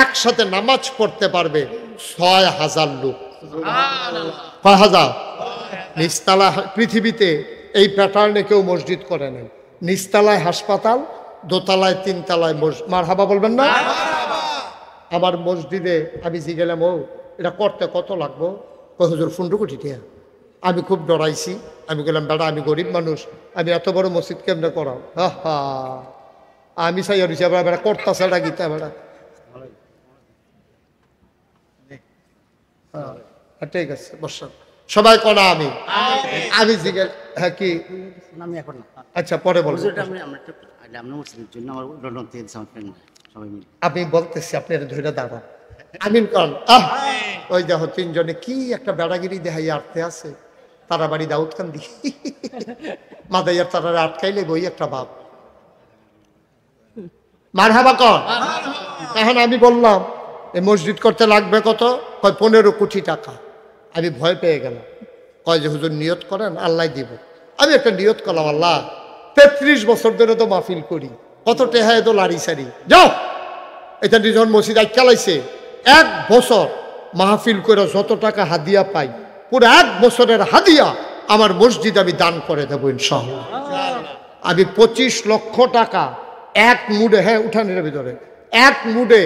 একসাথে নামাজ পড়তে পারবে 6,000 লোক। কয় হাজার? নিচতলা পৃথিবীতে এই প্যাটার্নে কেউ মসজিদ করে নাই। নিচতলায় হাসপাতাল, দোতলায় 3তলায় মসজিদ। মারহাবা বলবেন না? আমার মসজিদে আমি জিগেলাম, ও এটা করতে কত লাগবো? হুজুর 15 কোটি টাকা। আমি খুব ডরাইছি। আমি বললাম, বেটা আমি গরিব মানুষ, আমি এত বড় মসজিদ কেমনে করাও? হা, আমি চাই আর বেড়া করতেছে এটা গীতা বেড়া। ঠিক আছে, বসান সবাই কোনা আমি। আমি জিগেল, হ্যাঁ কি? আচ্ছা পরে বলবো। আমি বলতেছি, আপনি ধরে দাঁড়ান। আমিন কন। ওই দেখো 3 জনে কি একটা বেড়াগিরি দেখাই আটতে আছে। তারা বাড়ি দাউদ কান্দি মাদাইয়ার তারা আটকাইলে বই একটা ভাব। মারহাবা কন। এখন আমি বললাম এই মসজিদ করতে লাগবে কত? কয় 15 কোটি টাকা। আমি ভয় পেয়ে গেলাম। কয় যে হুজুর নিয়ত করেন, আল্লাহ দিব। আমি একটা নিয়ত করলাম, আল্লাহ 33 বছর ধরে তো মাহফিল করি, কত টেহায় তো লাড়ি সারি যাও। এটা যখন মসজিদ আজ চালাইছে, 1 বছর মাহফিল করে যত টাকা হাদিয়া পাই, পুরো 1 বছরের হাদিয়া আমার মসজিদ আমি দান করে দেবো ইনশাআল্লাহ। আমি 25 লক্ষ টাকা এক মুডে, হ্যাঁ উঠানের ভিতরে এক মুডে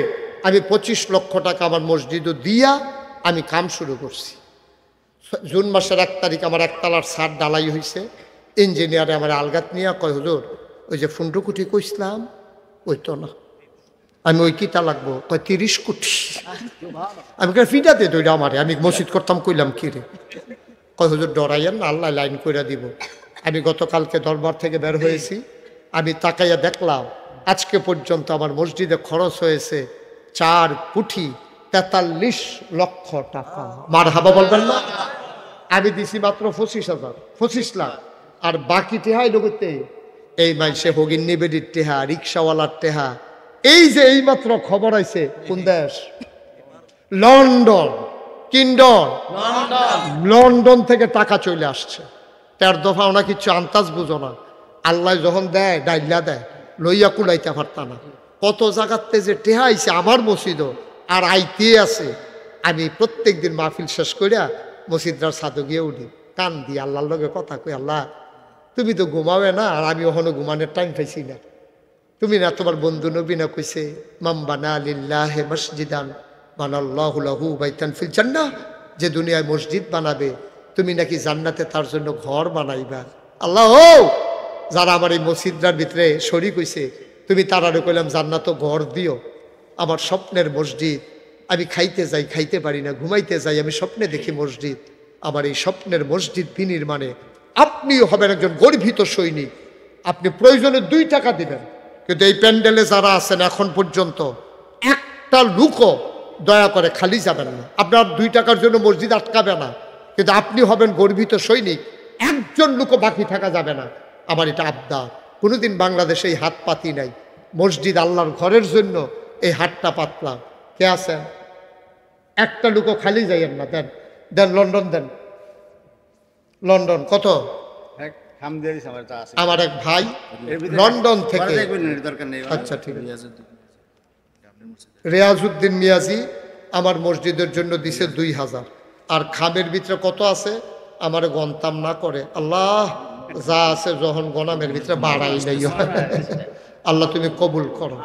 আমি 25 লক্ষ টাকা আমার মসজিদও দিয়া আমি কাম শুরু করছি। জুন মাসের 1 তারিখ আমার 1 তলার ছাদ ডালাই হয়েছে। ইঞ্জিনিয়ারে আমার আলগাত নিয়ে কয়, হুজুর ওই যে 15 কোটি কইছিলাম ওই তো না। আমি ওই কিতা লাগবো? কয় 30 কোটি। আমি ফিটা দে তো আমারে, আমি মসজিদ করতাম, কইলাম কি রে? কয় হুজুর ডরাইয়েন না, আল্লাহ লাইন করে দিব। আমি গতকালকে দরবার থেকে বের হয়েছি, আমি তাকাইয়া দেখলাম আজকে পর্যন্ত আমার মসজিদে খরচ হয়েছে 4 কোটি 43 লক্ষ টাকা। মারহাবা বলবেন না? আমি দিছি মাত্র 25 লাখ। আর বাকি টেহাই লোকতে এই মাইসে হগিন নিবেদির টেহা, রিক্সাওয়ালার টেহা। এই যে এই মাত্র খবর আইছে, কোন দেশ? লন্ডন। কিন্ডন লন্ডন থেকে টাকা চলে আসছে। 13 দফা ওনা কিছু আন্তাজ বুঝো না। আল্লাহ যখন দেয় ডাইলা দেয়, লইয়া কুলাইতে পারতা না। কত জায়গাতে যে টেহা আইছে আমার মসজিদও আর আইতে আছে। আমি প্রত্যেক দিন মাহফিল শেষ করিয়া মসজিদরার ছাদে গিয়ে উঠি, কান দি আল্লাহর লগে কথা কই, আল্লাহ তুমি তো ঘুমাবে না, আর আমি ওখানে ঘুমানোর টাইম পাইছি না। তুমি না তোমার বন্ধু নবী না কইছে, মান বানা লিল্লাহি মসজিদান বানাল্লাহু লাহু বাইতান ফিল জান্নাহ, যে দুনিয়ায় মসজিদ বানাবে তুমি নাকি জান্নাতে তার জন্য ঘর বানাইবা। আল্লাহ যারা আমার এই মসজিদটার ভিতরে শরীক হইছে, তুমি তারারে কইলাম জান্নাত ঘর দিও। আমার স্বপ্নের মসজিদ, আমি খাইতে যাই খাইতে পারি না, ঘুমাইতে যাই আমি স্বপ্নে দেখি মসজিদ। আমার এই স্বপ্নের মসজিদ বিনির্মাণে আপনিও হবেন একজন গর্বিত সৈনিক। আপনি প্রয়োজনে 2 টাকা দিবেন, কিন্তু এই প্যান্ডেলে যারা আছেন এখন পর্যন্ত একটা লুকও দয়া করে খালি যাবেন না। আপনার 2 টাকার জন্য মসজিদ আটকাবে না, কিন্তু আপনি হবেন গর্বিত সৈনিক, একজন লুকও বাকি থাকা যাবে না। আমার এটা আবদার। কোনোদিন বাংলাদেশে এই হাত পাতি নাই, মসজিদ আল্লাহর ঘরের জন্য এই হাতটা পাতলাম। কে আছেন? একটা লুকও খালি যাইয়েন না। দেন দেন, লন্ডন দেন, লন্ডন কত? আমার এক ভাই লন্ডন থেকে, আচ্ছা ঠিক আছে, রেয়াজউদ্দিন মিয়াজি আমার মসজিদের জন্য দিছে 2000। আর খামের ভিতরে কত আছে আমার গন্তাম না করে, আল্লাহ যা আছে যখন গনামের ভিতরে বাড়াই নাই। আল্লাহ তুমি কবুল করো।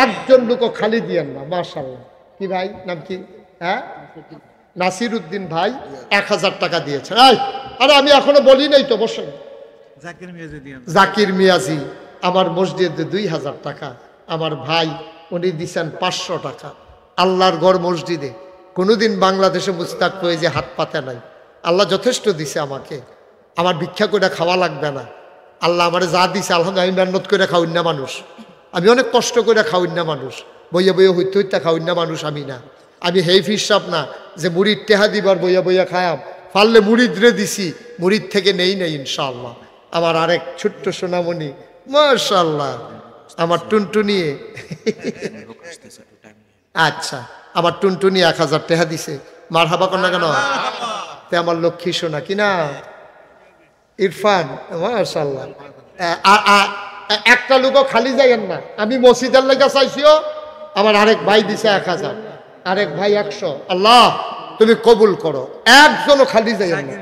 একজন লোক খালি দিয়েন না। মাশাআল্লাহ। কি ভাই নাম কি? হ্যাঁ, নাসির উদ্দিন ভাই 1000 টাকা দিয়েছেন। আরে আমি এখনো বলি নাই তো, বসেন। জাকির মিয়াজি আমার মসজিদে 2000 টাকা। আমার ভাই উনি দিচ্ছেন 500 টাকা। আল্লাহর ঘর মসজিদে কোনোদিন বাংলাদেশে মুস্তাক হয়ে যে হাত পাতে নাই। আল্লাহ যথেষ্ট দিছে আমাকে, আমার ভিক্ষা করে খাওয়া লাগবে না। আল্লাহ আমার যা দিছে আলহামদুলিল্লাহ, আমি মেহনত করে খাওয়াই না মানুষ, আমি অনেক কষ্ট করে খাওয়াই না মানুষ, বইয়া বইয়া হইতে হইতে খাওয়াই না মানুষ আমি না। আমি হেই ফিসাব না যে মুড়ির টেহা দিবার বইয়া বইয়া খায়াম, পারলে মুড়িদ রে দিছি, মুড়িদ থেকে নেই নাই ইনশাআল্লাহ। আমার আরেক ছোট্ট সোনামণি মাশাআল্লাহ, আমার টুনটুনিয়ে, আচ্ছা আমার টুনটুনি 1000 টাকা দিছে। মারহাবা কর না কেন? তে আমার লক্ষ্মী সোনা কিনা ইরফান, মাশাআল্লাহ। একটা লোকও খালি যাইয়েন না। আমি মসজিদের লেগে চাইছিও, আমার আরেক ভাই দিছে 1000, আরেক ভাই 100। আল্লাহ তুমি কবুল করো, একজনও খালি যাইয়েন না।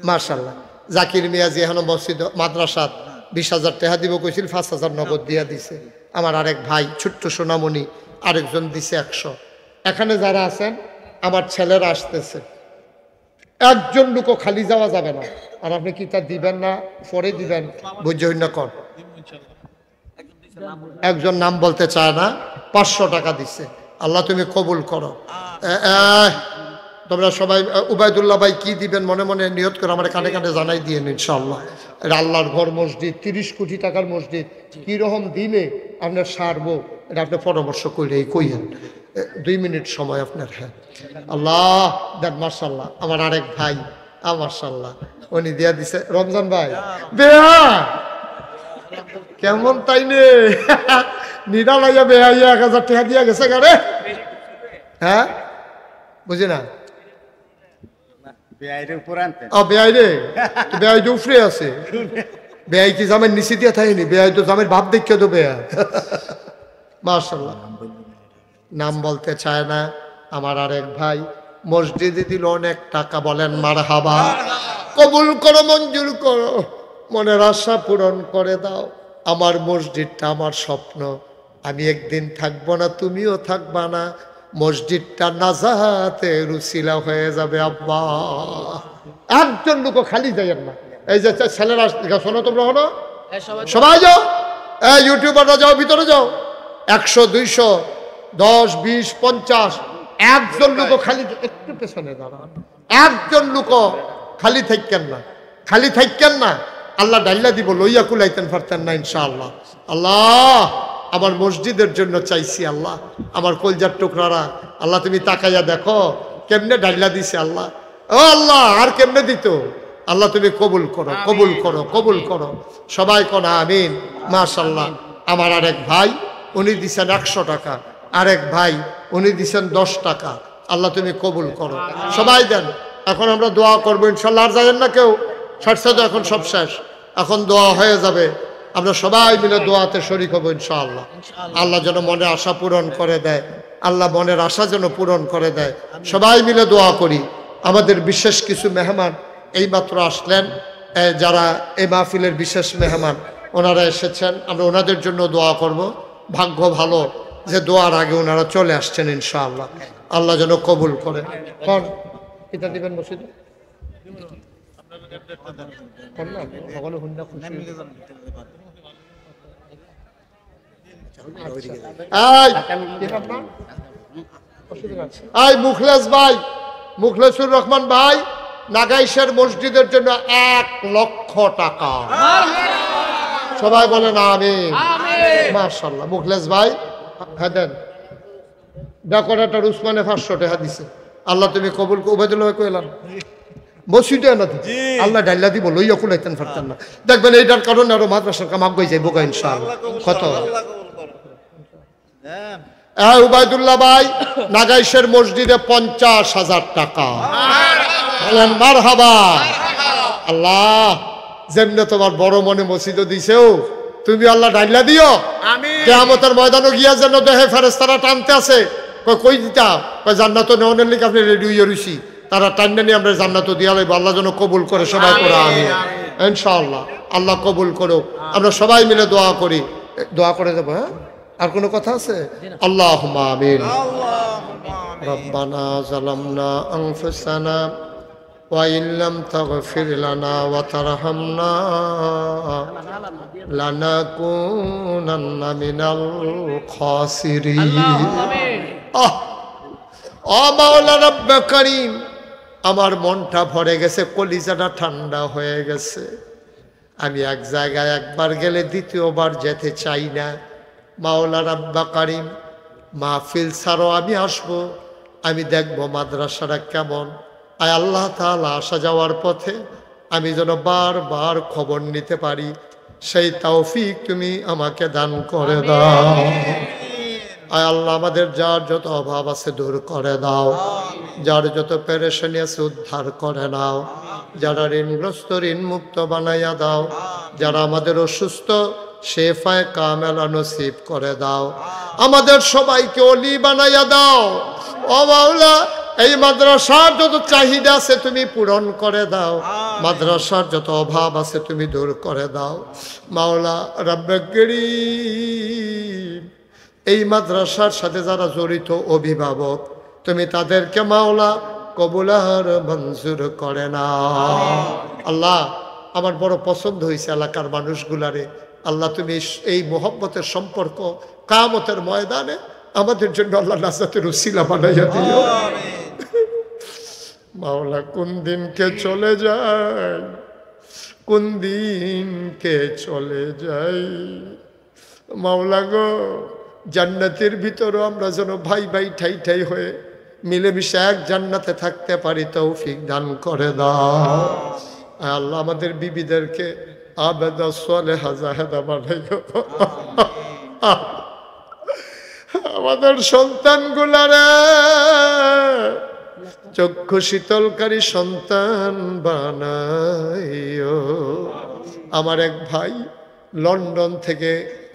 মাশাআল্লাহ। জাকির মিয়াজি এখন মসজিদ মাদ্রাসাত 20,000 টাকা দিব কইছিল, 5,000 নগদ দিয়া দিছে। আমার আরেক ভাই ছোট্ট সোনামণি আরেকজন দিছে 100। এখানে যারা আছেন আমার ছেলেরা আসতেছে, একজন লোকও খালি যাওয়া যাবে না। আর আপনি কি তা দিবেন না পরে দিবেন বুঝছেন না? কর একজন নাম বলতে চায় না, 500 টাকা দিচ্ছে। আল্লাহ তুমি কবুল করো। তোমরা সবাই উবাইদুল্লাহ ভাই কি দিবেন মনে মনে নিয়ত করে আমার কানে কানে জানাই দিয়ে ইনশাআল্লাহ। এটা আল্লাহর ঘর মসজিদ, 30 কোটি টাকার মসজিদ, কিরকম দিলে আপনার সারবো এটা আপনি পরামর্শ করে কইয়েন। 2 মিনিট সময় আপনার। হ্যাঁ আল্লাহ দেন। মাশাআল্লাহ। আমার আরেক ভাই মাশাআল্লাহ উনি দিয়া দিছে। রমজান ভাই বেয়া কেমন তাই নে নিরালাইয়া বেহাইয়া 1000 টাকা দিয়া গেছে গারে। হ্যাঁ বুঝি না, বেআই রে বেআই যে উফরে আছে, বেআই কি জামের নিচে দিয়া থাকেনি? বেআই তো জামের ভাব দেখে তো বেয়া। মাশাআল্লাহ। নাম বলতে চায় না আমার আরেক ভাই মসজিদে দিল অনেক টাকা। বলেন মারহাবা। কবুল করো, মঞ্জুর করো, মনের আশা পূরণ করে দাও। আমার মসজিদটা আমার স্বপ্ন, আমি একদিন থাকবো না, তুমিও থাকবা না, মসজিদটা নাজাতের উসিলা হয়ে যাবে। আব্বা একজন লোক খালি যাইয়েন না। এই যে ছেলেরা শোনো, তোমরা হলো সবাই যাও, ইউটিউবাররা যাও, ভিতরে যাও। 100, 200, 10, 20, 50, একজন লোক খালি, একটু পেছনে দাঁড়ান, একজন লোক খালি থাকেন না, খালি থাকেন না। আল্লাহ ডাল্লা দিব, লইয়া কুলাইতেন পারতেন না ইনশাআল্লাহ। আল্লাহ আমার মসজিদের জন্য চাইছি। আল্লাহ আমার কলজার টুকরারা, আল্লাহ তুমি তাকাইয়া দেখো কেমনে ডাল্লা দিছে। আল্লাহ ও আল্লাহ আর কেমনে দিত। আল্লাহ তুমি কবুল করো, কবুল করো, কবুল করো। সবাই কোন আমিন। মাশাআল্লাহ। আমার আরেক ভাই উনি দিছেন 100 টাকা, আরেক ভাই উনি দিছেন 10 টাকা। আল্লাহ তুমি কবুল করো। সবাই দেন। এখন আমরা দোয়া করবো ইনশাআল্লাহ। আর যাবেন না কেউ, সাথে এখন সব শেষ, এখন দোয়া হয়ে যাবে। আমরা সবাই মিলে দোয়াতে শরীক হব ইনশাআল্লাহ। আল্লাহ যেন মনের আশা পূরণ করে দেয়, আল্লাহ মনের আশা যেন পূরণ করে দেয়। সবাই মিলে দোয়া করি। আমাদের বিশেষ কিছু মেহমান এইমাত্র আসলেন, যারা এই মাহফিলের বিশেষ মেহমান, ওনারা এসেছেন। আমরা ওনাদের জন্য দোয়া করব। ভাগ্য ভালো যে দোয়ার আগে ওনারা চলে আসছেন ইনশাআল্লাহ। আল্লাহ যেন কবুল করে। কোন এটা দিবেন মসজিদে? মুখলেস ভাই, মুখলেসুর রহমান ভাই নাগাইশের মসজিদের জন্য 1 লক্ষ টাকা। সবাই বলেন আমিন। মাশাআল্লাহ। মুখলেস ভাই হ্যাঁ দেন। ডেকোরেটর উসমানে 500 টাকা দিছে। আল্লাহ তুমি কবুল। উবাইদুল্লাহ ভাই কইলাম মসজিদে না আল্লাহ ডাইলা দিব, লইয়া কুলাইতেন পারতেন না। দেখবেন এইটার কারণে আরো মাদ্রাসার কাম আগ যাইব ইনশাআল্লাহ। কত উবাইদুল্লাহ ভাই নাগাইশের মসজিদে 50,000 টাকা। বলেন মারহাবা। আল্লাহ যেমনে তোমার বড় মনে মসজিদও দিছেও, তুমি আল্লাহ ডাইলা দিও। কিয়ামতের ময়দানে গিয়া যেন দেহে ফেরেশতারা টানতে আছে, কই দিতা? কই জান্নাত নেওয়ার লিগে আপনি রেডি হইয়া রইছি। তারা টান্না নিয়ে আমরা জান্নাত দিয়া লইব। আল্লাহ যেন কবুল করে। সবাই করে আমিন ইনশাআল্লাহ। আল্লাহ কবুল করো। আমরা সবাই মিলে দোয়া করি। দোয়া করে দেবো। হ্যাঁ, আর কোনো কথা আছে? আল্লাহুম্মা আমিন। রব্বানা যালামনা আনফুসানা ওয়া ইল্লাম তাগফির লানা ওয়া তারহামনা লানাকুনান্না মিনাল খাসিরিন। মাওলা রব্বে করিম, আমার মনটা ভরে গেছে, কলিজাটা ঠান্ডা হয়ে গেছে। আমি এক জায়গায় একবার গেলে দ্বিতীয়বার যেতে চাই না। মাওলা রব্বে করিম, মাহফিল ছাড়ো আমি আসবো, আমি দেখবো মাদ্রাসাটা কেমন। আয় আল্লাহ তাআলা, আসা যাওয়ার পথে আমি যেন বারবার খবর নিতে পারি, সেই তৌফিক তুমি আমাকে দান করে দাও। আয় আল্লাহ, আমাদের যার যত অভাব আছে দূর করে দাও, যার যত পেরেশানি আছে উদ্ধার করে নাও, যারা ঋণগ্রস্ত ঋণ মুক্ত বানাইয়া দাও, যারা আমাদের অসুস্থ শেফায়ে কামেলা নসিব করে দাও, আমাদের সবাইকে ওলি বানাইয়া দাও। ও মাওলা, এই মাদ্রাসার যত চাহিদা আছে তুমি পূরণ করে দাও, মাদ্রাসার যত অভাব আছে তুমি দূর করে দাও। মাওলা রব্বে করিম, এই মাদ্রাসার সাথে যারা জড়িত অভিভাবক, তুমি তাদেরকে মাওলা কবুল আর মঞ্জুর করে না। আল্লাহ, আমার বড় পছন্দ হয়েছে এলাকার মানুষগুলারে। আল্লাহ, তুমি এই মোহব্বতের সম্পর্ক কিয়ামতের ময়দানে আমাদের জন্য আল্লাহ নাজাতের উসিলা বানাইয়া দিও। মাওলা, কোন দিনকে চলে যায়, কোন দিনকে চলে যাই। মাওলা গো, জান্নাতের ভিতরও আমরা যেন ভাই ভাই ঠাই ঠাই হয়ে মিলেমিশে এক জান্নাতে থাকতে পারি, তৌফিক দান করে দাও। আল্লাহ, আমাদের বিবিদেরকে আবেদা সালেহা জাহেদা বানাইও। আমাদের সন্তানগুলারে চক্ষু শীতলকারী সন্তান বানাইও। আমার এক ভাই লন্ডন থেকে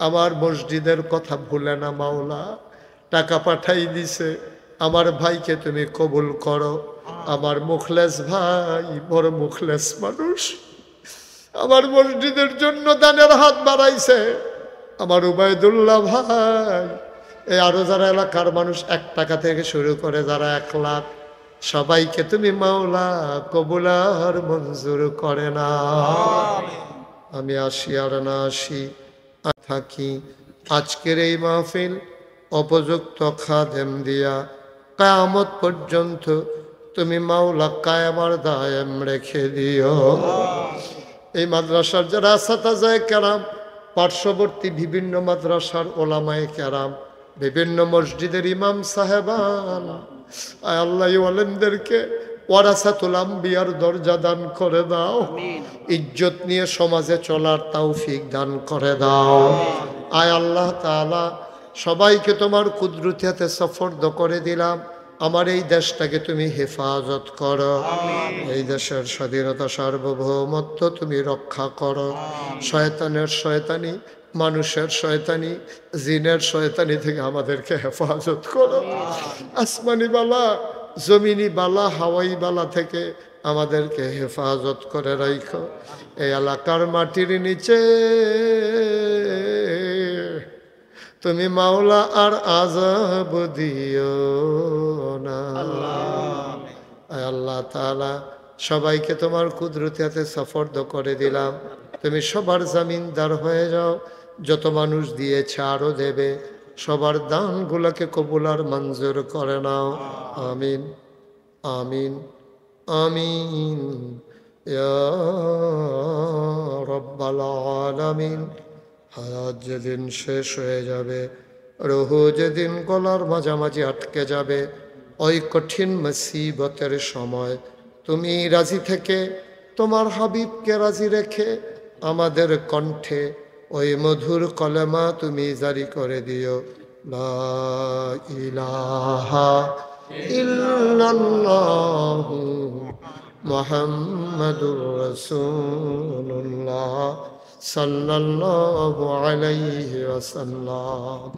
আমার মসজিদের কথা ভুলে না মাওলা, টাকা পাঠাই দিছে। আমার ভাইকে তুমি কবুল করো। আমার মুখলেস ভাই বড় মুখলেস মানুষ, আমার মসজিদের জন্য দানের হাত বাড়াইছে। আমার উবাইদুল্লাহ ভাই, এই আরো যারা এলাকার মানুষ 1 টাকা থেকে শুরু করে যারা 1 লাখ, সবাইকে তুমি মাওলা কবুল আর মঞ্জুর করে না। আমি আসি আর না আসি থাকি, আজকের এই মাহফিল উপযুক্ত খাদেম দিয়া কিয়ামত পর্যন্ত তুমি মাওলা কায়েম আর দায়েম রেখে দিও। এই মাদ্রাসার যারা আসাতাজায়ে কেরাম, পার্শ্ববর্তী বিভিন্ন মাদ্রাসার ওলামায়ে কেরাম, বিভিন্ন মসজিদের ইমাম সাহেবান, আয় আল্লাহ ওয়ালেনদেরকে ওয়ারাসাতুল আম্বিয়ার দরজা দান করে দাও। ইজ্জত নিয়ে সমাজে চলার তৌফিক দান করে দাও। আয় আল্লাহ তাআলা, সবাইকে তোমার কুদরতি হাতে সফরদ করে দিলাম। আমার এই দেশটাকে তুমি হেফাজত করো, এই দেশের স্বাধীনতা সার্বভৌমত্ব তুমি রক্ষা করো। শয়তানের শয়তানি, মানুষের শয়তানি, জিনের শয়তানি থেকে আমাদেরকে হেফাজত করো। আসমানি বালা, জমিনি বালা, হাওয়াই বালা থেকে আমাদেরকে হেফাজত করে রাখো। এই এলাকার মাটির নিচে তুমি মাওলা আর আযাব দিও না। আয় আল্লাহ তাআলা, সবাইকে তোমার কুদরতি হাতে সফর্দ করে দিলাম। তুমি সবার জামিনদার হয়ে যাও। যত মানুষ দিয়েছে আরো দেবে, সবার দানগুলোকে কবুল আর মঞ্জুর করে নাও। আমিন আমিন আমিন ইয়া রাব্বাল আলামিন। হায়াত যেদিন শেষ হয়ে যাবে, রুহু যেদিন গলার মাঝামাঝি আটকে যাবে, ওই কঠিন মুসিবতের সময় তুমি রাজি থেকে তোমার হাবিবকে রাজি রেখে আমাদের কণ্ঠে ওই মধুর কলেমা তুমি জারি করে দিও, লা ইলাহা ইল্লাল্লাহু মুহাম্মাদুর রাসূলুল্লাহ সাল্লাল্লাহু আলাইহি ওয়াসাল্লাম।